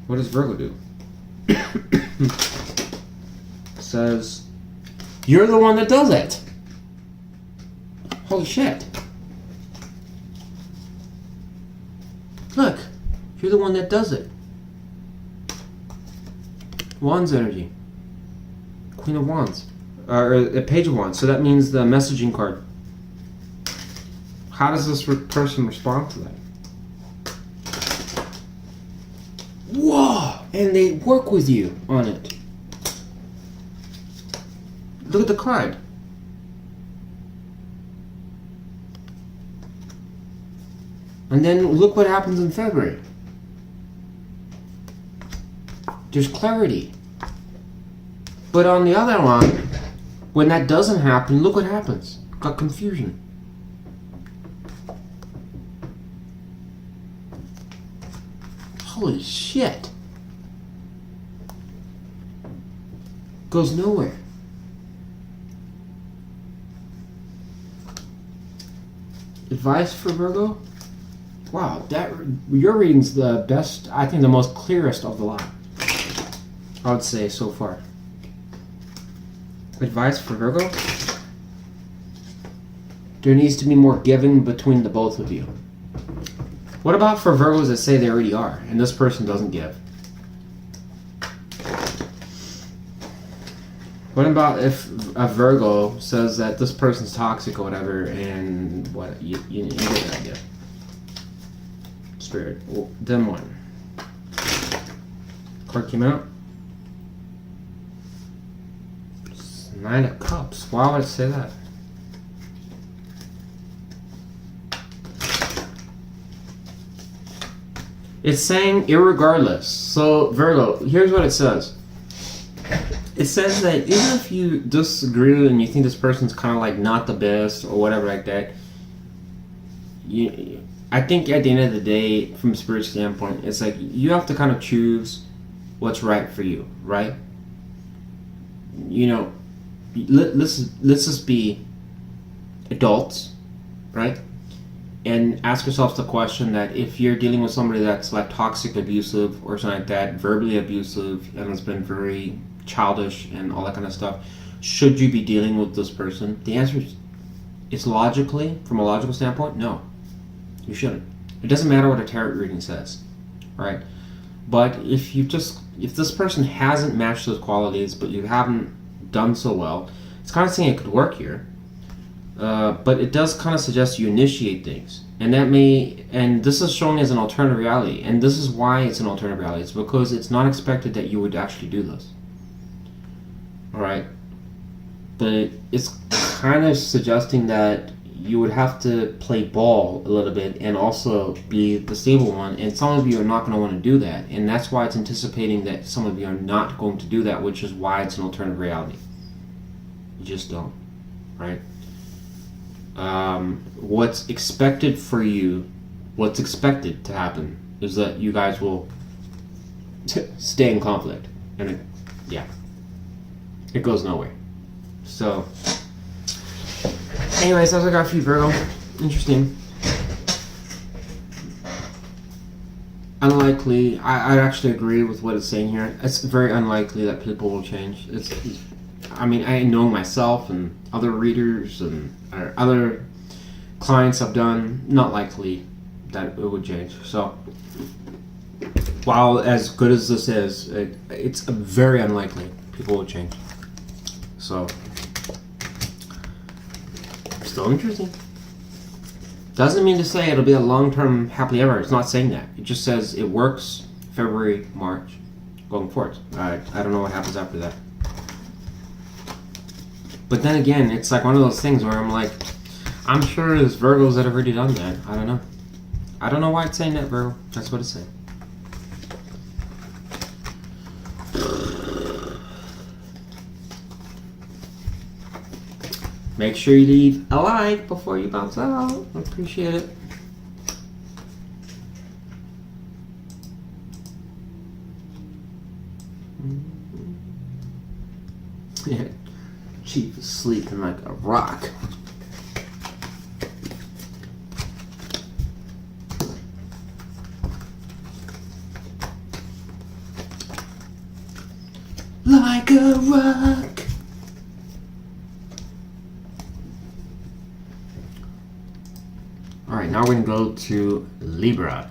What does Virgo do? It says, you're the one that does it. Holy shit. Look, you're the one that does it. Wands energy. Queen of Wands. Or a Page of Wands. So that means the messaging card. How does this person respond to that? Whoa! And they work with you on it. Look at the card. And then look what happens in February. There's clarity. But on the other one, when that doesn't happen, look what happens. Got confusion. Holy shit. Goes nowhere. Advice for Virgo? Wow, your reading's the best, I think the most clearest of the lot, I would say so far. Advice for Virgo? There needs to be more giving between the both of you. What about for Virgos that say they already are, and this person doesn't give? What about if a Virgo says that this person's toxic or whatever, and what you get the idea? Spirit. Well, then what? Card came out. Nine of Cups. Why would it say that? It's saying irregardless. So Virgo, here's what it says. It says that even if you disagree and you think this person's kind of like not the best or whatever like that, I think at the end of the day, from a spiritual standpoint, it's like you have to kind of choose what's right for you, right? You know, let's just be adults, right? And ask yourselves the question that if you're dealing with somebody that's like toxic, abusive, or something like that, verbally abusive, and has been very childish and all that kind of stuff, should you be dealing with this person? The answer is, it's logically, from a logical standpoint, no. You shouldn't. It doesn't matter what a tarot reading says, right? But if this person hasn't matched those qualities, but you haven't done so well, it's kind of saying it could work here. But it does kind of suggest you initiate things, and this is showing as an alternative reality, and this is why it's an alternative reality. It's because it's not expected that you would actually do this. All right, but it's kind of suggesting that you would have to play ball a little bit and also be the stable one, and some of you are not going to want to do that, and that's why it's anticipating that some of you are not going to do that, which is why it's an alternative reality. You just don't, right? What's expected for you, what's expected to happen is that you guys will stay in conflict, and it goes nowhere. So, anyways, that's what I got for you, Virgo. Interesting. Unlikely. I actually agree with what it's saying here. It's very unlikely that people will change. I mean, I know myself and other readers and other clients I've done, not likely that it would change. So, while as good as this is, it's very unlikely people will change. So, still interesting. Doesn't mean to say it'll be a long-term happily ever. It's not saying that. It just says it works February, March, going forward. I don't know what happens after that. But then again, it's like one of those things where I'm like, I'm sure there's Virgos that have already done that. I don't know. I don't know why it's saying that, Virgo. That's what it's saying. Make sure you leave a like before you bounce out. I appreciate it. Yeah, Chief is sleeping like a rock. Like a rock. Alright, now we're going to go to Libra.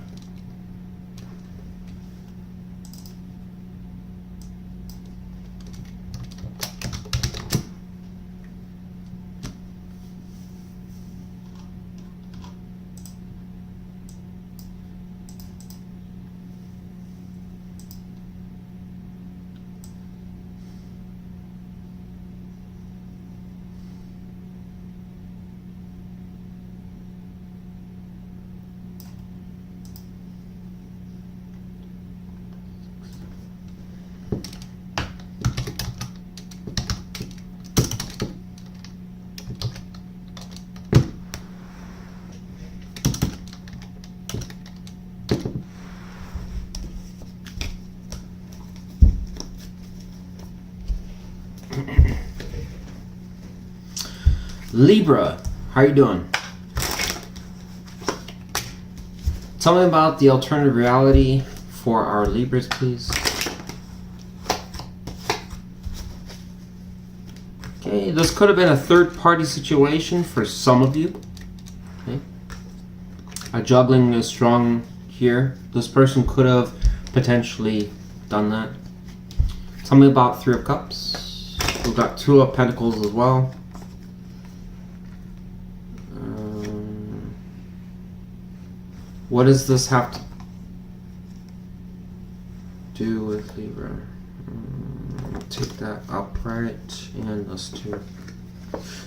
Libra, how you doing? Tell me about the alternative reality for our Libras, please. Okay, this could have been a third-party situation for some of you. Okay. Juggling is strong here. This person could have potentially done that. Tell me about Three of Cups. We've got Two of Pentacles as well. What does this have to do with Libra? Take that upright and this too.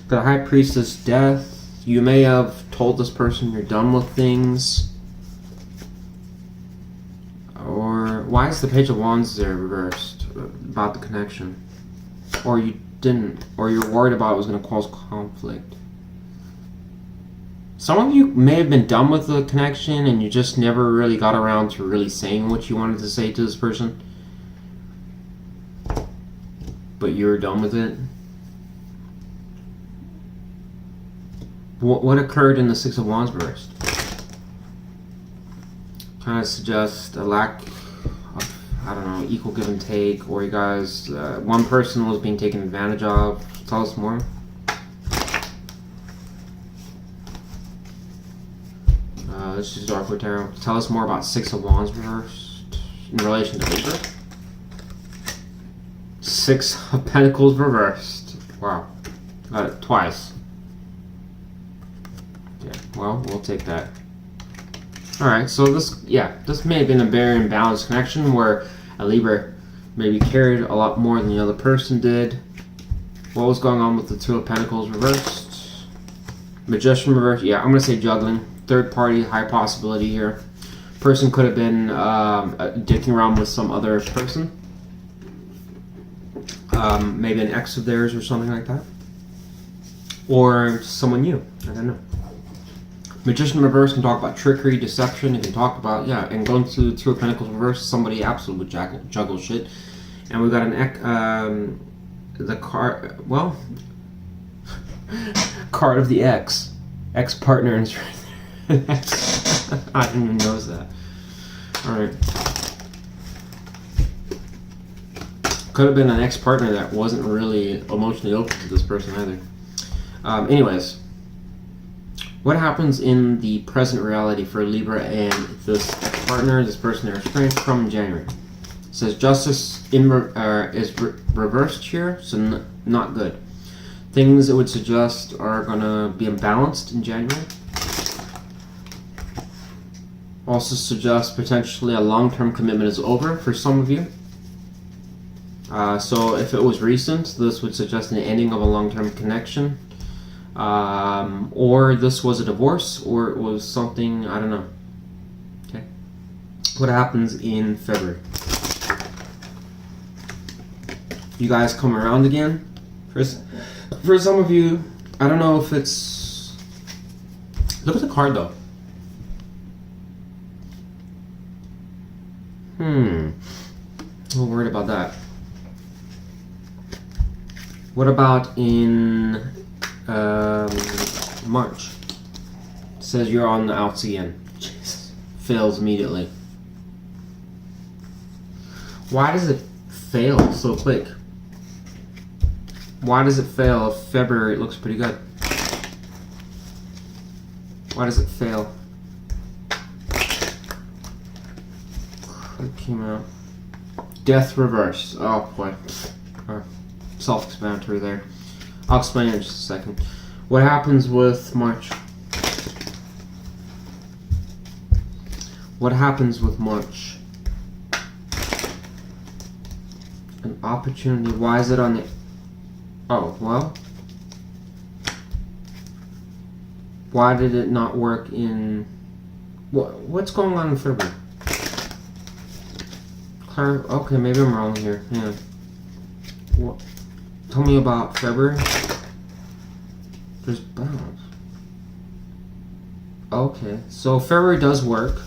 The High Priestess, Death. You may have told this person you're done with things. Or why is the Page of Wands there reversed about the connection? Or you didn't, or you're worried about it was going to cause conflict. Some of you may have been done with the connection and you just never really got around to really saying what you wanted to say to this person. But you were done with it. What occurred in the Six of Wands reversed? Kind of suggest a lack of, I don't know, equal give and take, or you guys, one person was being taken advantage of. Tell us more. This is Dark Tarot. Tell us more about Six of Wands reversed in relation to Libra. Six of Pentacles reversed. Wow. Got it twice. Okay, well, we'll take that. Alright, so this may have been a very imbalanced connection where a Libra maybe carried a lot more than the other person did. What was going on with the Two of Pentacles reversed? Magician reversed. Yeah, I'm going to say juggling. Third party, high possibility here. Person could have been dicking around with some other person. Maybe an ex of theirs or something like that. Or someone new. I don't know. Magician reverse can talk about trickery, deception. It can talk about, yeah, and going to Two of Pentacles reverse, somebody absolutely juggle shit. And we've got the card, well, card of the ex-partner is right there. I didn't even notice that. Alright. Could have been an ex-partner that wasn't really emotionally open to this person either. Anyways. What happens in the present reality for Libra and this ex-partner, this person they're estranged from in January? It says justice is reversed here, so not good. Things it would suggest are going to be imbalanced in January. Also suggests potentially a long-term commitment is over for some of you. So if it was recent, this would suggest an ending of a long-term connection. Or this was a divorce, or it was something, I don't know. Okay. What happens in February? You guys come around again? For some of you, I don't know if it's... Look at the card though. I'm a little worried about that. What about in March? It says you're on the outs again. Jesus. Fails immediately. Why does it fail so quick? Why does it fail if February it looks pretty good? Why does it fail? It came out. Death reverse. Oh boy. Self-explanatory there. I'll explain it in just a second. What happens with March? What happens with March? An opportunity. Why is it on the... Oh, well. Why did it not work in... What's going on in February? Okay, maybe I'm wrong here. Yeah. What? Tell me about February. There's balance. Okay, so February does work.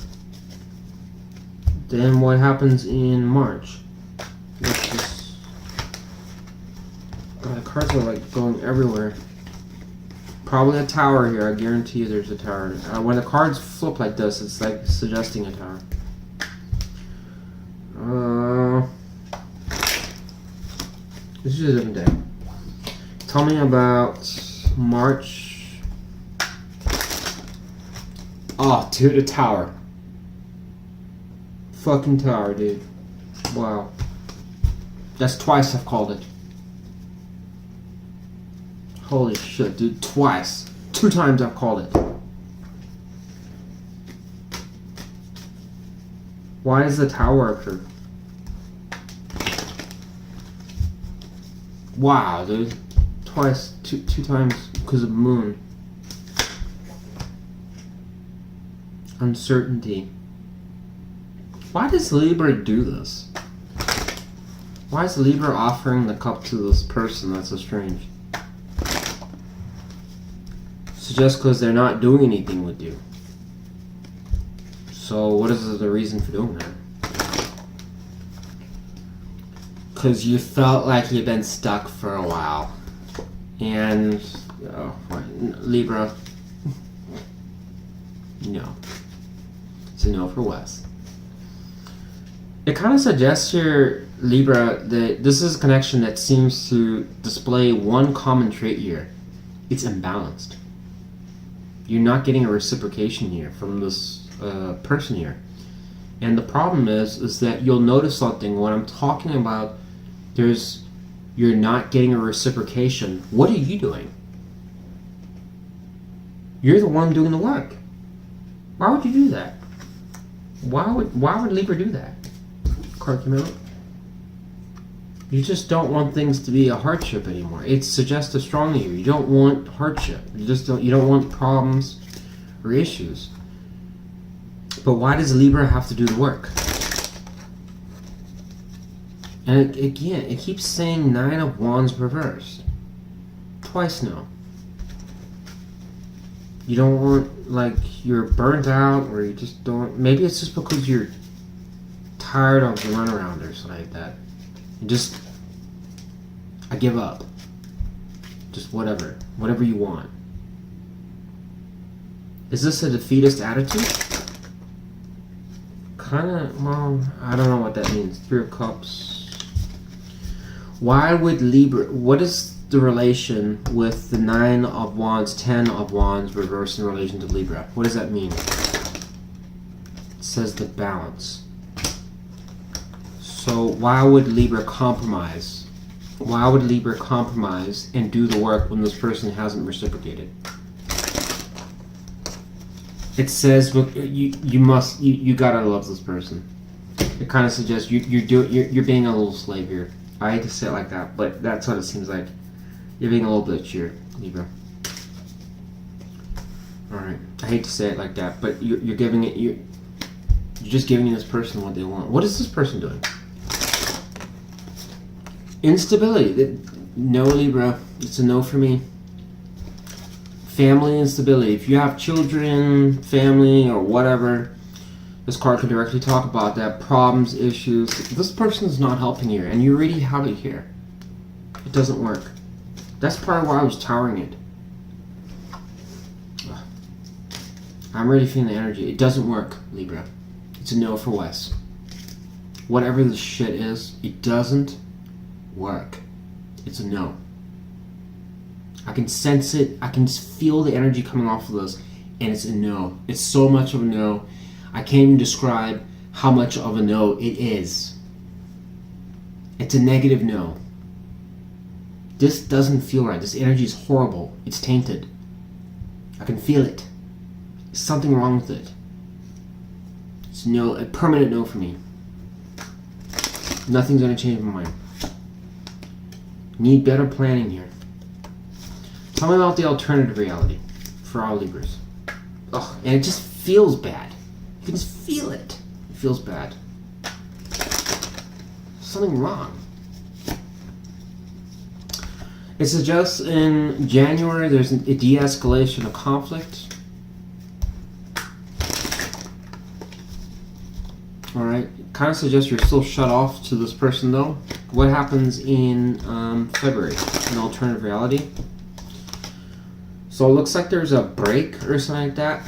Then what happens in March? Let's just... God, the cards are like going everywhere. Probably a tower here. I guarantee you there's a tower. When the cards flip like this, it's like suggesting a tower. This is a different day. Tell me about March. Oh, dude, a tower. Fucking tower, dude. Wow. That's twice I've called it. Holy shit, dude. Twice. 2 times I've called it. Why is the tower occur? Wow, dude. Twice. Two times because of moon. Uncertainty. Why does Libra do this? Why is Libra offering the cup to this person that's estranged? Just because they're not doing anything with you. So what is the reason for doing that? Because you felt like you've been stuck for a while. And Libra, no. It's a no for Wes. It kind of suggests here, Libra, that this is a connection that seems to display one common trait here. It's imbalanced. You're not getting a reciprocation here from this person here. And the problem is that you'll notice something when I'm talking about you're not getting a reciprocation. What are you doing? You're the one doing the work. Why would you do that? Why would Libra do that? Card came out. You just don't want things to be a hardship anymore. It suggests a strong you. You don't want hardship. You don't want problems or issues. But why does Libra have to do the work? And again, it keeps saying 9 of Wands reversed. Twice now. You don't want, like, you're burnt out, or you just don't. Maybe it's just because you're tired of the runaround or something like that. You just, I give up. Just whatever you want. Is this a defeatist attitude? Kinda, well, I don't know what that means. Three of Cups. Why would Libra, what is the relation with the 9 of Wands, 10 of Wands reversed in relation to Libra? What does that mean? It says the balance. So why would Libra compromise? Why would Libra compromise and do the work when this person hasn't reciprocated? It says you gotta love this person. It kind of suggests you're being a little slave here. I hate to say it like that, but that's what it seems like. You're being a little bitch here, Libra. All right, I hate to say it like that, but you're giving it you're just giving this person what they want. What is this person doing? Instability. No, Libra. It's a no for me. Family instability. If you have children, family, or whatever, this card can directly talk about that. Problems, issues. This person is not helping you, and you already have it here. It doesn't work. That's part of why I was towering it. I'm already feeling the energy. It doesn't work, Libra. It's a no for Wes. Whatever this shit is, it doesn't work. It's a no. I can sense it. I can feel the energy coming off of this, and it's a no. It's so much of a no. I can't even describe how much of a no it is. It's a negative no. This doesn't feel right. This energy is horrible. It's tainted. I can feel it. There's something wrong with it. It's no, a permanent no for me. Nothing's going to change my mind. Need better planning here. Tell me about the alternative reality for all Libras. Ugh, and it just feels bad. You can just feel it. It feels bad. Something wrong. It suggests in January there's a de-escalation of conflict. Alright, kind of suggests you're still shut off to this person though. What happens in February in alternative reality? So it looks like there's a break or something like that.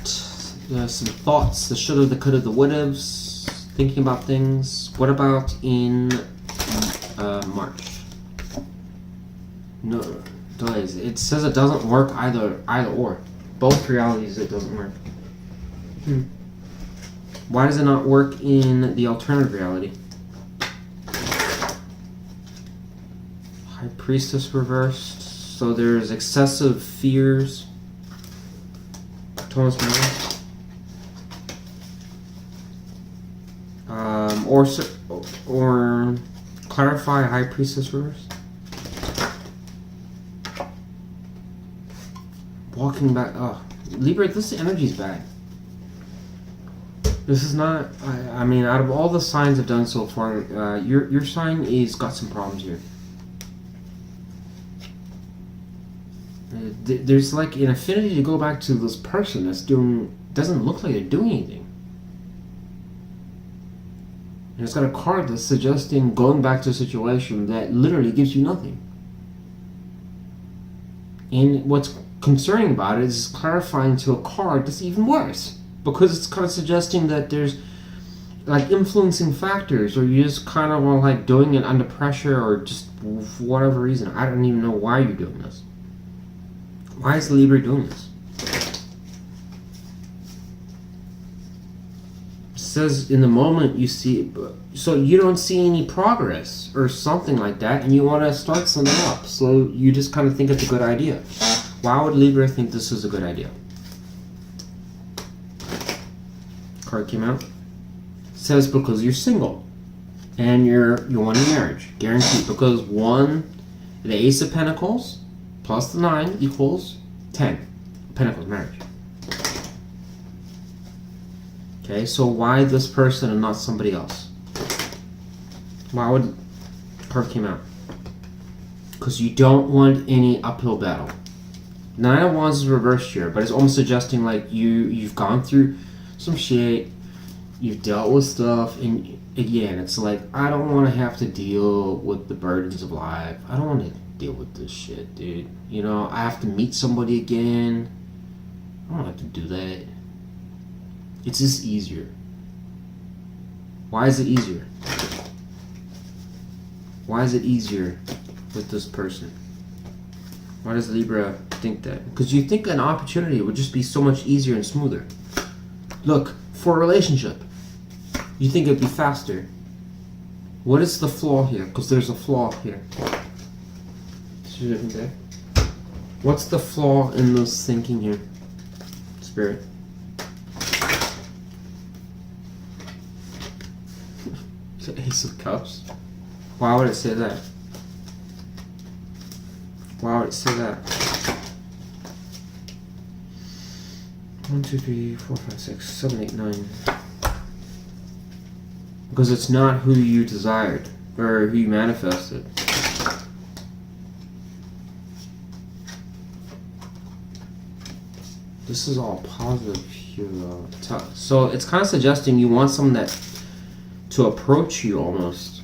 There's some thoughts, the shoulda, the coulda, the wouldas, thinking about things. What about in March? No, delays. It says it doesn't work either or. Both realities it doesn't work. Why does it not work in the alternative reality? High Priestess reversed. So there's excessive fears. Thomas More. Or clarify High Priestess reversed. Walking back. Oh, Libra, this energy's bad. This is not. I mean, out of all the signs I've done so far, your sign is got some problems here. There's like an affinity to go back to this person that's doing. Doesn't look like they're doing anything. And it's got a card that's suggesting going back to a situation that literally gives you nothing. And what's concerning about it is clarifying to a card that's even worse, because it's kind of suggesting that there's like influencing factors, or you just kind of are like doing it under pressure, or just for whatever reason. I don't even know why you're doing this. Why is Libra doing this? It says in the moment you see, so you don't see any progress or something like that, and you want to start something up, so you just kind of think it's a good idea. Why would Libra think this is a good idea? Card came out. It says because you're single and you want a marriage, guaranteed. Because the Ace of Pentacles plus the 9 equals 10. Pentacles, marriage. Okay, so why this person and not somebody else? Why would card came out? Because you don't want any uphill battle. Nine of Wands is reversed here, but it's almost suggesting like you've gone through some shit, you've dealt with stuff, and again, it's like, I don't want to have to deal with the burdens of life. I don't want to deal with this shit, dude. You know, I have to meet somebody again. I don't have to do that. It's just easier. Why is it easier? Why is it easier with this person? Why does Libra think that? Because you think an opportunity would just be so much easier and smoother. Look, for a relationship, you think it'd be faster. What is the flaw here? Because there's a flaw here. What's the flaw in this thinking here, Spirit? The Ace of Cups. Why would it say that? Why would it say that? 1, 2, 3, 4, 5, 6, 7, 8, 9. Because it's not who you desired or who you manifested. This is all positive here, though. So it's kind of suggesting you want someone that to approach you almost,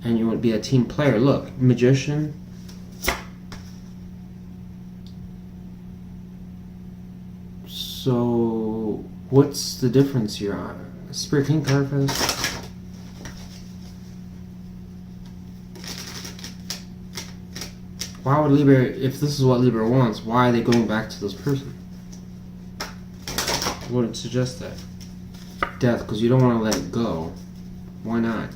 and you want to be a team player. Look, Magician. So what's the difference here? Spirit King card for this? Why would Libra, if this is what Libra wants, why are they going back to this person? Would it suggest that? Death, because you don't want to let it go. Why not?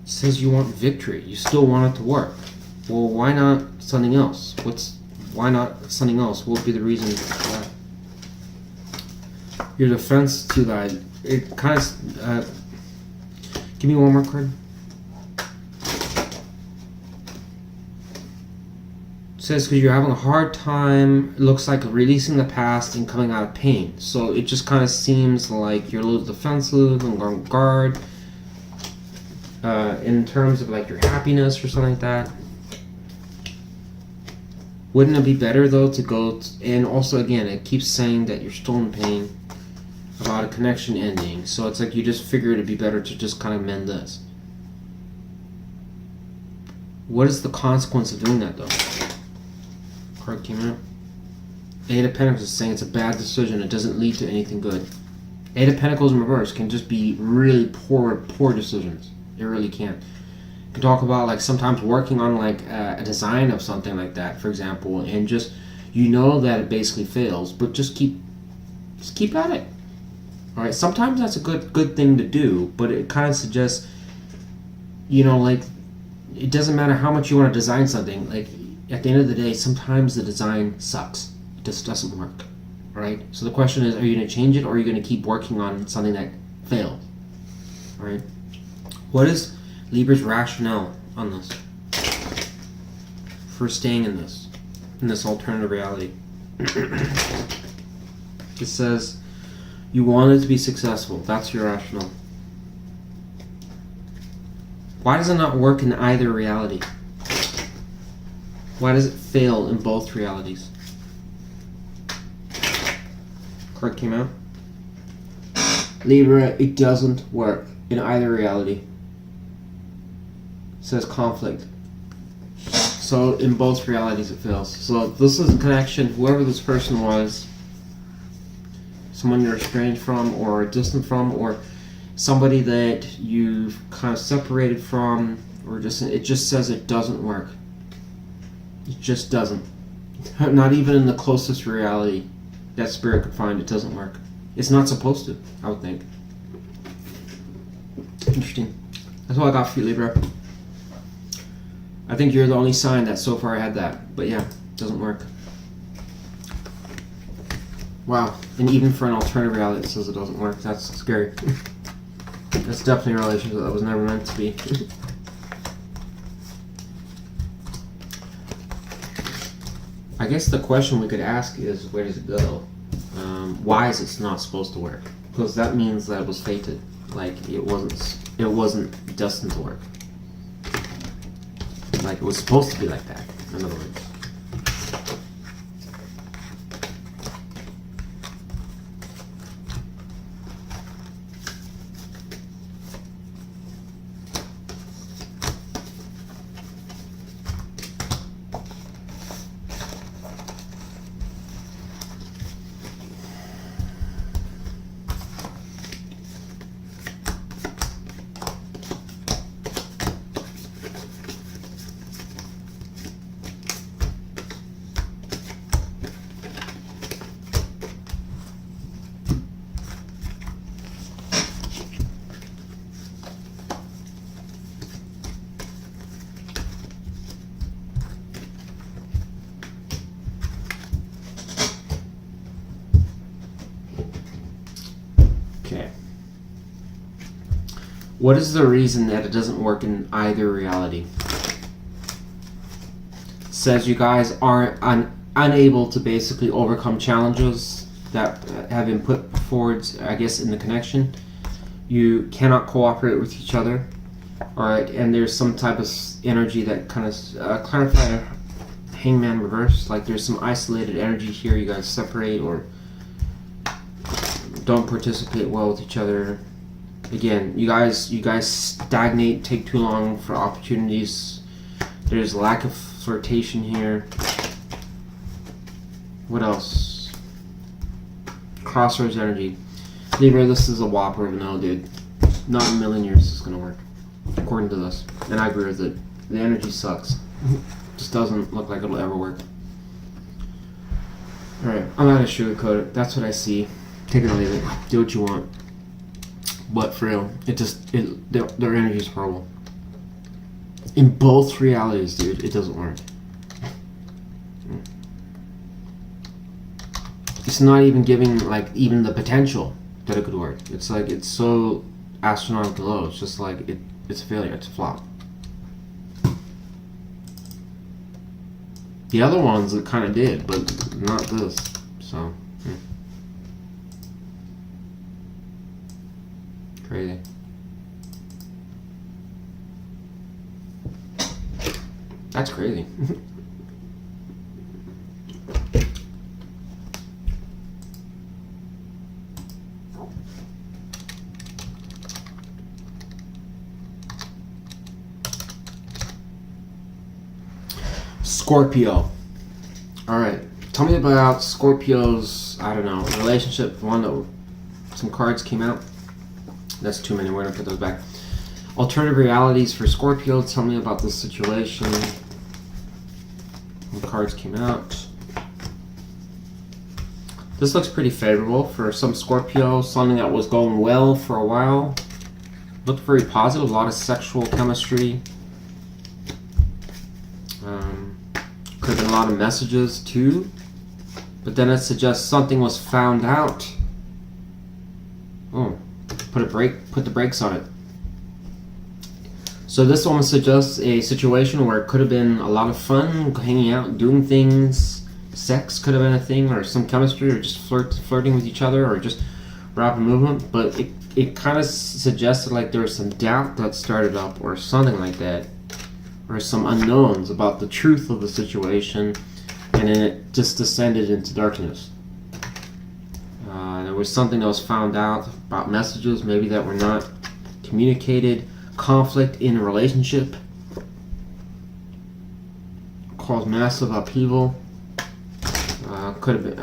It says you want victory. You still want it to work. Well, why not something else? Why not something else? What would be the reason for that? Your defense to that, it kind of, give me one more card. It says because you're having a hard time, it looks like releasing the past and coming out of pain. So it just kind of seems like you're a little defensive and on guard in terms of like your happiness or something like that. Wouldn't it be better though to go and also again it keeps saying that you're still in pain about a connection ending, so it's like you just figure it'd be better to just kind of mend this. What is the consequence of doing that though? Card came out. Eight of Pentacles is saying it's a bad decision, it doesn't lead to anything good. Eight of Pentacles in reverse can just be really poor decisions. It really can. You can talk about like sometimes working on like a design of something like that, for example, and just you know that it basically fails, but just keep at it. All right, sometimes that's a good thing to do, but it kind of suggests, you know, like it doesn't matter how much you want to design something. Like at the end of the day, sometimes the design sucks. It just doesn't work. All right. So the question is, are you going to change it, or are you going to keep working on something that failed? All right. What is Libra's rationale on this for staying in this alternative reality? It says you wanted to be successful. That's your rationale. Why does it not work in either reality? Why does it fail in both realities? Card came out. Libra, it doesn't work in either reality. It says conflict. So in both realities it fails. So this is a connection, whoever this person was, someone you're estranged from or distant from, or somebody that you've kind of separated from, or just it just says it doesn't work. It just doesn't. Not even in the closest reality that Spirit could find, it doesn't work. It's not supposed to, I would think. Interesting. That's all I got for you, Libra. I think you're the only sign that so far had that. But yeah, it doesn't work. Wow. And even for an alternative reality it says it doesn't work. That's scary. That's definitely a relationship that was never meant to be. I guess the question we could ask is, where does it go? Why is it not supposed to work? Because that means that it was fated. Like it wasn't destined to work. Like it was supposed to be like that, in other words. Okay. What is the reason that it doesn't work in either reality? It says you guys are unable to basically overcome challenges that have been put forward, I guess, in the connection. You cannot cooperate with each other. Alright, and there's some type of energy that kind of clarify Hangman reverse. Like there's some isolated energy here. You guys separate or don't participate well with each other. Again, you guys stagnate, take too long for opportunities. There's lack of flirtation here. What else? Crossroads energy. Libra, this is a whopper of a no, dude. Not in a million years this is gonna work, according to this. And I agree with it. The energy sucks. Just doesn't look like it'll ever work. Alright, I'm not gonna sugarcoat it. That's what I see. Take it or leave it. Do what you want. But for real, their energy is horrible. In both realities, dude, it doesn't work. It's not even giving, like, even the potential that it could work. It's like, it's so astronomically low. It's just like, it's a failure. It's a flop. The other ones, it kind of did, but not this. So, Crazy. That's crazy. Scorpio. Alright. Tell me about Scorpio's, I don't know, relationship. One that some cards came out. That's too many. We're going to put those back. Alternative realities for Scorpio. Tell me about this situation. The cards came out. This looks pretty favorable for some Scorpio. Something that was going well for a while. Looked very positive. A lot of sexual chemistry. Could have been a lot of messages too. But then it suggests something was found out. Oh. Put the brakes on it. So this one suggests a situation where it could have been a lot of fun, hanging out, doing things. Sex could have been a thing, or some chemistry, or just flirting with each other, or just rapid movement. But it kind of suggested like there was some doubt that started up, or something like that, or some unknowns about the truth of the situation, and then it just descended into darkness. There was something that was found out about messages, maybe that were not communicated, conflict in a relationship, caused massive upheaval. Could have been,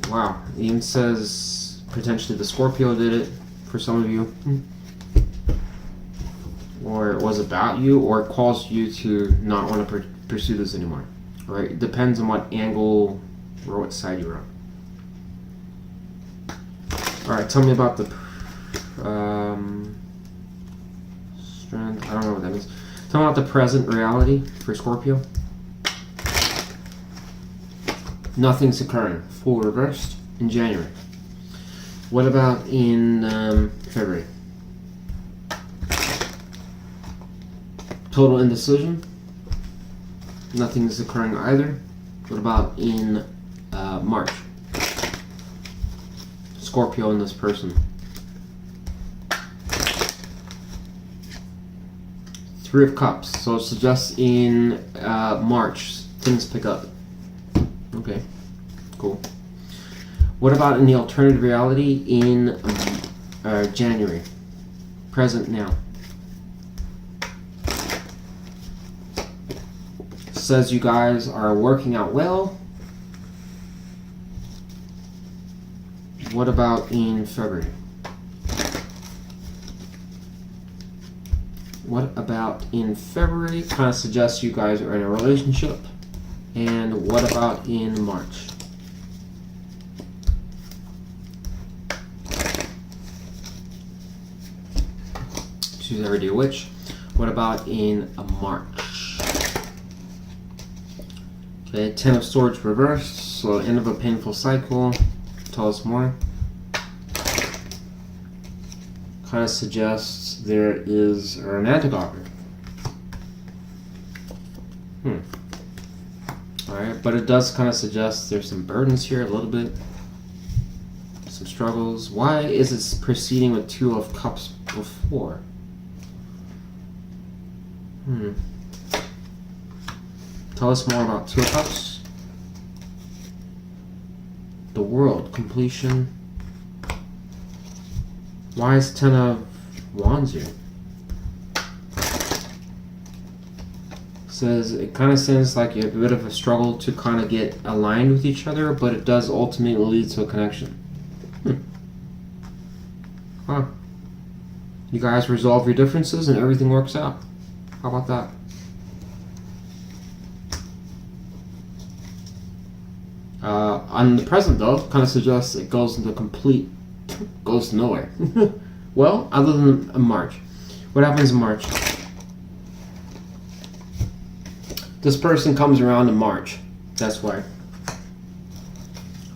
wow, it even says potentially the Scorpio did it for some of you. Or it was about you, or it caused you to not want to pursue this anymore. Right? It depends on what angle or what side you're on. Alright, tell me about the strength. I don't know what that means. Tell me about the present reality for Scorpio. Nothing's occurring. Full reversed in January. What about in February? Total indecision. Nothing's occurring either. What about in March? Scorpio and this person. 3 Three of Cups. So it suggests in March things pick up. Okay, cool. What about in the alternative reality in January? Present now. Says you guys are working out well. What about in February? What about in February? Kind of suggests you guys are in a relationship. And what about in March? Choose already which. What about in March? Okay, Ten of Swords reversed. So end of a painful cycle. Tell us more. Kind of suggests there is a romantic offer. Alright, but it does kind of suggest there's some burdens here a little bit. Some struggles. Why is it proceeding with Two of Cups before? Tell us more about Two of Cups. The World, completion. Why is Ten of Wands here? Says it kind of seems like you have a bit of a struggle to kind of get aligned with each other, but it does ultimately lead to a connection. Huh. You guys resolve your differences and everything works out. How about that? On the present though, kind of suggests it goes into goes to nowhere. Well, other than March. What happens in March? This person comes around in March. That's why.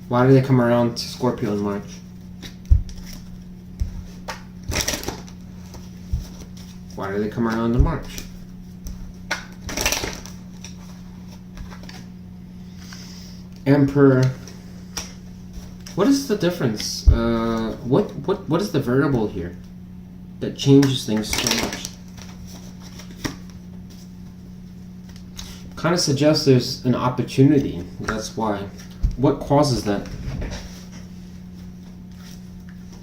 Why do they come around to Scorpio in March? Why do they come around in March? Emperor. What is the difference? What is the variable here that changes things so much? Kind of suggests there's an opportunity. That's why. What causes that?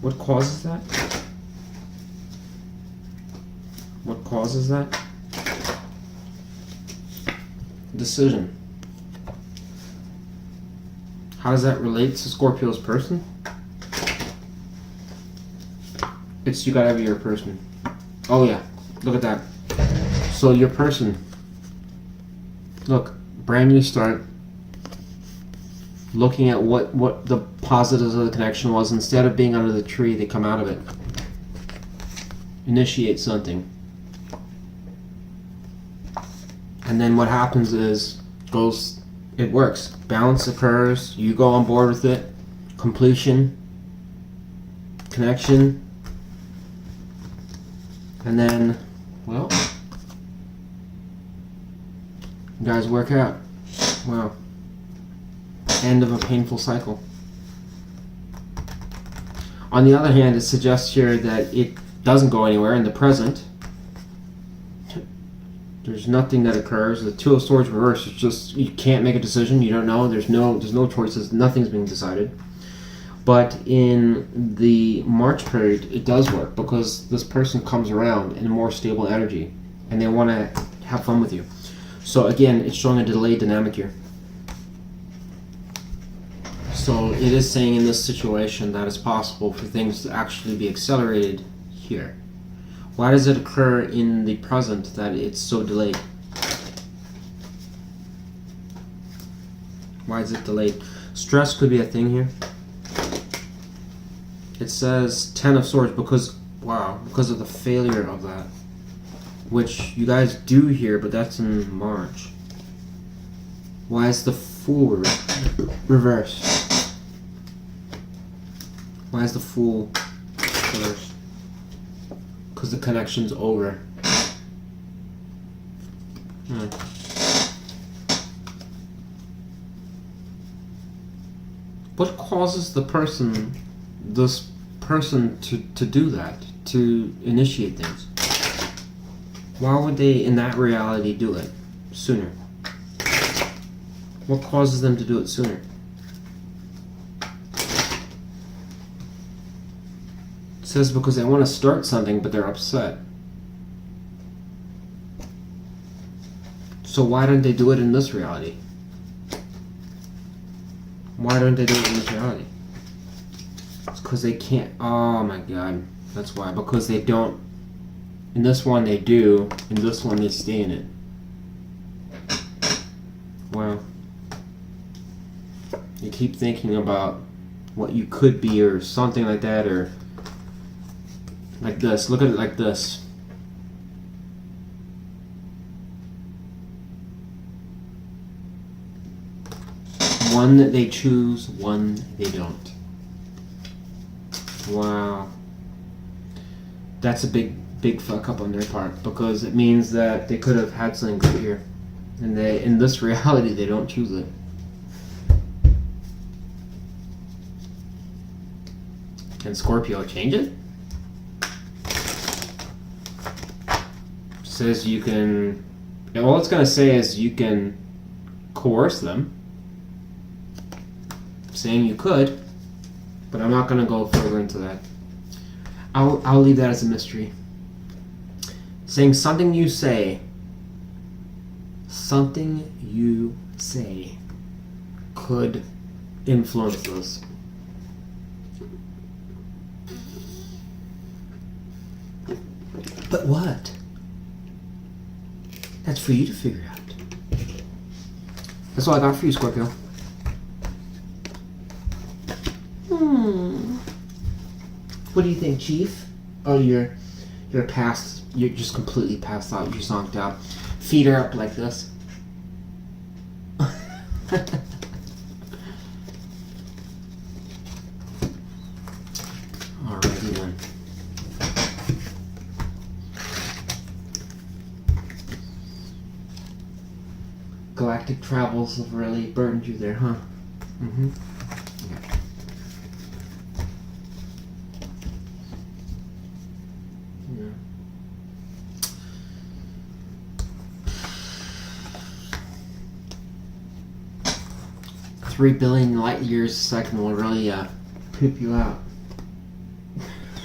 What causes that? What causes that? Decision. How does that relate to Scorpio's person? It's you gotta be your person. Oh yeah, look at that. So your person. Look, brand new start. Looking at what the positives of the connection was. Instead of being under the tree, they come out of it. Initiate something. And then what happens is, it works. Balance occurs, you go on board with it, completion, connection, and then, well, you guys work out. Wow. End of a painful cycle. On the other hand, it suggests here that it doesn't go anywhere in the present. There's nothing that occurs. The Two of Swords reverse is just, you can't make a decision. You don't know. There's no choices. Nothing's being decided. But in the March period, it does work because this person comes around in a more stable energy, and they want to have fun with you. So again, it's showing a delayed dynamic here. So it is saying in this situation that it's possible for things to actually be accelerated here. Why does it occur in the present that it's so delayed? Why is it delayed? Stress could be a thing here. It says Ten of Swords because of the failure of that. Which you guys do here, but that's in March. Why is the Fool reversed? Why is the Fool reversed? Because the connection's over. What causes this person to do that? To initiate things? Why would they, in that reality, do it sooner? What causes them to do it sooner? It says because they want to start something, but they're upset. So why don't they do it in this reality? Why don't they do it in this reality? It's because they can't. Oh my god. That's why. Because they don't. In this one they do. In this one they stay in it. Wow. You keep thinking about what you could be or something like that, or like this. Look at it like this. One that they choose, one they don't. Wow. That's a big fuck up on their part, because it means that they could have had something good here. And they, in this reality, they don't choose it. Can Scorpio change it? Says you can. All it's gonna say is you can coerce them. Saying you could, but I'm not gonna go further into that. I'll leave that as a mystery. Saying something you say could influence this. But what? That's for you to figure out. That's all I got for you, Scorpio. What do you think, Chief? Oh, you're past. You're just completely passed out. You're zonked out. Feet are up like this. Alrighty then. Galactic travels have really burdened you there, huh? Mm-hmm. Yeah. Yeah. 3 billion light years a second will really poop you out.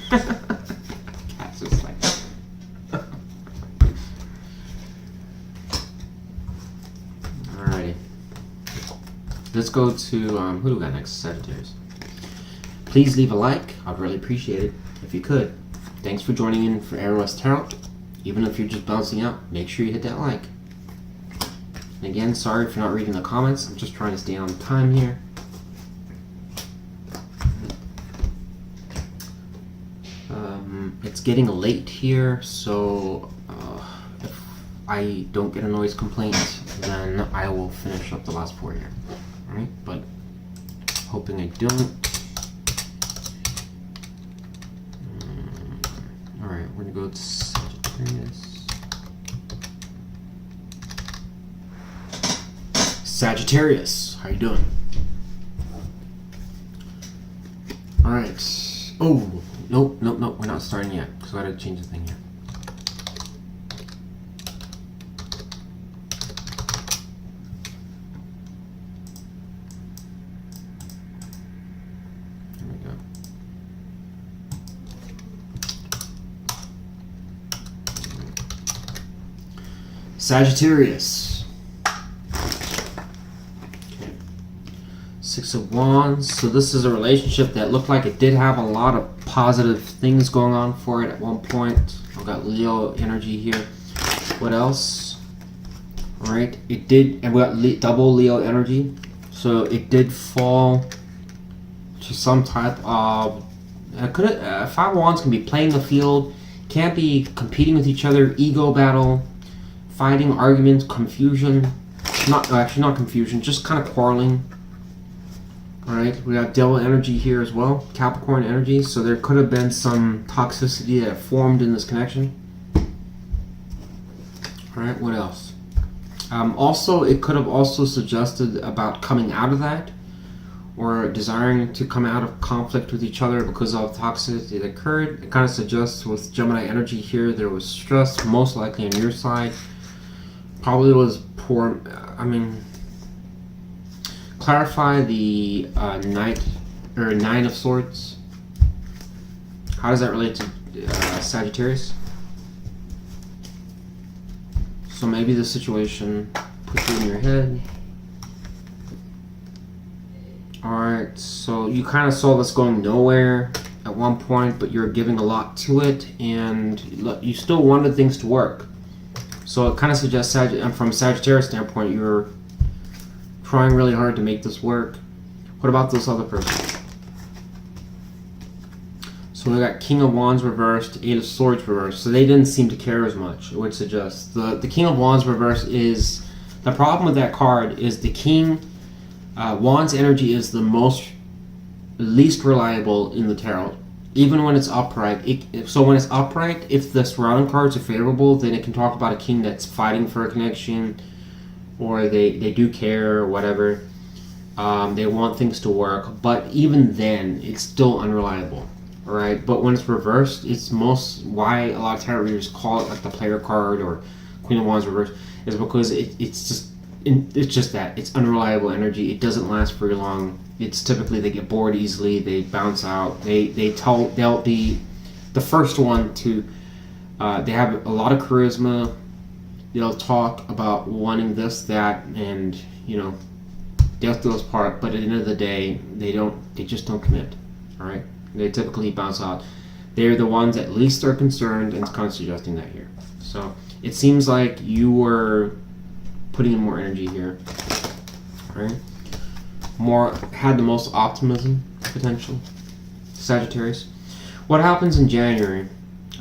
Cat's just like alrighty. Let's go to who do we got next? Sagittarius. Please leave a like. I'd really appreciate it if you could. Thanks for joining in for Aurawest Tarot. Even if you're just bouncing out, make sure you hit that like. And again, sorry for not reading the comments. I'm just trying to stay on time here. It's getting late here, so if I don't get a noise complaint, then I will finish up the last 4 here. Alright, but hoping I don't. Alright, we're gonna go to Sagittarius. Sagittarius, how you doing? Alright. Oh, nope, we're not starting yet, because I gotta change the thing here. There we go. Sagittarius. Okay. 6 of Wands. So this is a relationship that looked like it did have a lot of positive things going on for it at one point. I've got Leo energy here. What else? Alright, it did, and we got double Leo energy. So it did fall to some type of, Five of Wands can be playing the field, can't be competing with each other, ego battle, fighting, arguments, confusion. Actually not confusion, just kind of quarreling. Alright, we got Devil energy here as well, Capricorn energy, so there could have been some toxicity that formed in this connection. Alright, what else? Also, it could have also suggested about coming out of that, or desiring to come out of conflict with each other because of toxicity that occurred. It kind of suggests with Gemini energy here, there was stress, most likely on your side. Probably was poor. I mean, clarify the Nine of Swords. How does that relate to Sagittarius? So maybe the situation puts you in your head. Alright, so you kind of saw this going nowhere at one point, but you're giving a lot to it, and you still wanted things to work. So it kind of suggests, from a Sagittarius standpoint, you're trying really hard to make this work. What about this other person? So we got King of Wands reversed, Eight of Swords reversed. So they didn't seem to care as much. It would suggest the King of Wands reversed is the problem with that card is the King. Wands energy is the least reliable in the tarot, even when it's upright. So when it's upright, if the surrounding cards are favorable, then it can talk about a king that's fighting for a connection, or they do care or whatever. They want things to work, but even then, it's still unreliable. All right, but when it's reversed, it's why a lot of tarot readers call it like the player card or Queen of Wands reversed is because it's just that it's unreliable energy. It doesn't last very long. It's typically they get bored easily. They bounce out. They'll be the first one to. They have a lot of charisma. They'll talk about wanting this, that, and they'll do this part. But at the end of the day, they just don't commit. All right. They typically bounce out. They're the ones that least are concerned, and it's kind of suggesting that here. So it seems like you were putting in more energy here, right? Had the most optimism potential. Sagittarius. What happens in January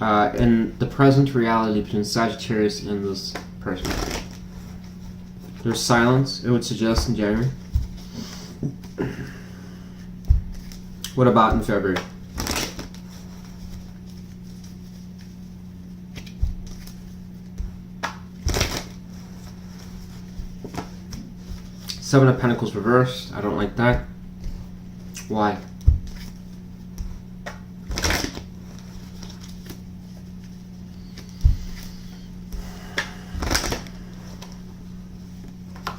in the present reality between Sagittarius and this person? There's silence, it would suggest, in January. What about in February? Seven of Pentacles reversed. I don't like that. Why?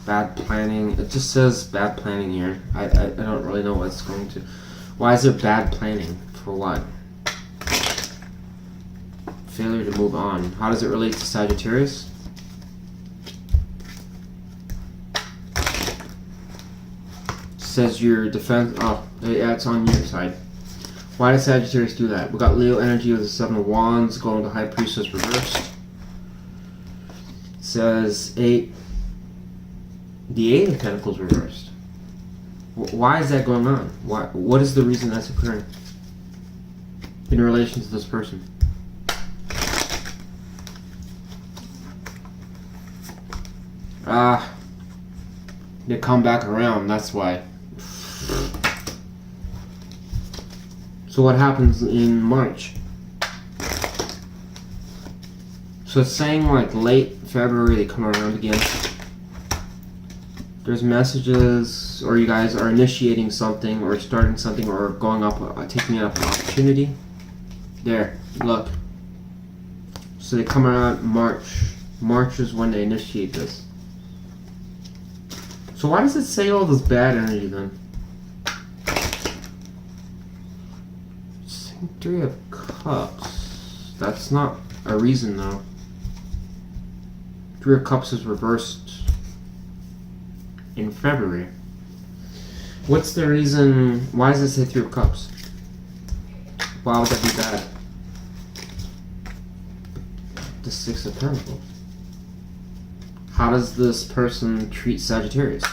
Bad planning. It just says bad planning here. I don't really know what it's going to. Why is there bad planning? For what? Failure to move on. How does it relate to Sagittarius? Says your defense. Oh, yeah, it's on your side. Why does Sagittarius do that? We got Leo energy with the Seven of Wands going to High Priestess reversed. Says the Eight of Pentacles reversed. Why is that going on? What is the reason that's occurring in relation to this person? They come back around, that's why. So what happens in March? So it's saying like late February they come around again. There's messages, or you guys are initiating something, or starting something, or going up, taking up an opportunity. There, look. So they come around March. March is when they initiate this. So why does it say all this bad energy then? Three of Cups. That's not a reason though. Three of Cups is reversed in February. What's the reason? Why does it say Three of Cups? Why would that be bad? The Six of Pentacles. How does this person treat Sagittarius?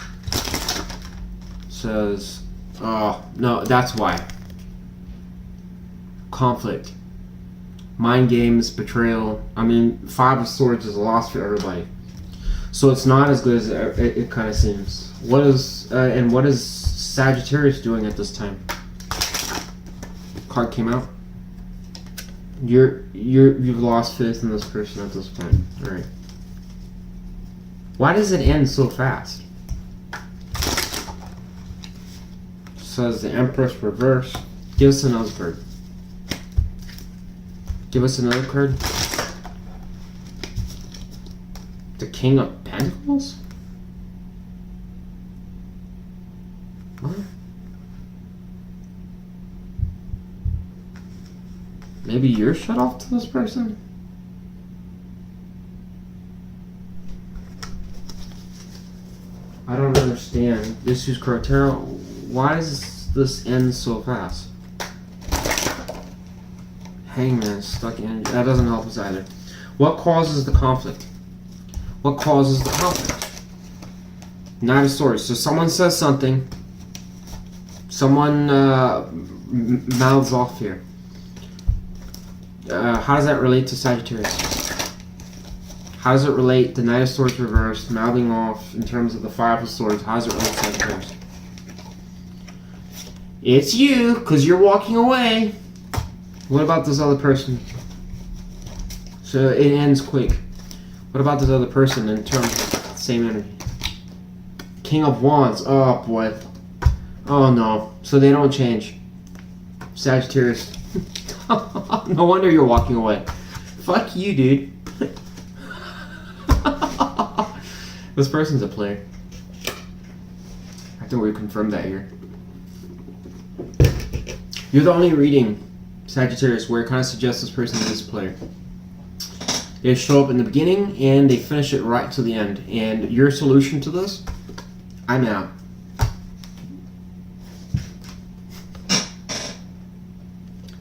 Says, oh, no, that's why. Conflict. Mind games, betrayal. I mean, Five of Swords is a loss for everybody. So it's not as good as it kind of seems. What is Sagittarius doing at this time? Card came out. You've lost faith in this person at this point. All right. Why does it end so fast? says the Empress reverse. Give us another card. Give us another card. The King of Pentacles? What? Maybe you're shut off to this person? I don't understand. This is Cortero. Why does this end so fast? Hangman, stuck in. That doesn't help us either. What causes the conflict? What causes the conflict? Knight of Swords. So someone says something. Someone mouths off here. How does that relate to Sagittarius? How does it relate to Knight of Swords reversed, mouthing off in terms of the Five of Swords? How does it relate to Sagittarius? It's you, because you're walking away. What about this other person? So it ends quick. What about this other person in terms of the same energy? King of Wands. Oh boy. Oh no. So they don't change. Sagittarius. No wonder you're walking away. Fuck you, dude. This person's a player. I think we confirmed that here. You're the only reading, Sagittarius, where it kind of suggests this person is a player. They show up in the beginning and they finish it right to the end. And your solution to this? I'm out.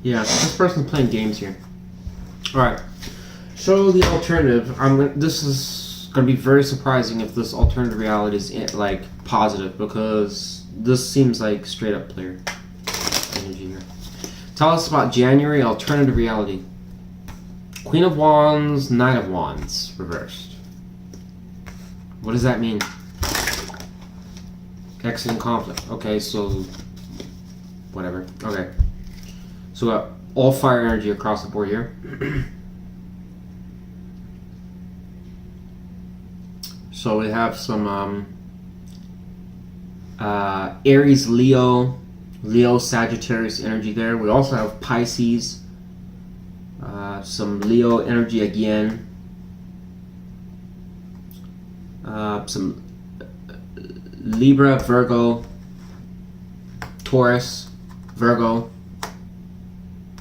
Yeah, this person's playing games here. Alright. So the alternative, this is going to be very surprising if this alternative reality is like positive, because this seems like straight up player energy here. Tell us about January alternative reality. Queen of Wands, Knight of Wands reversed. What does that mean? Exit and conflict. Okay, so whatever. Okay. So we got all fire energy across the board here. So we have some Aries, Leo, Sagittarius energy there. We also have Pisces, some Leo energy again, some Libra, Virgo, Taurus, Virgo,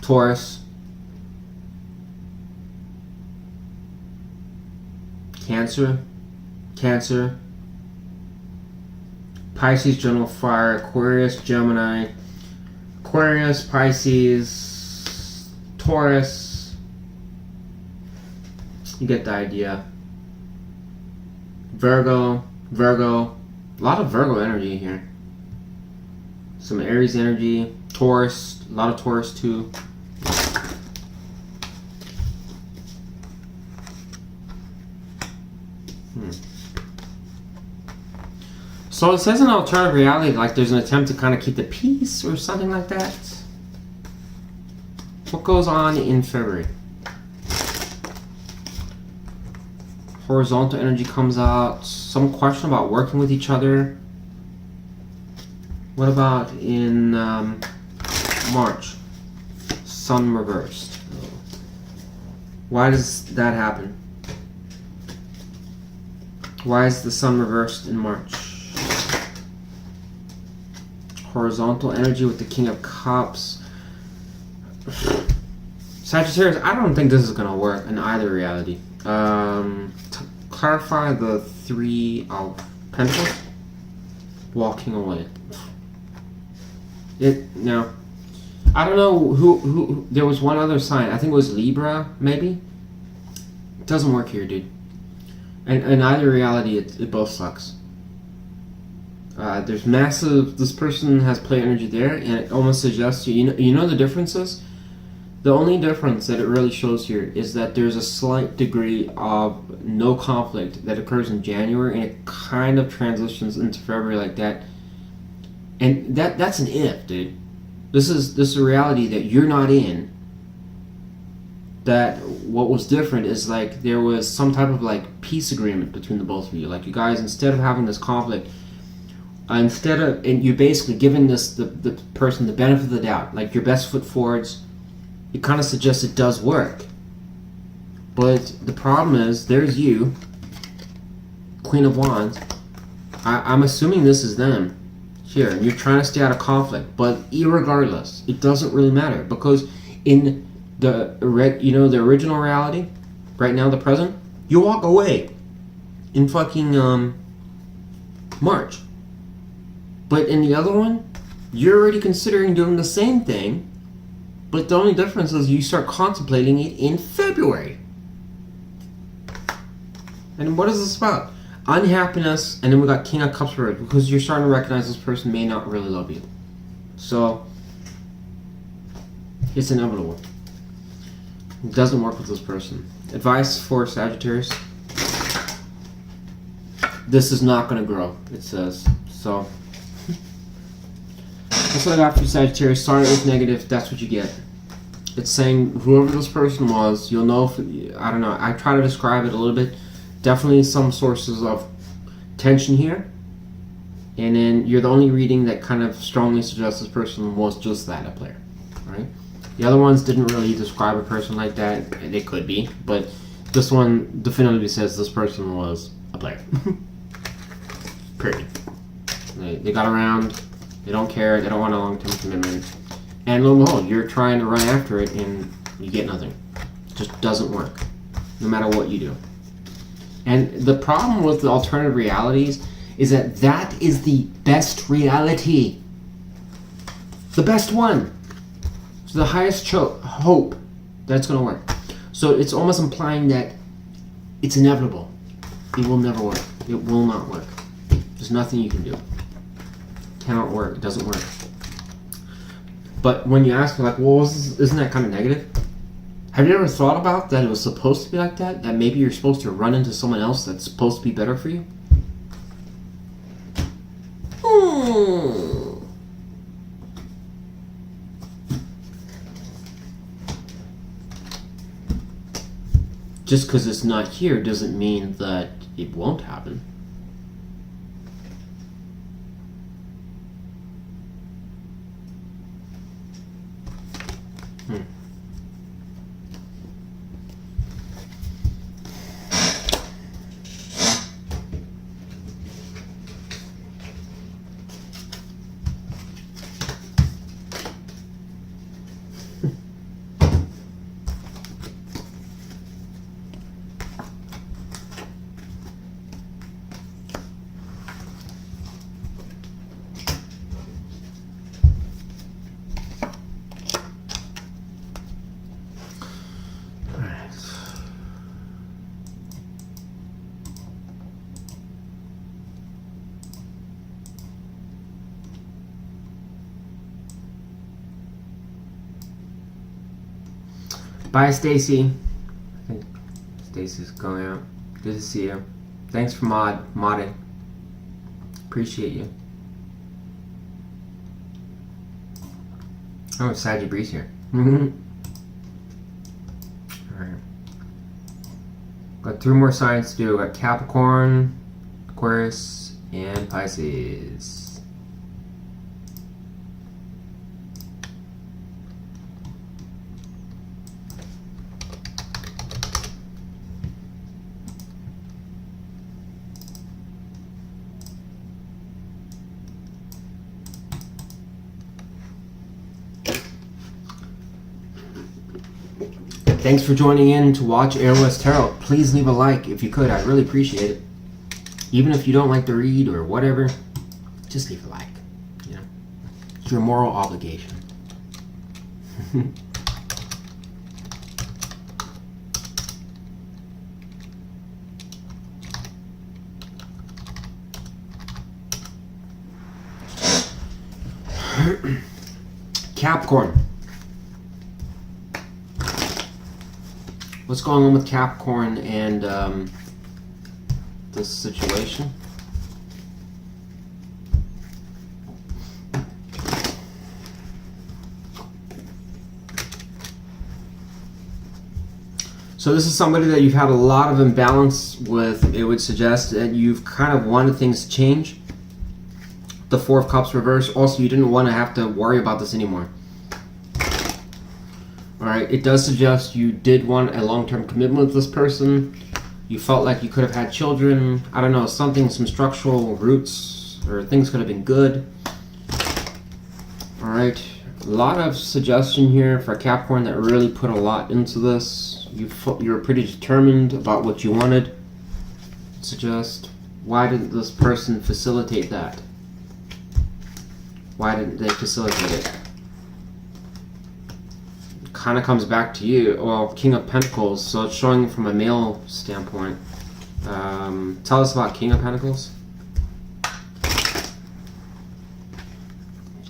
Taurus, Cancer, Pisces, general fire, Aquarius, Gemini, Aquarius, Pisces, Taurus. You get the idea. Virgo, a lot of Virgo energy here. Some Aries energy, Taurus, a lot of Taurus too. So it says in alternative reality, like there's an attempt to kind of keep the peace or something like that. What goes on in February? Horizontal energy comes out. Some question about working with each other. What about in March? Sun reversed. Why does that happen? Why is the sun reversed in March? Horizontal energy with the King of Cups. Sagittarius, I don't think this is going to work in either reality. To clarify the Three of Pentacles. Walking away. No. I don't know who. There was one other sign. I think it was Libra, maybe. It doesn't work here, dude. And in either reality, it both sucks. There's massive. This person has play energy there, and it almost suggests you know the differences. The only difference that it really shows here is that there's a slight degree of no conflict that occurs in January, and it kind of transitions into February like that. And that's an if, dude. This is a reality that you're not in. That what was different is like there was some type of like peace agreement between the both of you. Like you guys, instead of having this conflict, instead of, and you're basically giving the person the benefit of the doubt, like your best foot forwards, it kind of suggests it does work. But the problem is, there's you, Queen of Wands. I'm assuming this is them here, and you're trying to stay out of conflict. But irregardless, it doesn't really matter, because in the the original reality, right now, the present, you walk away in fucking March. But in the other one, you're already considering doing the same thing, but the only difference is you start contemplating it in February. And what is this about? Unhappiness, and then we got King of Cups reversed, because you're starting to recognize this person may not really love you. So, it's inevitable. It doesn't work with this person. Advice for Sagittarius. This is not going to grow, it says. So, that's what I got for Sagittarius. Started with negative, that's what you get. It's saying whoever this person was, you'll know if, I don't know, I try to describe it a little bit. Definitely some sources of tension here. And then you're the only reading that kind of strongly suggests this person was just that, a player. Right? The other ones didn't really describe a person like that. They could be. But this one definitively says this person was a player. Period. They got around. They don't care. They don't want a long-term commitment. And lo and behold, you're trying to run after it and you get nothing. It just doesn't work. No matter what you do. And the problem with the alternative realities is that that is the best reality. The best one. It's the highest hope that's going to work. So it's almost implying that it's inevitable. It will never work. It will not work. There's nothing you can do. It cannot work. It doesn't work. But when you ask, like, well, isn't that kind of negative? Have you ever thought about that it was supposed to be like that? That maybe you're supposed to run into someone else that's supposed to be better for you? Just because it's not here doesn't mean that it won't happen. Bye, Stacy. I think Stacy's going out. Good to see you. Thanks for modding. Appreciate you. Oh, it's Saggy Breeze here. Alright. Got 3 more signs to do. Got Capricorn, Aquarius, and Pisces. Thanks for joining in to watch Aurawest Tarot. Please leave a like if you could. I'd really appreciate it. Even if you don't like the read or whatever, just leave a like. You know, it's your moral obligation. Capricorn. What's going on with Capricorn and this situation? So this is somebody that you've had a lot of imbalance with. It would suggest that you've kind of wanted things to change The Four of Cups reversed. Also, you didn't want to have to worry about this anymore. Alright, it does suggest you did want a long-term commitment with this person. You felt like you could have had children. I don't know, something, some structural roots, or things could have been good. Alright, a lot of suggestion here for Capricorn that really put a lot into this. You were pretty determined about what you wanted. Suggest, why didn't this person facilitate that? Why didn't they facilitate it? Kind of comes back to you. Well, King of Pentacles, so it's showing from a male standpoint. Tell us about King of Pentacles.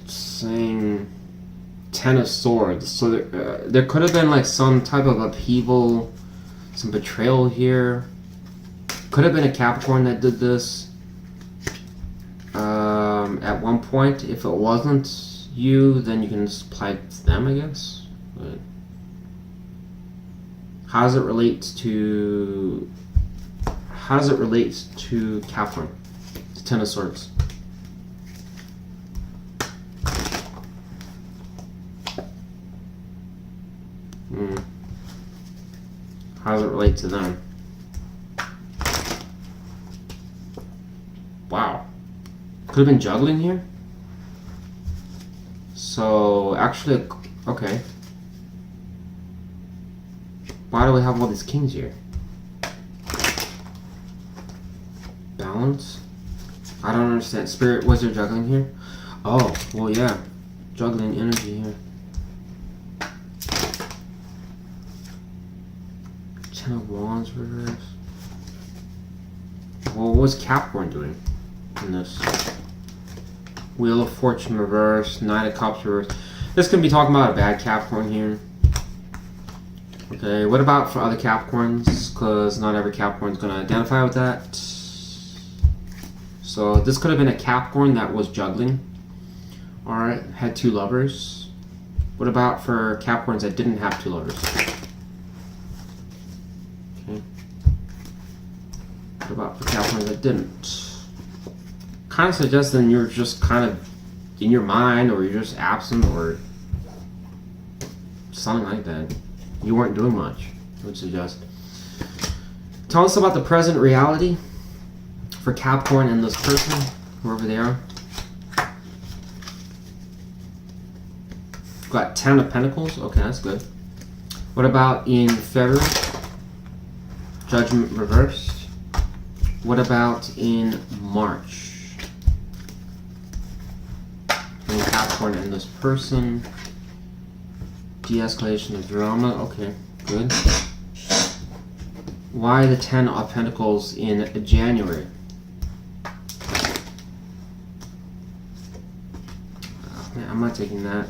It's saying Ten of Swords. So there could have been like some type of upheaval, some betrayal here. Could have been a Capricorn that did this at one point. If it wasn't you, then you can just apply it to them, I guess. But how does it relate to Capricorn? The Ten of Swords. How does it relate to them? Wow. Could have been juggling here? So, actually, okay. Why do we have all these kings here? Balance? I don't understand. Spirit, was there juggling here? Oh, well, yeah. Juggling energy here. Ten of Wands reverse. Well, what was Capricorn doing in this? Wheel of Fortune reverse, Knight of Cups reverse. This could be talking about a bad Capricorn here. Okay, what about for other Capricorns? Because not every Capricorn is going to identify with that. So this could have been a Capricorn that was juggling. Alright, had two lovers. What about for Capricorns that didn't have two lovers? Okay. What about for Capricorns that didn't? Kind of suggesting you're just kind of in your mind, or you're just absent, or something like that. You weren't doing much, I would suggest. Tell us about the present reality for Capricorn and this person, whoever they are. Got 10 of Pentacles. Okay, that's good. What about in February? Judgment reversed. What about in March? In Capricorn and this person. De-escalation of drama. Okay, good. Why the 10 of Pentacles in January? Oh, man, I'm not taking that.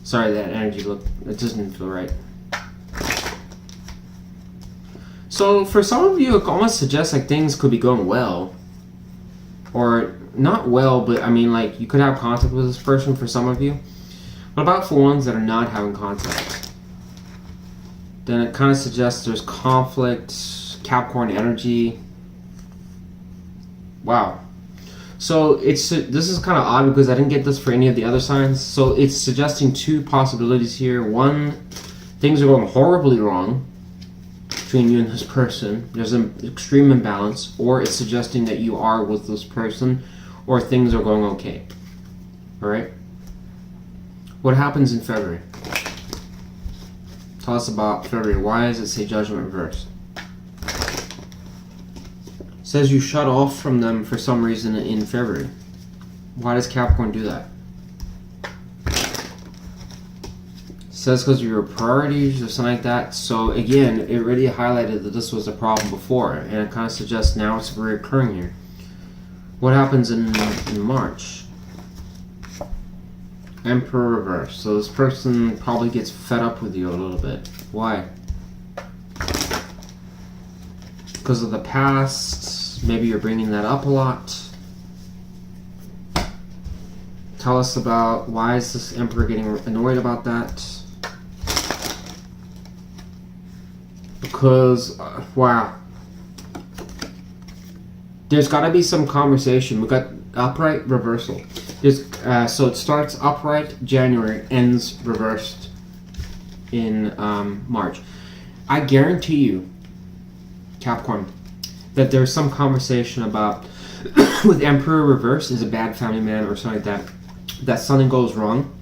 Sorry, that energy look, it doesn't feel right. So for some of you, it almost suggests like things could be going well, or not well, but I mean like you could have contact with this person for some of you. What about for ones that are not having contact? Then it kind of suggests there's conflict, Capricorn energy. Wow. So this is kind of odd because I didn't get this for any of the other signs. So it's suggesting two possibilities here. One, things are going horribly wrong between you and this person. There's an extreme imbalance. Or it's suggesting that you are with this person, or things are going okay. Alright? What happens in February? Tell us about February. Why does it say Judgment reversed? It says you shut off from them for some reason in February. Why does Capricorn do that? It says because of your priorities or something like that. So again, it really highlighted that this was a problem before, and it kind of suggests now it's reoccurring here. What happens in March? Emperor reverse. So this person probably gets fed up with you a little bit. Why? Because of the past. Maybe you're bringing that up a lot. Tell us about why is this Emperor getting annoyed about that? Because, wow. There's got to be some conversation. We got upright reversal. So it starts upright January, ends reversed in March. I guarantee you, Capricorn, that there's some conversation about with Emperor reverse is a bad family man or something like that. That something goes wrong,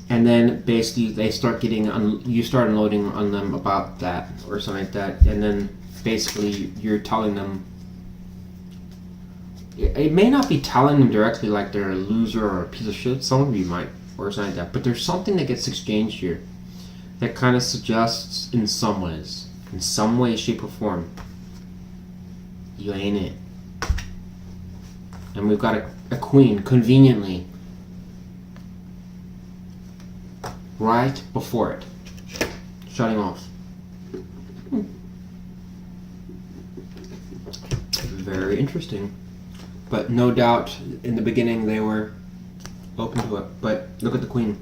and then basically they start getting you start unloading on them about that or something like that, and then basically you're telling them. It may not be telling them directly like they're a loser or a piece of shit. Some of you might or something like that, but there's something that gets exchanged here that kind of suggests in some way, shape, or form, you ain't it. And we've got a queen, conveniently, right before it. Shutting off. Very interesting. But no doubt, in the beginning, they were open to it. But look at the queen.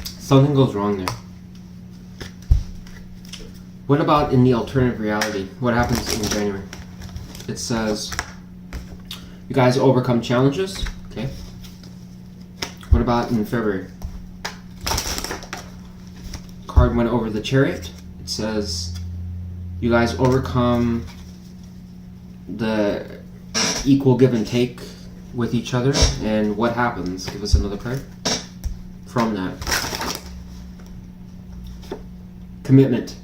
Something goes wrong there. What about in the alternative reality? What happens in January? It says, you guys overcome challenges. Okay. What about in February? Card went over the Chariot. It says, you guys overcome the equal give and take with each other. And what happens? Give us another card from that. Commitment.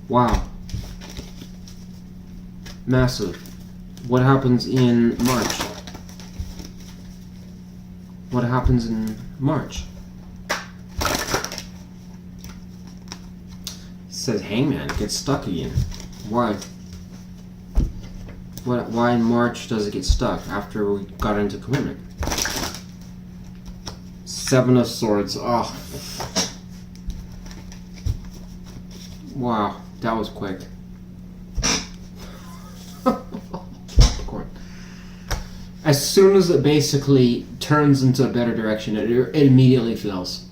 Wow. Massive. What happens in March? What happens in March? It says Hangman gets stuck again. Why? Why in March does it get stuck after we got into commitment? Seven of Swords. Oh. Wow. That was quick. As soon as it basically turns into a better direction, it immediately fails.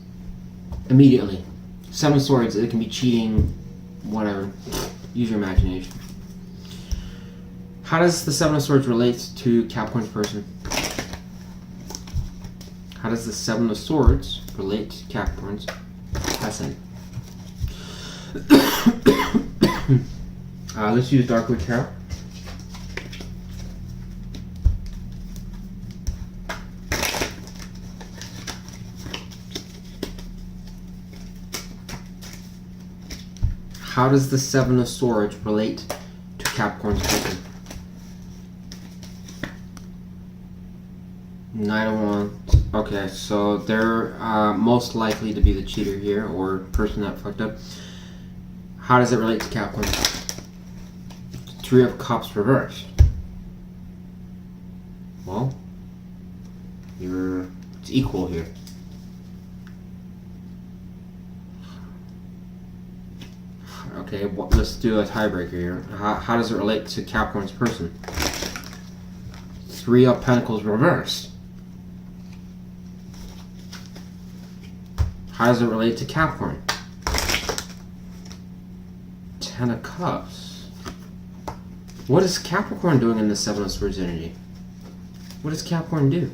Immediately. Seven of Swords, it can be cheating, whatever. Use your imagination. How does the Seven of Swords relate to Capricorn's person? How does the Seven of Swords relate to Capricorn's person? Let's use Darkwood Tarot. How does the Seven of Swords relate to Capricorn's person? Knight of Wands. Okay, so they're most likely to be the cheater here, or person that fucked up. How does it relate to Capricorn? Three of Cups reversed. Well, it's equal here. Okay, let's do a tiebreaker here. How does it relate to Capricorn's person? Three of Pentacles reversed. How does it relate to Capricorn? Ten of Cups. What is Capricorn doing in the Seven of Swords energy? What does Capricorn do?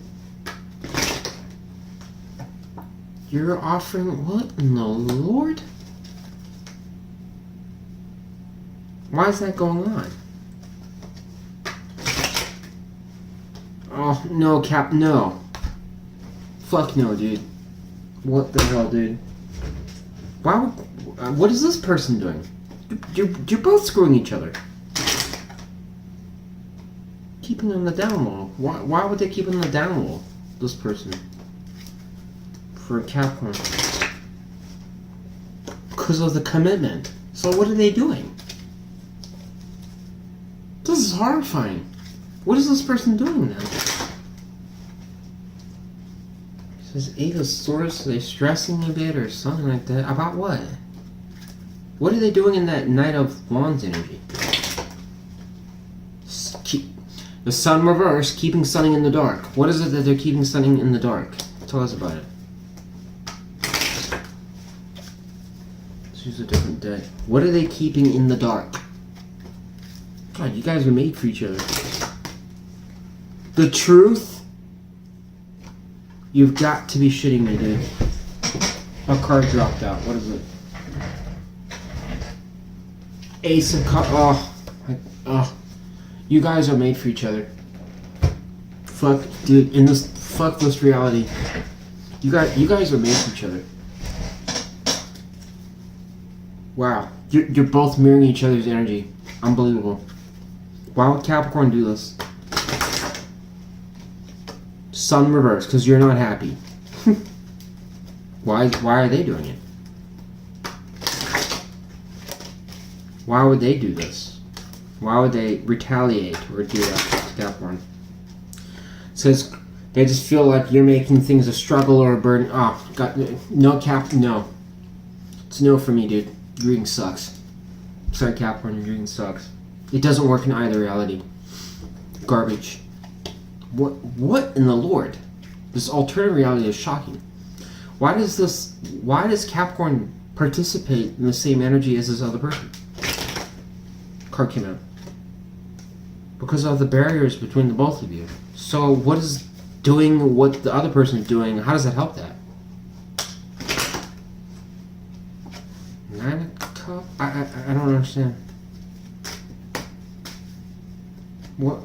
You're offering... What in the Lord? Why is that going on? Oh, no, no. Fuck no, dude. What the hell, dude? Why would... what is this person doing? You're both screwing each other. Keeping on the down low. Why would they keep on the down low? This person. For Capricorn. Because of the commitment. So what are they doing? This is horrifying. What is this person doing then? It says Eight of Swords. Are they stressing a bit or something like that? About what? What are they doing in that Knight of Wands energy? The Sun reverse, keeping sunning in the dark. What is it that they're keeping sunning in the dark? Tell us about it. choose a different day. What are they keeping in the dark? God, you guys are made for each other. The truth? You've got to be shitting me, dude. A card dropped out. What is it? Ace of Cups. Oh. You guys are made for each other. Fuck, dude. Fuck this reality. You guys are made for each other. Wow. You're both mirroring each other's energy. Unbelievable. Why would Capricorn do this? Sun reverse, because you're not happy. Why are they doing it? Why would they do this? Why would they retaliate or do that to Capricorn? It says they just feel like you're making things a struggle or a burden. Oh, God, no, no. It's no for me, dude. Your reading sucks. Sorry, Capricorn, your reading sucks. It doesn't work in either reality. Garbage. What in the Lord? This alternative reality is shocking. Why does Capricorn participate in the same energy as this other person? Card came out. Because of the barriers between the both of you. So what is doing what the other person is doing, how does that help that? Nine of Cups? I don't understand. What?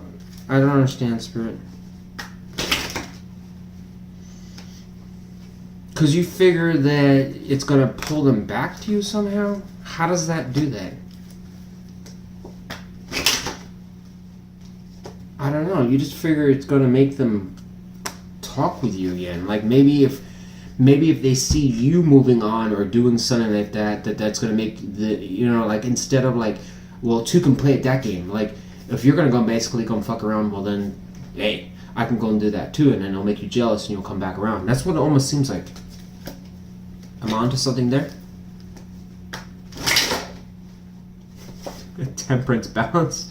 I don't understand, Spirit. Because you figure that it's going to pull them back to you somehow? How does that do that? I don't know. You just figure it's going to make them talk with you again. Like maybe if they see you moving on or doing something like that, that's going to make the, like instead of like, well, two can play at that game. Like if you're going to go basically go and fuck around, well then, hey, I can go and do that too, and then it'll make you jealous and you'll come back around. That's what it almost seems like. I'm on to something there. Temperance balance.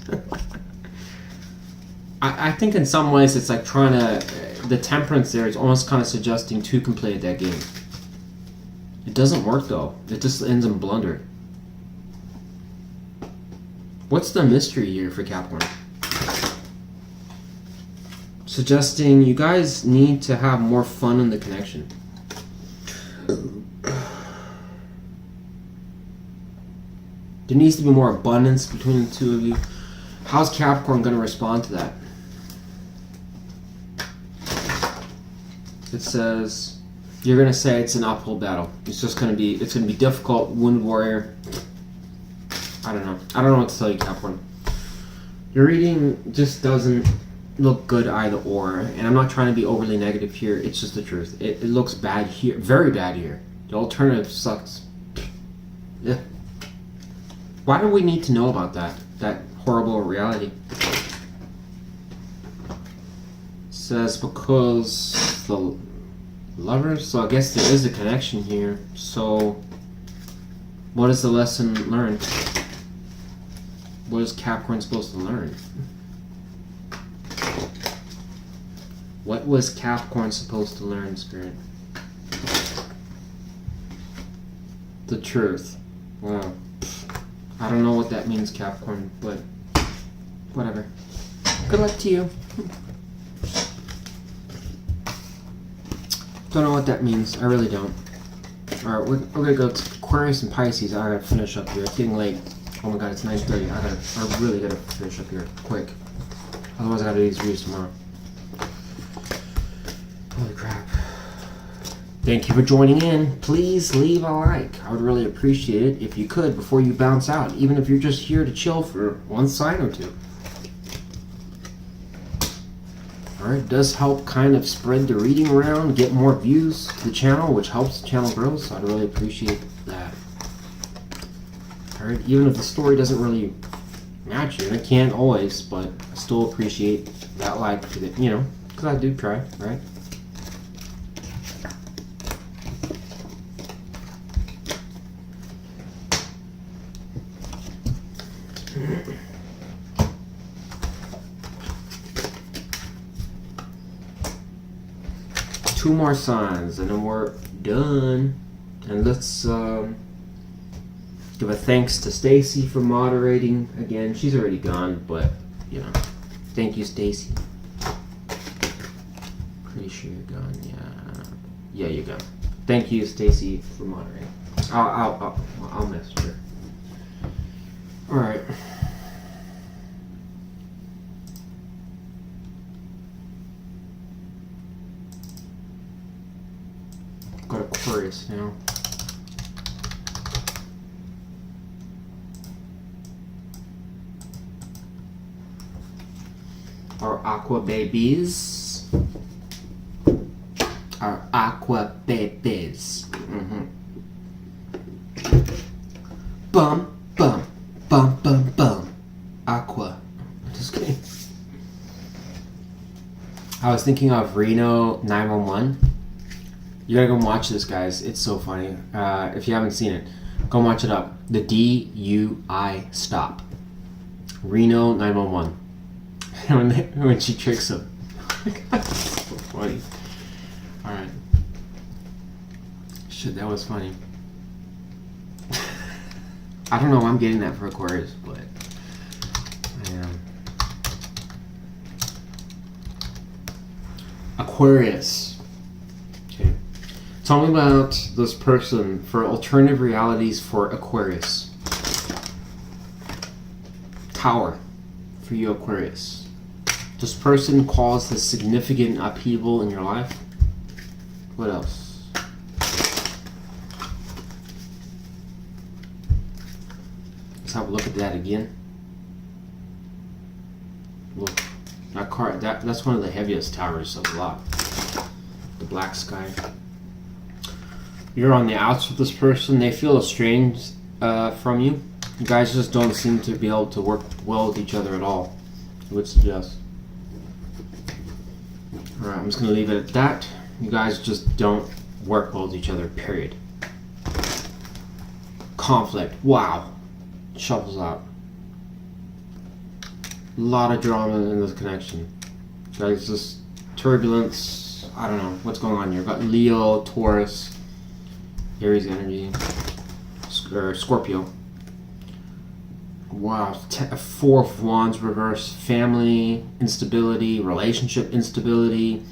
I think in some ways it's like trying to... The temperance there is almost kind of suggesting two can play at that game. It doesn't work though. It just ends in blunder. What's the mystery here for Capricorn? Suggesting you guys need to have more fun in the connection. There needs to be more abundance between the two of you. How's Capricorn going to respond to that? It says you're going to say it's an uphill battle. It's going to be difficult. Wounded warrior. I don't know what to tell you, Capricorn. Your reading just doesn't look good either or, and I'm not trying to be overly negative here. It's just the truth. It looks bad here, very bad here. The alternative sucks. Yeah. Why do we need to know about that horrible reality? It says because the lovers. So I guess there is a connection here. So what is the lesson learned? What is Capricorn supposed to learn? What was Capricorn supposed to learn, Spirit? The truth. Wow. I don't know what that means, Capricorn, but whatever. Good luck to you. Don't know what that means. I really don't. Alright, we're gonna go to Aquarius and Pisces. I gotta finish up here. It's getting late. Oh my god, it's 9:30. I really gotta finish up here quick. Otherwise I gotta do these reviews tomorrow. Holy crap. Thank you for joining in. Please leave a like. I would really appreciate it if you could before you bounce out, even if you're just here to chill for one sign or two. Alright, it does help kind of spread the reading around, get more views to the channel, which helps the channel grow, so I'd really appreciate that. Alright, even if the story doesn't really match you, and it can't always, but I still appreciate that like, because I do try, right? Two more signs and then we're done. And let's Give a thanks to Stacy for moderating again. She's already gone, but you know, thank you, Stacy. Pretty sure you're gone. Yeah, you're gone. Thank you, Stacy, for moderating. I'll message her. All right. Got Aquarius now. Our aqua babies. Our aqua babies. Bum, bum, bum, bum, bum. Aqua. Just kidding. I was thinking of Reno 911. You gotta go watch this, guys. It's so funny. If you haven't seen it, go watch it up. The DUI stop. Reno 911. when she tricks him. So funny. Alright. Shit, that was funny. I don't know why I'm getting that for Aquarius, but I am. Aquarius. Okay. Tell me about this person for alternative realities for Aquarius. Tower for you, Aquarius. This person caused a significant upheaval in your life. What else? Let's have a look at that again. Look, that card, that's one of the heaviest towers of the lot. The black sky. You're on the outs with this person. They feel estranged from you. You guys just don't seem to be able to work well with each other at all, I would suggest. Alright, I'm just going to leave it at that. You guys just don't work well with each other, period. Conflict. Wow. Shovels out. A lot of drama in this connection. Guys, just turbulence. I don't know what's going on here. Got Leo, Taurus, Aries energy, Scorpio. Wow, Four of Wands reverse. Family instability, relationship instability.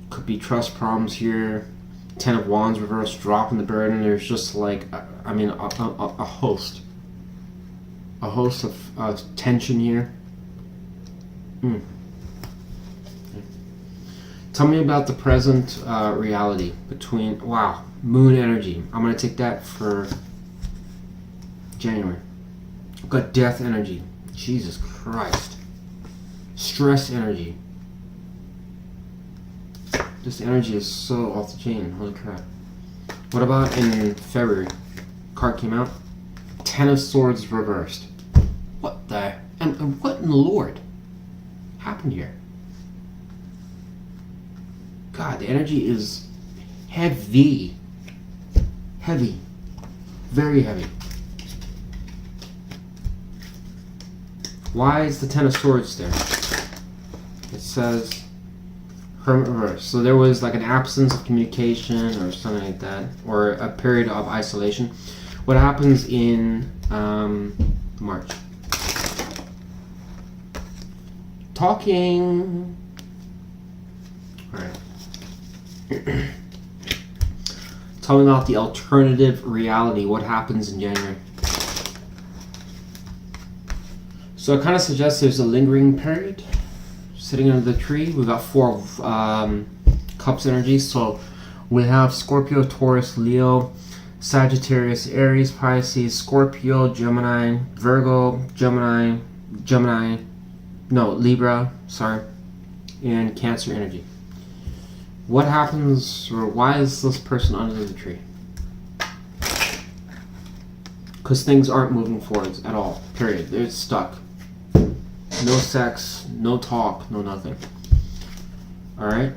Could be trust problems here. Ten of Wands reverse, dropping the burden. There's just like, I mean, a host. A host of tension here. Tell me about the present reality between, wow, moon energy. I'm going to take that for January. Got death energy. Jesus Christ. Stress energy. This energy is so off the chain. Holy crap. What about in February? Card came out. Ten of Swords reversed. What the? And what in the Lord happened here? God, the energy is heavy. Heavy. Very heavy. Why is the Ten of Swords there? It says Hermit reverse. So there was like an absence of communication or something like that, or a period of isolation. What happens in March? Talking. All right. Tell me about the alternative reality. What happens in January? So it kind of suggests there's a lingering period. Sitting under the tree, we got Four of Cups energy. So we have Scorpio, Taurus, Leo, Sagittarius, Aries, Pisces, Scorpio, Gemini, Virgo, Libra, and Cancer energy. What happens, or why is this person under the tree? Because things aren't moving forwards at all, period. They're stuck. No sex, no talk, no nothing. Alright.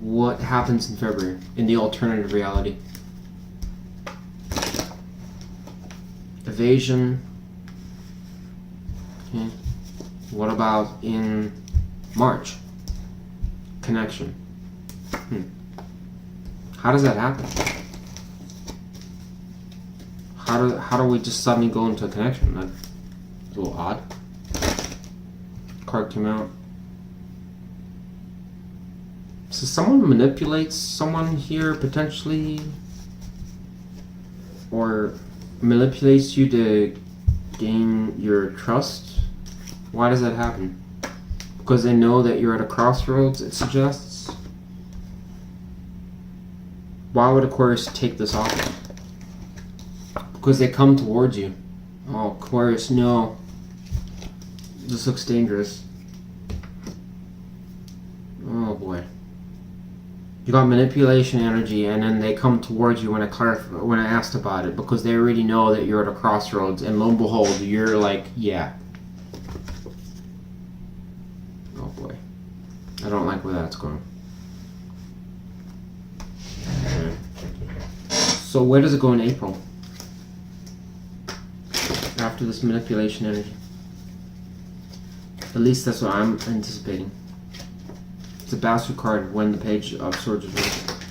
What happens in February in the alternative reality? Evasion. Okay. What about in March? Connection. How does that happen? How do we just suddenly go into a connection? That's a little odd. Card came out. So someone manipulates someone here potentially, or manipulates you to gain your trust. Why does that happen? Because they know that you're at a crossroads, it suggests. Why would Aquarius take this offer? Because they come towards you. Oh, Aquarius, no. This looks dangerous. Oh boy. You got manipulation energy, and then they come towards you when I asked about it, because they already know that you're at a crossroads, and lo and behold, you're like, yeah. Oh boy. I don't like where that's going. Okay. So where does it go in April? After this manipulation energy. At least that's what I'm anticipating. It's a bastard card when the Page of Swords is reversed.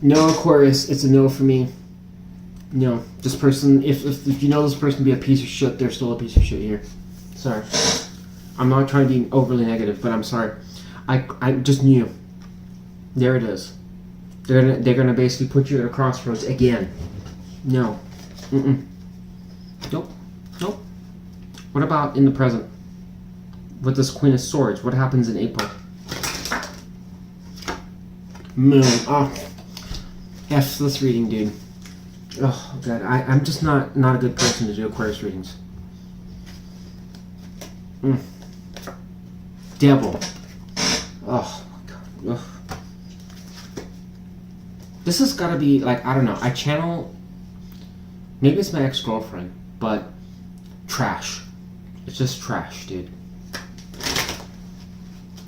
No, Aquarius, it's a no for me. No. This person, if you know this person to be a piece of shit, they're still a piece of shit here. Sorry. I'm not trying to be overly negative, but I'm sorry. I just knew. There it is. They're gonna basically put you at a crossroads again. No. Nope. Nope. What about in the present? With this Queen of Swords, what happens in April? Moon. Oh. F this reading, dude. Oh, God. I'm just not a good person to do Aquarius readings. Devil. Oh, my God. Ugh. This has got to be, like, I don't know. I channel... Maybe it's my ex-girlfriend, but trash. It's just trash, dude.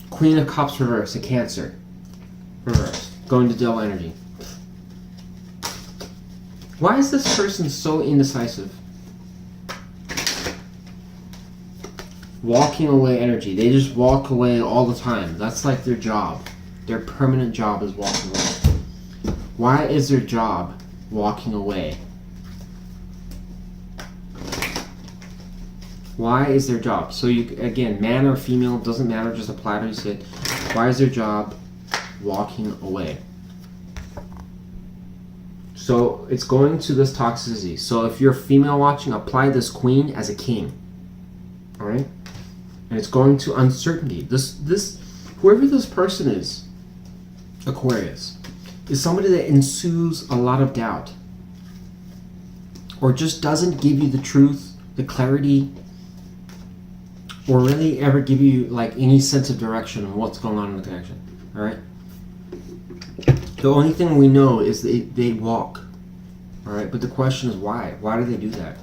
Queen of Cups reverse, a Cancer. Reverse. Going to Devil energy. Why is this person so indecisive? Walking away energy. They just walk away all the time. That's like their job. Their permanent job is walking away. Why is their job walking away? Why is their job? So you, again, man or female, doesn't matter, just apply to it. Why is their job walking away? So it's going to this toxicity. So if you're a female watching, apply this Queen as a king. Alright? And it's going to uncertainty. Whoever this person is, Aquarius, is somebody that ensues a lot of doubt. Or just doesn't give you the truth, the clarity, or really ever give you like any sense of direction on what's going on in the connection. Alright? The only thing we know is they walk. Alright? But the question is why? Why do they do that?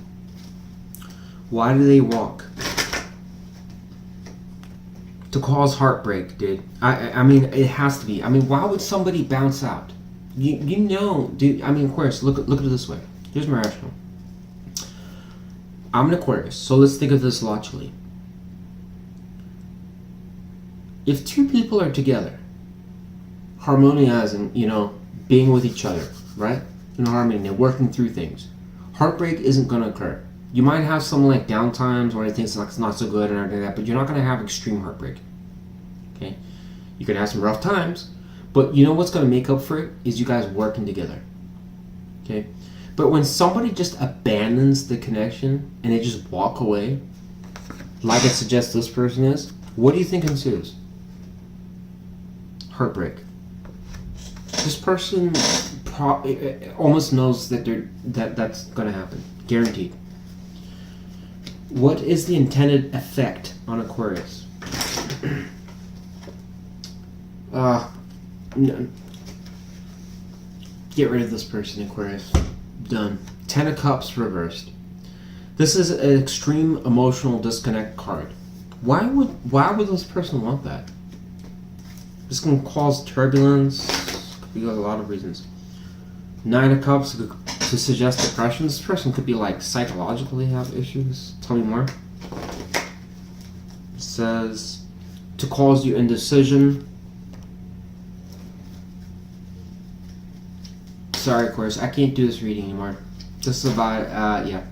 Why do they walk? To cause heartbreak, dude. I mean, it has to be. I mean, why would somebody bounce out? You know, dude. I mean, Aquarius, look at it this way. Here's my rationale. I'm an Aquarius, so let's think of this logically. If two people are together, harmonizing, you know, being with each other, right? In harmony, they're working through things. Heartbreak isn't going to occur. You might have some like downtimes where things like it's not so good and everything like that, but you're not going to have extreme heartbreak. Okay? You can have some rough times, but you know what's going to make up for it is you guys working together. Okay? But when somebody just abandons the connection and they just walk away, like it suggests this person is, what do you think ensues? Heartbreak. This person almost knows that that's going to happen. Guaranteed. What is the intended effect on Aquarius? No. Get rid of this person, Aquarius. Done. 10 of Cups reversed. This is an extreme emotional disconnect card. Why would this person want that? This can cause turbulence. Could be a lot of reasons. 9 of Cups to suggest depression. This person could be like psychologically have issues. Tell me more. It says to cause you indecision. Sorry, Aquarius, I can't do this reading anymore. This is about, yeah.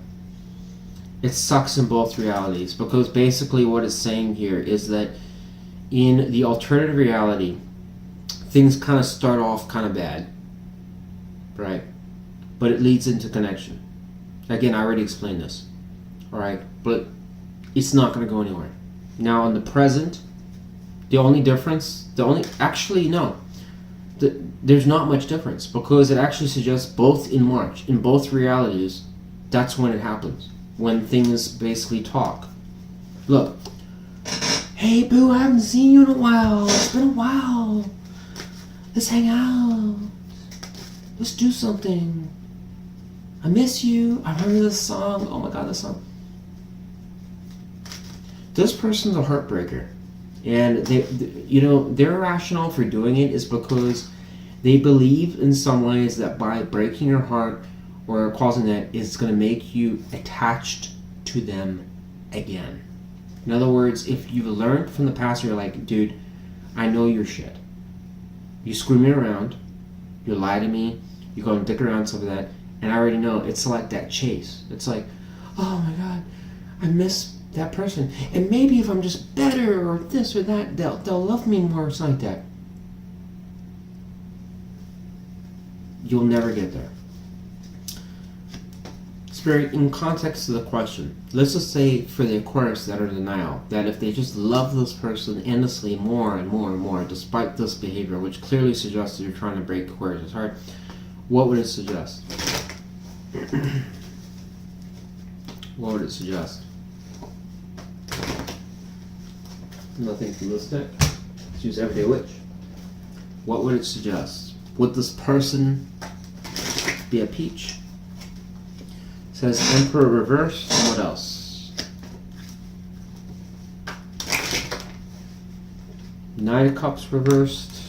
It sucks in both realities, because basically what it's saying here is that in the alternative reality, things kind of start off kind of bad, right? But it leads into connection. Again, I already explained this, all right? But it's not going to go anywhere. Now, in the present, there's not much difference, because it actually suggests both in March, in both realities, that's when it happens. When things basically talk. Look. Hey, boo, I haven't seen you in a while. It's been a while. Let's hang out. Let's do something. I miss you. I remember this song. Oh my god, this song. This person's a heartbreaker. And their rationale for doing it is because they believe in some ways that by breaking your heart or causing that, it's going to make you attached to them again. In other words, if you've learned from the past, you're like, dude, I know your shit. You screw me around, you lie to me, you go and dick around some of that, and I already know it's like that chase. It's like, oh my god, I miss that person, and maybe if I'm just better or this or that, they'll love me more or something like that. You'll never get there. Spirit, in context to the question, let's just say for the Aquarius that are in denial, that if they just love this person endlessly more and more and more, despite this behavior, which clearly suggests that you're trying to break Aquarius' heart, what would it suggest? What would it suggest? Nothing from this deck. Let's use Everyday Witch. What would it suggest? Would this person be a peach? It says Emperor reversed. What else? Knight of Cups reversed.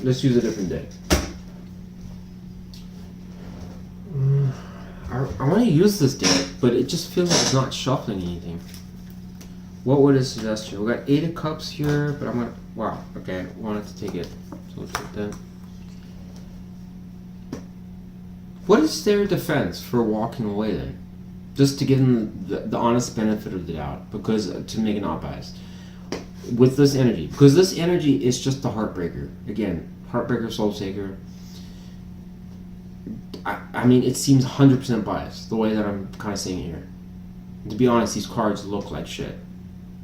Let's use a different deck. I want to use this deck, but it just feels like it's not shuffling anything. What would it suggest here? We got 8 of Cups here, but I'm gonna. Wow. Okay, I wanted to take it. So let's take that. What is their defense for walking away then? Just to give them the honest benefit of the doubt, because to make it not biased. With this energy, because this energy is just the heartbreaker. Again, heartbreaker, soul taker. I mean, it seems 100% biased the way that I'm kind of saying it here. To be honest, these cards look like shit.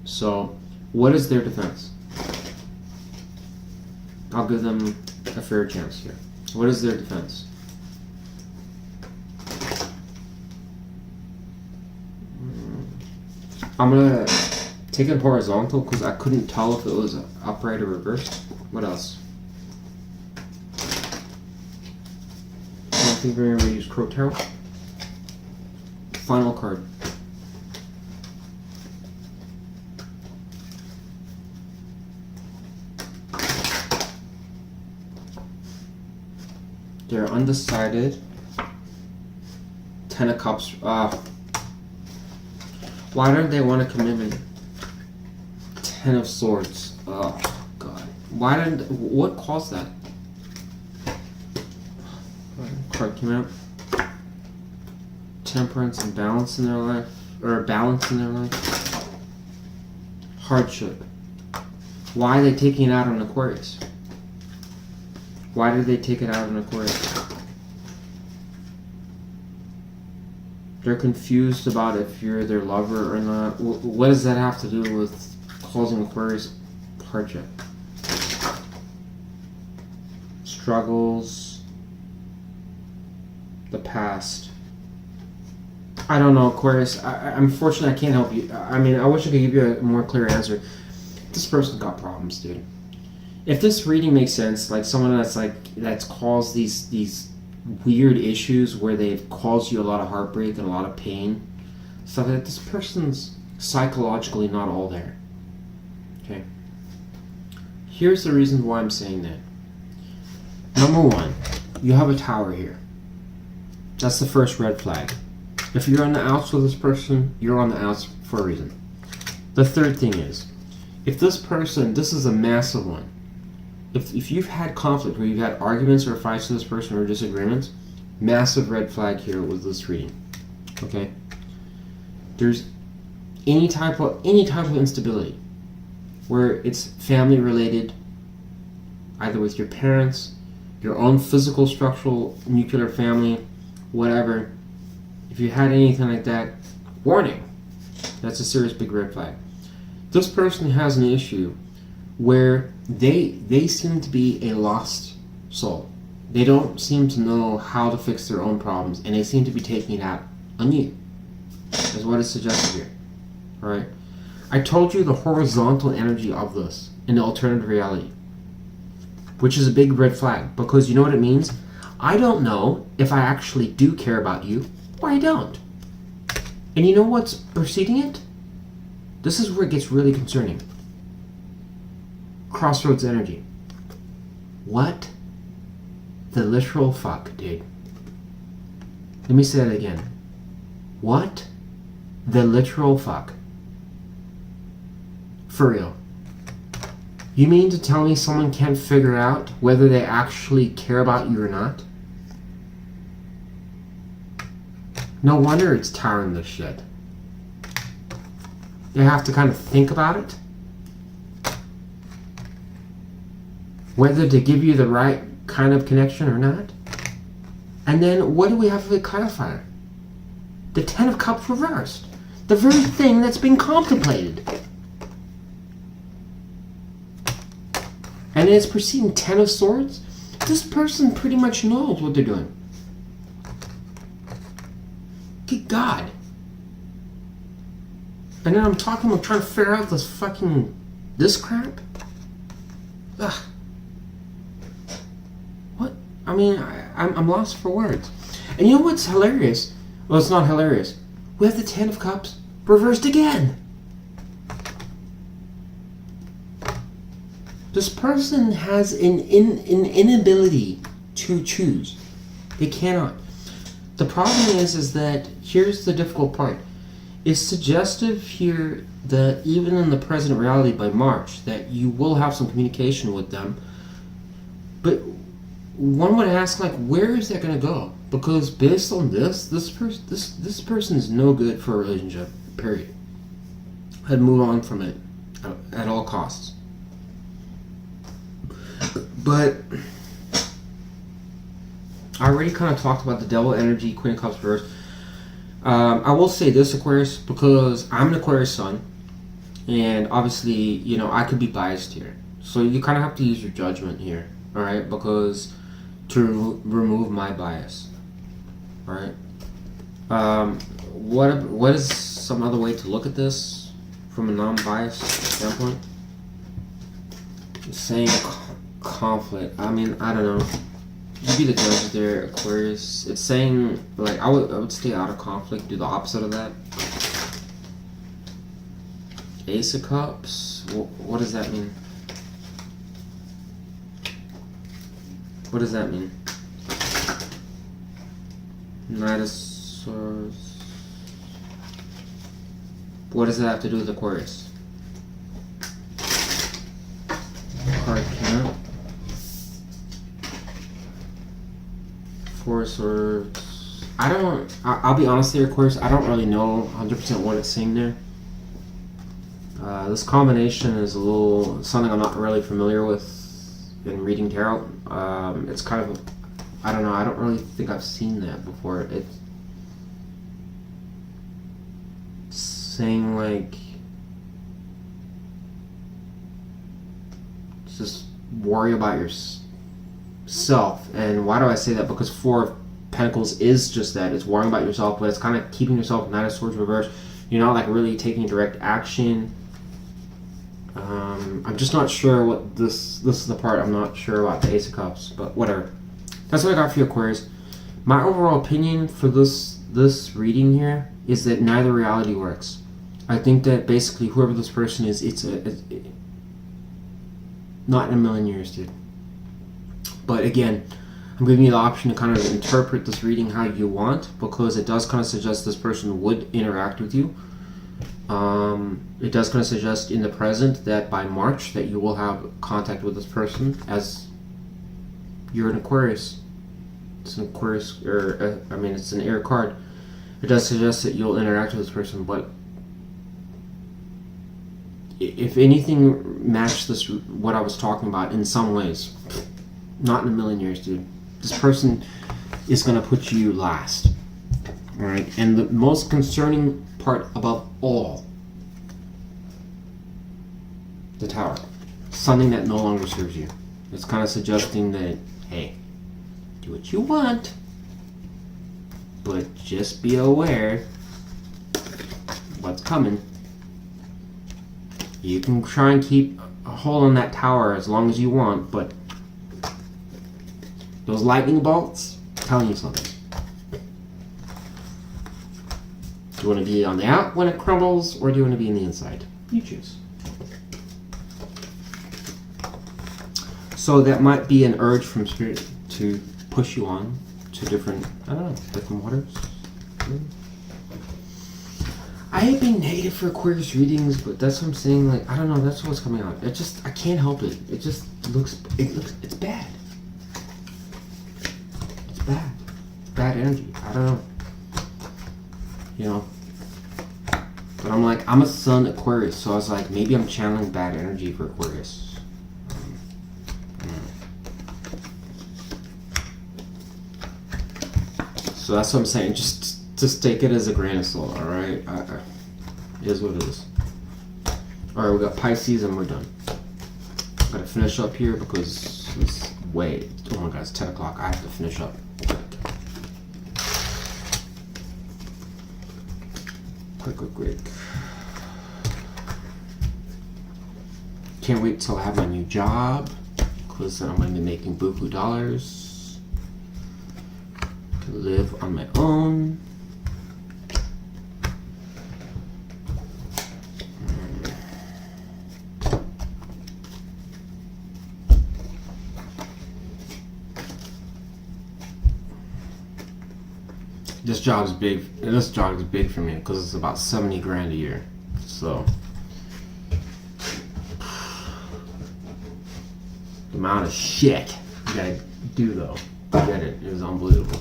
So, what is their defense? I'll give them a fair chance here. What is their defense? I'm gonna take it horizontal because I couldn't tell if it was upright or reversed. What else? I think we're gonna use Crow Tarot. Final card. They're undecided. 10 of Cups. Why don't they want a commitment? 10 of Swords. Oh, God. What caused that? Card came out. Temperance and balance in their life. Or balance in their life. Hardship. Why are they taking it out on Aquarius? Why did they take it out on Aquarius? They're confused about if you're their lover or not. What does that have to do with causing Aquarius hardship? Struggles. The past. I don't know, Aquarius. Unfortunately, I can't help you. I mean, I wish I could give you a more clear answer. This person's got problems, dude. If this reading makes sense, like someone that's caused these weird issues where they've caused you a lot of heartbreak and a lot of pain, stuff like that, this person's psychologically not all there. Okay. Here's the reason why I'm saying that. Number one, you have a tower here. That's the first red flag. If you're on the outs with this person, you're on the outs for a reason. The third thing is, if this person, this is a massive one. If you've had conflict, where you've had arguments or fights with this person or disagreements, massive red flag here with this reading. Okay? There's any type of instability where it's family related, either with your parents, your own physical structural nuclear family, whatever. If you had anything like that, warning. That's a serious big red flag. This person has an issue where they seem to be a lost soul. They don't seem to know how to fix their own problems, and they seem to be taking it out on you. Is what is suggested here. Alright? I told you the horizontal energy of this in the alternative reality, which is a big red flag, because you know what it means? I don't know if I actually do care about you or I don't. And you know what's preceding it? This is where it gets really concerning. Crossroads energy. What the literal fuck, dude? Let me say that again. What the literal fuck? For real. You mean to tell me someone can't figure out whether they actually care about you or not? No wonder it's tiring this shit. You have to kind of think about it. Whether to give you the right kind of connection or not. And then what do we have for the clarifier? The Ten of Cups reversed. The very thing that's been contemplated. And it's preceding Ten of Swords. This person pretty much knows what they're doing. Good God. And then I'm talking about trying to figure out this crap? Ugh. What? I mean, I'm lost for words. And you know what's hilarious? Well, it's not hilarious. We have the Ten of Cups reversed again. This person has an inability to choose. They cannot. The problem is that here's the difficult part. It's suggestive here that even in the present reality by March that you will have some communication with them. But one would ask, like, where is that going to go? Because based on this person is no good for a relationship. Period. I'd move on from it at all costs. But I already kind of talked about the Devil energy, Queen of Cups reverse. I will say this, Aquarius, because I'm an Aquarius sun, and obviously, you know, I could be biased here. So you kind of have to use your judgment here, alright? Because to remove my bias, alright? What is some other way to look at this from a non-biased standpoint? Saying conflict. I mean, I don't know. You be the judge there, Aquarius. It's saying, like, I would stay out of conflict, do the opposite of that. Ace of Cups? What does that mean? What does that mean? Knight of Swords. What does that have to do with Aquarius? Card count. Four of Swords. I'll be honest here, Aquarius, I don't really know 100% what it's saying there. This combination is something I'm not really familiar with in reading tarot. It's kind of, I don't know, I don't really think I've seen that before. It's saying, like, just worry about yourself. And why do I say that? Because Four of Pentacles is just that. It's worrying about yourself, but it's kind of keeping yourself. Knight of Swords reverse. You're not, like, really taking direct action. I'm just not sure what this is the part I'm not sure about the Ace of Cups, but whatever. That's what I got for you, Aquarius. My overall opinion for this reading here is that neither reality works. I think that basically whoever this person is, it's not in a million years, dude. But again, I'm giving you the option to kind of interpret this reading how you want, because it does kind of suggest this person would interact with you. It does kind of suggest in the present that by March that you will have contact with this person, as you're an Aquarius. It's an Aquarius, or it's an air card. It does suggest that you'll interact with this person, but if anything matched this, what I was talking about in some ways, not in a million years, dude. This person is going to put you last. All right? And the most concerning part above all, the Tower. Something that no longer serves you. It's kind of suggesting that, hey, do what you want, but just be aware what's coming. You can try and keep a hold on that tower as long as you want, but those lightning bolts, I'm telling you something. Do you want to be on the out when it crumbles, or do you want to be in the inside? You choose. So that might be an urge from Spirit to push you on to different, I don't know, different waters. I hate being negative for Aquarius readings, but that's what I'm saying. Like, I don't know, that's what's coming out. It just, I can't help it. It just looks, it's bad. It's bad. It's bad energy. I don't know. You know? But I'm like, I'm a Sun Aquarius, so I was like, maybe I'm channeling bad energy for Aquarius. So that's what I'm saying. Just take it as a grain of salt, all right? It is what it is. All right, we got Pisces and we're done. Gotta finish up here because it's way. Oh my God, it's 10 o'clock. I have to finish up. Quick. Can't wait till I have my new job because then I'm gonna be making buku dollars. To live on my own. This job is big. This job is big for me because it's about 70 grand a year. So the amount of shit you gotta do though. Get it was unbelievable.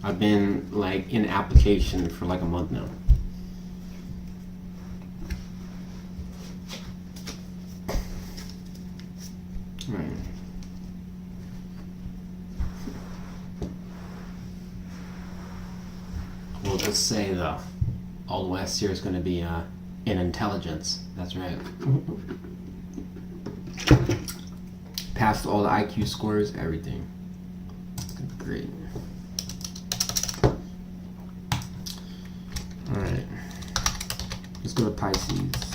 I've been like in application for like a month now. Right. We'll just say the Aurawest here is going to be in intelligence. That's right. Passed all the IQ scores, everything. Great. Alright. Let's go to Pisces.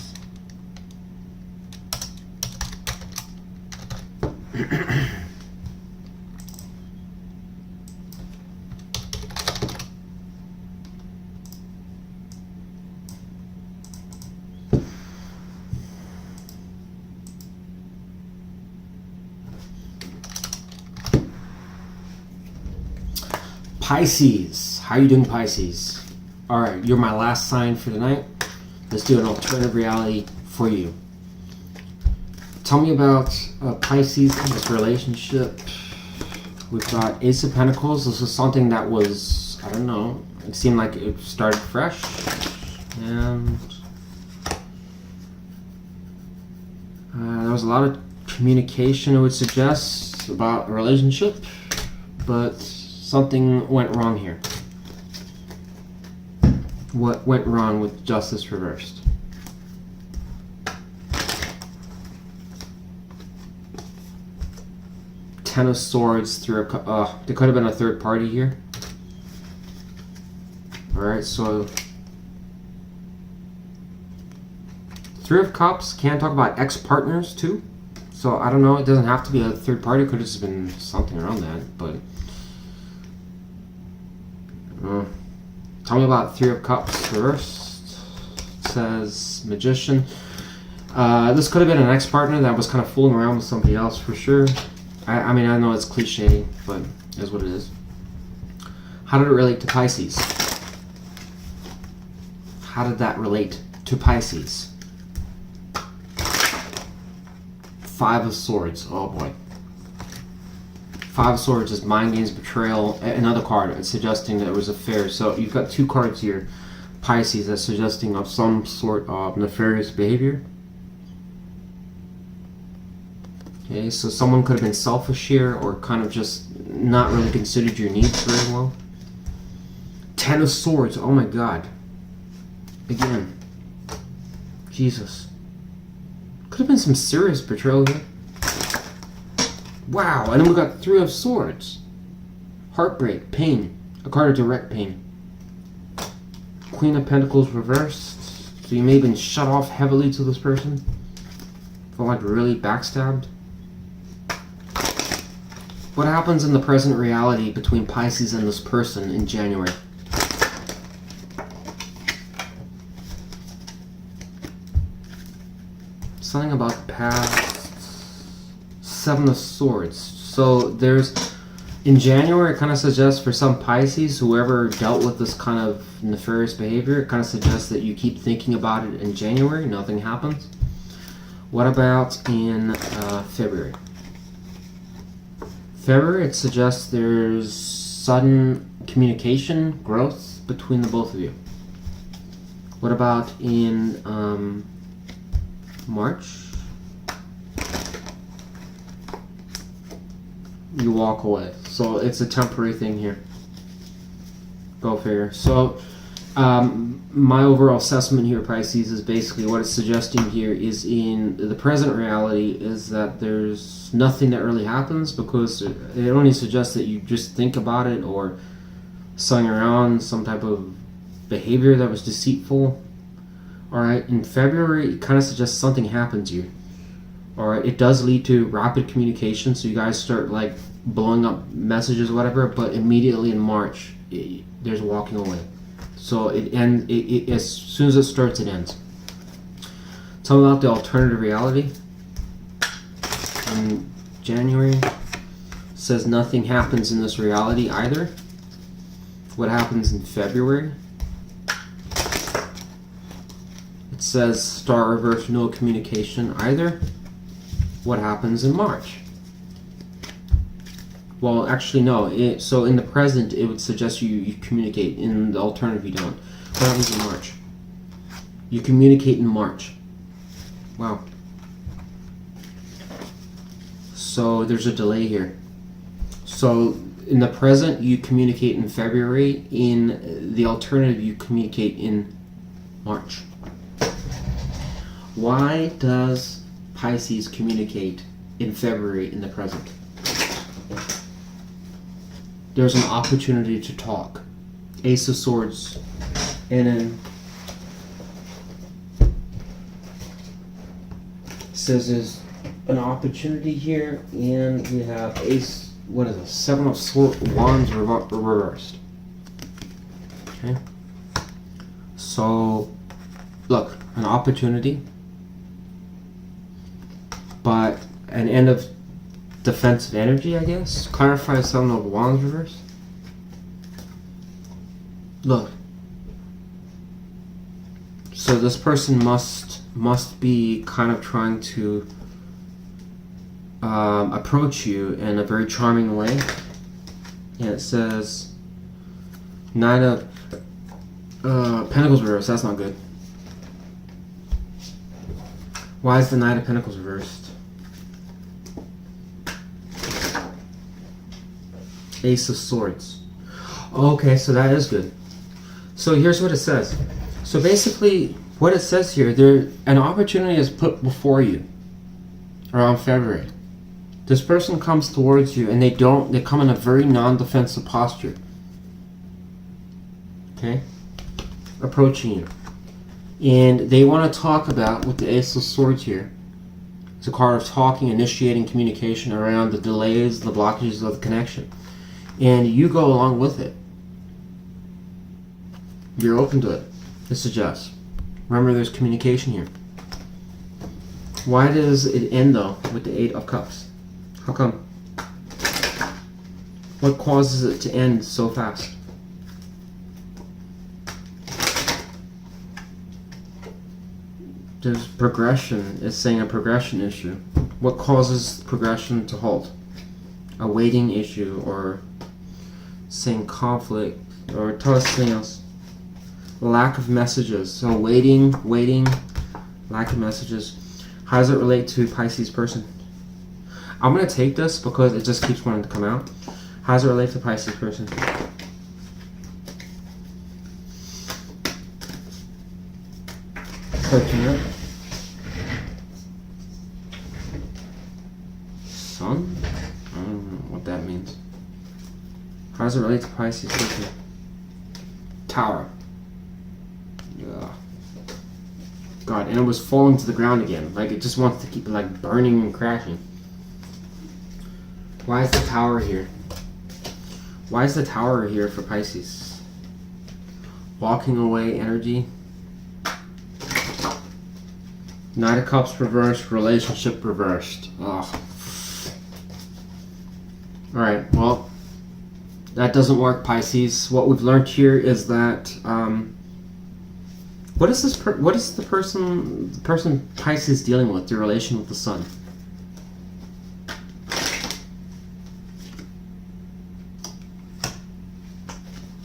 Pisces. How you doing, Pisces? Alright, you're my last sign for tonight. Let's do an alternative reality for you. Tell me about Pisces and this relationship. We've got Ace of Pentacles. This is something that was, I don't know, it seemed like it started fresh. And there was a lot of communication, I would suggest, about a relationship. But something went wrong here. What went wrong with Justice reversed? Ten of Swords through a... there could have been a third party here. Alright, so... Three of Cups, can talk about ex-partners too. So, I don't know, it doesn't have to be a third party. It could have just been something around that, but... tell me about Three of Cups reversed. It says Magician. This could have been an ex-partner that was kind of fooling around with somebody else for sure. I mean, I know it's cliche, but it is what it is. How did it relate to Pisces? How did that relate to Pisces? Five of Swords. Oh boy. Five of Swords is mind games, betrayal. Another card, it's suggesting that it was affair. So you've got two cards here, Pisces, that's suggesting of some sort of nefarious behavior. Okay, so someone could have been selfish here, or kind of just not really considered your needs very well. Ten of Swords, oh my god. Again. Jesus. Could have been some serious betrayal here. Wow, and then we got Three of Swords. Heartbreak, pain. A card of direct pain. Queen of Pentacles reversed. So you may have been shut off heavily to this person. Felt like really backstabbed. What happens in the present reality between Pisces and this person in January? Something about the past. Seven of Swords. So there's, in January, it kind of suggests for some Pisces, whoever dealt with this kind of nefarious behavior, it kind of suggests that you keep thinking about it in January, nothing happens. What about in February? February, it suggests there's sudden communication, growth between the both of you. What about in March? You walk away. So it's a temporary thing here. Go figure. So my overall assessment here, Pisces, is basically what it's suggesting here is in the present reality is that there's nothing that really happens, because it only suggests that you just think about it or sung around some type of behavior that was deceitful. Alright, in February, it kind of suggests something happened to you. Alright, it does lead to rapid communication, so you guys start like blowing up messages or whatever, but immediately in March, there's walking away. So it ends, as soon as it starts, it ends. Tell me about the alternative reality. In January, it says nothing happens in this reality either. What happens in February? It says star reverse, no communication either. What happens in March? Well, actually no. So in the present, it would suggest you communicate. In the alternative, you don't. What happens in March? You communicate in March. Wow. So there's a delay here. So in the present, you communicate in February. In the alternative, you communicate in March. Why does Pisces communicate in February in the present? There's an opportunity to talk. Ace of Swords. And then says there's an opportunity here, and we have Ace, what is it? Seven of Wands reversed. Okay. So, look, an opportunity, but an end of defensive energy, I guess. Clarify Seven of Wands reverse. Look. So this person must be kind of trying to approach you in a very charming way. And it says Knight of Pentacles reversed. That's not good. Why is the Knight of Pentacles reversed? Ace of Swords. Okay, so that is good. So here's what it says. So basically, what it says here, an opportunity is put before you around February. This person comes towards you, and they come in a very non-defensive posture. Okay? Approaching you. And they want to talk about, with the Ace of Swords here, it's a card of talking, initiating communication around the delays, the blockages of the connection. And you go along with it. You're open to it. It suggests. Remember, there's communication here. Why does it end, though, with the Eight of Cups? How come? What causes it to end so fast? There's progression. It's saying a progression issue. What causes progression to halt? a waiting issue, or saying conflict, or tell us something else. Lack of messages. So waiting, lack of messages. How does it relate to Pisces person? I'm going to take this because it just keeps wanting to come out. How does it relate to Pisces person? Coconut. Sun? I don't know what that means. How does it relate to Pisces person? Tower. Yeah. God, and it was falling to the ground again. Like, it just wants to keep, like, burning and crashing. Why is the tower here? Why is the tower here for Pisces? Walking away energy. Knight of Cups reversed, relationship reversed. Ugh. Alright, well, that doesn't work, Pisces. What we've learned here is that, what is the person Pisces dealing with, the relation with the sun?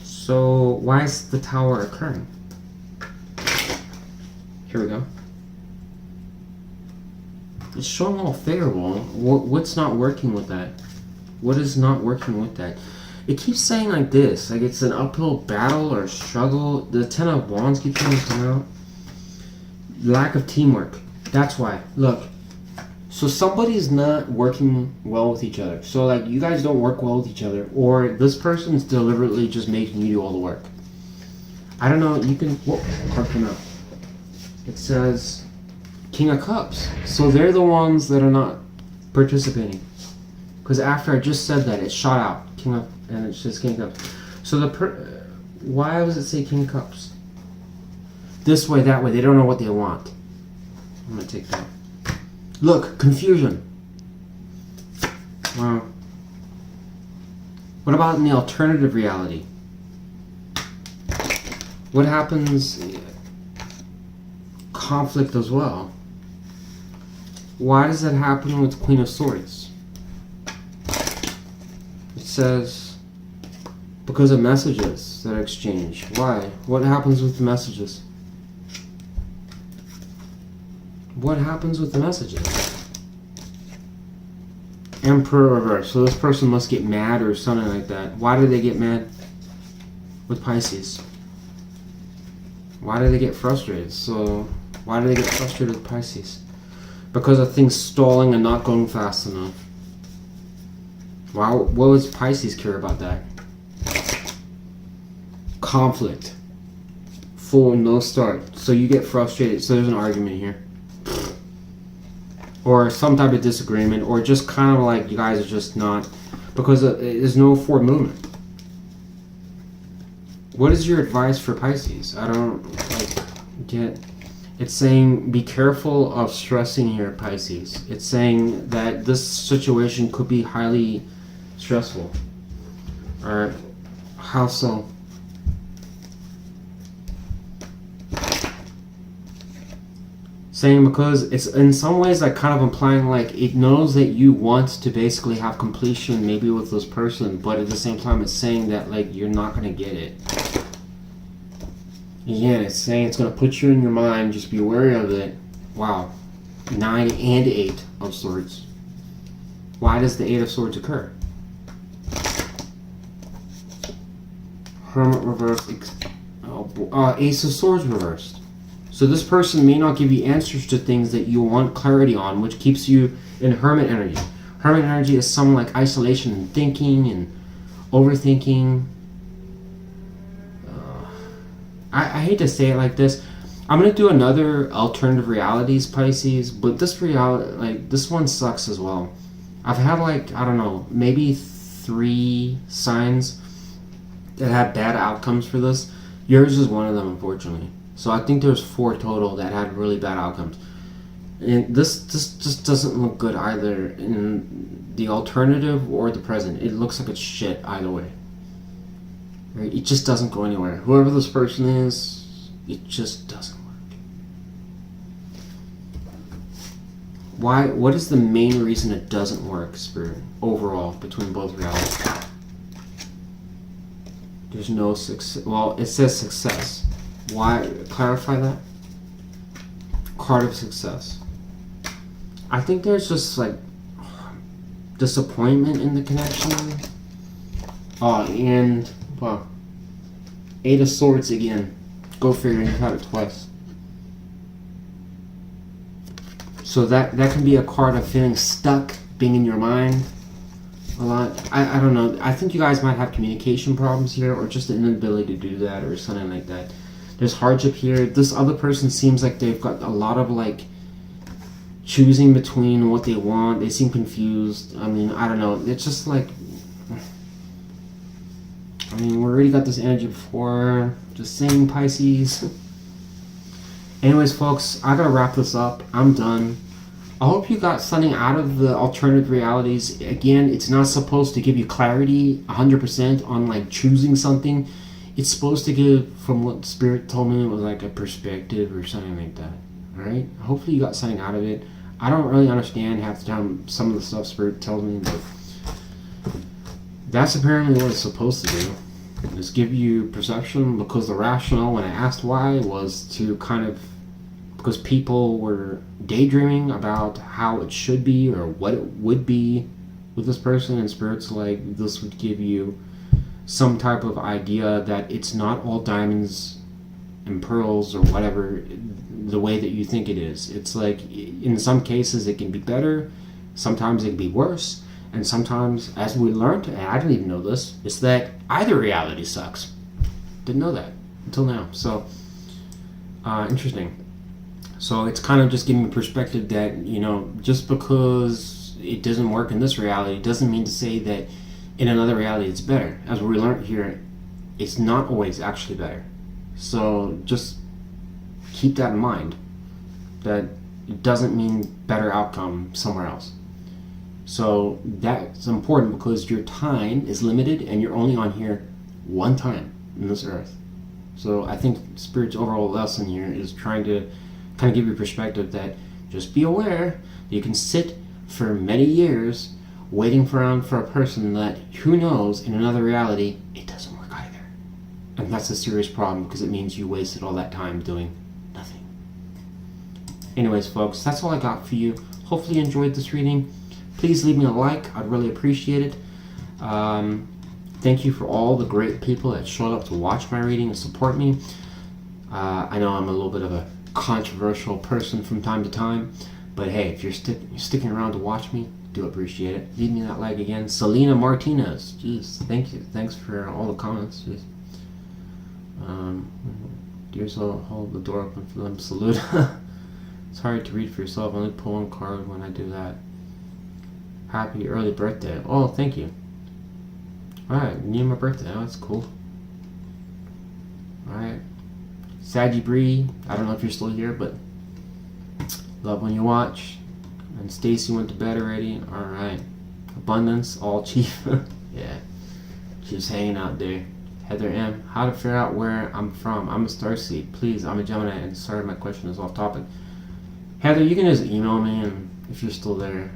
So, why is the tower occurring? Here we go. It's showing all favorable. What's not working with that? What is not working with that? It keeps saying like this, like it's an uphill battle or struggle. The Ten of Wands keeps trying to come out. Lack of teamwork. That's why. Look. So somebody's not working well with each other. So like you guys don't work well with each other, or this person's deliberately just making you do all the work. I don't know. You can. Whoa, card came out. It says King of Cups. So they're the ones that are not participating. Because after I just said that, it shot out King of, and it says King of Cups. So why does it say King of Cups? This way, that way. They don't know what they want. I'm gonna take that. Look, confusion. Wow. What about in the alternative reality? What happens? Conflict as well. Why does that happen with Queen of Swords? It says because of messages that are exchanged. Why? What happens with the messages? What happens with the messages? Emperor reverse. So this person must get mad or something like that. Why do they get mad with Pisces? Why do they get frustrated? So why do they get frustrated with Pisces? Because of things stalling and not going fast enough. Why? What does Pisces care about that? Conflict. Full no start. So you get frustrated. So there's an argument here. Or some type of disagreement. Or just kind of like you guys are just not. Because there's no forward movement. What is your advice for Pisces? I don't get. It's saying be careful of stressing here, Pisces. It's saying that this situation could be highly stressful. Alright. How so? Saying because it's in some ways like kind of implying like it knows that you want to basically have completion maybe with this person, but at the same time it's saying that like you're not going to get it. Again, it's saying it's going to put you in your mind, just be wary of it. Wow. 9 and 8 of Swords. Why does the 8 of Swords occur? Hermit reversed. Ace of Swords reversed. So this person may not give you answers to things that you want clarity on, which keeps you in Hermit energy. Hermit energy is some like isolation and thinking and overthinking. I hate to say it like this. I'm gonna do another alternative realities, Pisces, but this reality, like this one sucks as well. I've had like, I don't know, maybe 3 signs that had bad outcomes for this. Yours is one of them, unfortunately. So I think there's 4 total that had really bad outcomes. And this just doesn't look good either in the alternative or the present. It looks like it's shit either way. Right? It just doesn't go anywhere. Whoever this person is, it just doesn't work. Why? What is the main reason it doesn't work, Spirit, overall, between both realities? There's no success. Well, it says success. Why? Clarify that. Card of success. I think there's just like disappointment in the connection. Oh, and well, 8 of Swords again. Go figure. You've had it twice. So that can be a card of feeling stuck, being in your mind a lot. I don't know. I think you guys might have communication problems here, or just an inability to do that, or something like that. There's hardship here. This other person seems like they've got a lot of like choosing between what they want. They seem confused. I mean, I don't know. It's just like, I mean, we already got this energy before. Just saying, Pisces. Anyways, folks, I gotta wrap this up. I'm done. I hope you got something out of the alternative realities. Again, it's not supposed to give you clarity 100% on like choosing something. It's supposed to give, from what Spirit told me, it was like a perspective or something like that. Alright? Hopefully you got something out of it. I don't really understand half the time some of the stuff Spirit tells me, but that's apparently what it's supposed to do. Just give you perception, because the rationale when I asked why was to kind of, because people were daydreaming about how it should be or what it would be with this person, and Spirit's like, this would give you some type of idea that it's not all diamonds and pearls or whatever the way that you think it is. It's like, in some cases it can be better, sometimes it can be worse, and sometimes, as we learned, and I didn't even know this, it's that either reality sucks. Didn't know that until now. So, interesting. So it's kind of just giving me perspective that, you know, just because it doesn't work in this reality doesn't mean to say that in another reality it's better. As we learned here, it's not always actually better. So just keep that in mind, that it doesn't mean better outcome somewhere else. So that's important, because your time is limited and you're only on here one time in this earth. So I think Spirit's overall lesson here is trying to kind of give you perspective that just be aware that you can sit for many years waiting around for a person that, who knows, in another reality it doesn't work either. And that's a serious problem, because it means you wasted all that time doing nothing. Anyways, folks, that's all I got for you. Hopefully you enjoyed this reading. Please leave me a like. I'd really appreciate it. Thank you for all the great people that showed up to watch my reading and support me. I know I'm a little bit of a controversial person from time to time, but hey, if you're sticking around to watch me, do appreciate it. Leave me that like again. Selena Martinez, jeez, thank you. Thanks for all the comments. Jeez. Dears, I'll hold the door open for them. Salute. It's hard to read for yourself. I only pull one card when I do that. Happy early birthday. Oh, thank you. Alright, near my birthday. Oh, that's cool. Alright. Saggy Bree, I don't know if you're still here, but love when you watch. And Stacy went to bed already. Alright. Abundance, all chief. Yeah. She's hanging out there. Heather M. How to figure out where I'm from. I'm a starseed. Please, I'm a Gemini, and sorry my question is off topic. Heather, you can just email me, and if you're still there,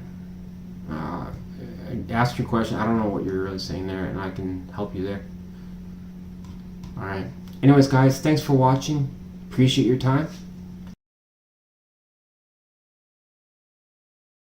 ask your question. I don't know what you're really saying there, and I can help you there. Alright. Anyways, guys, thanks for watching. Appreciate your time.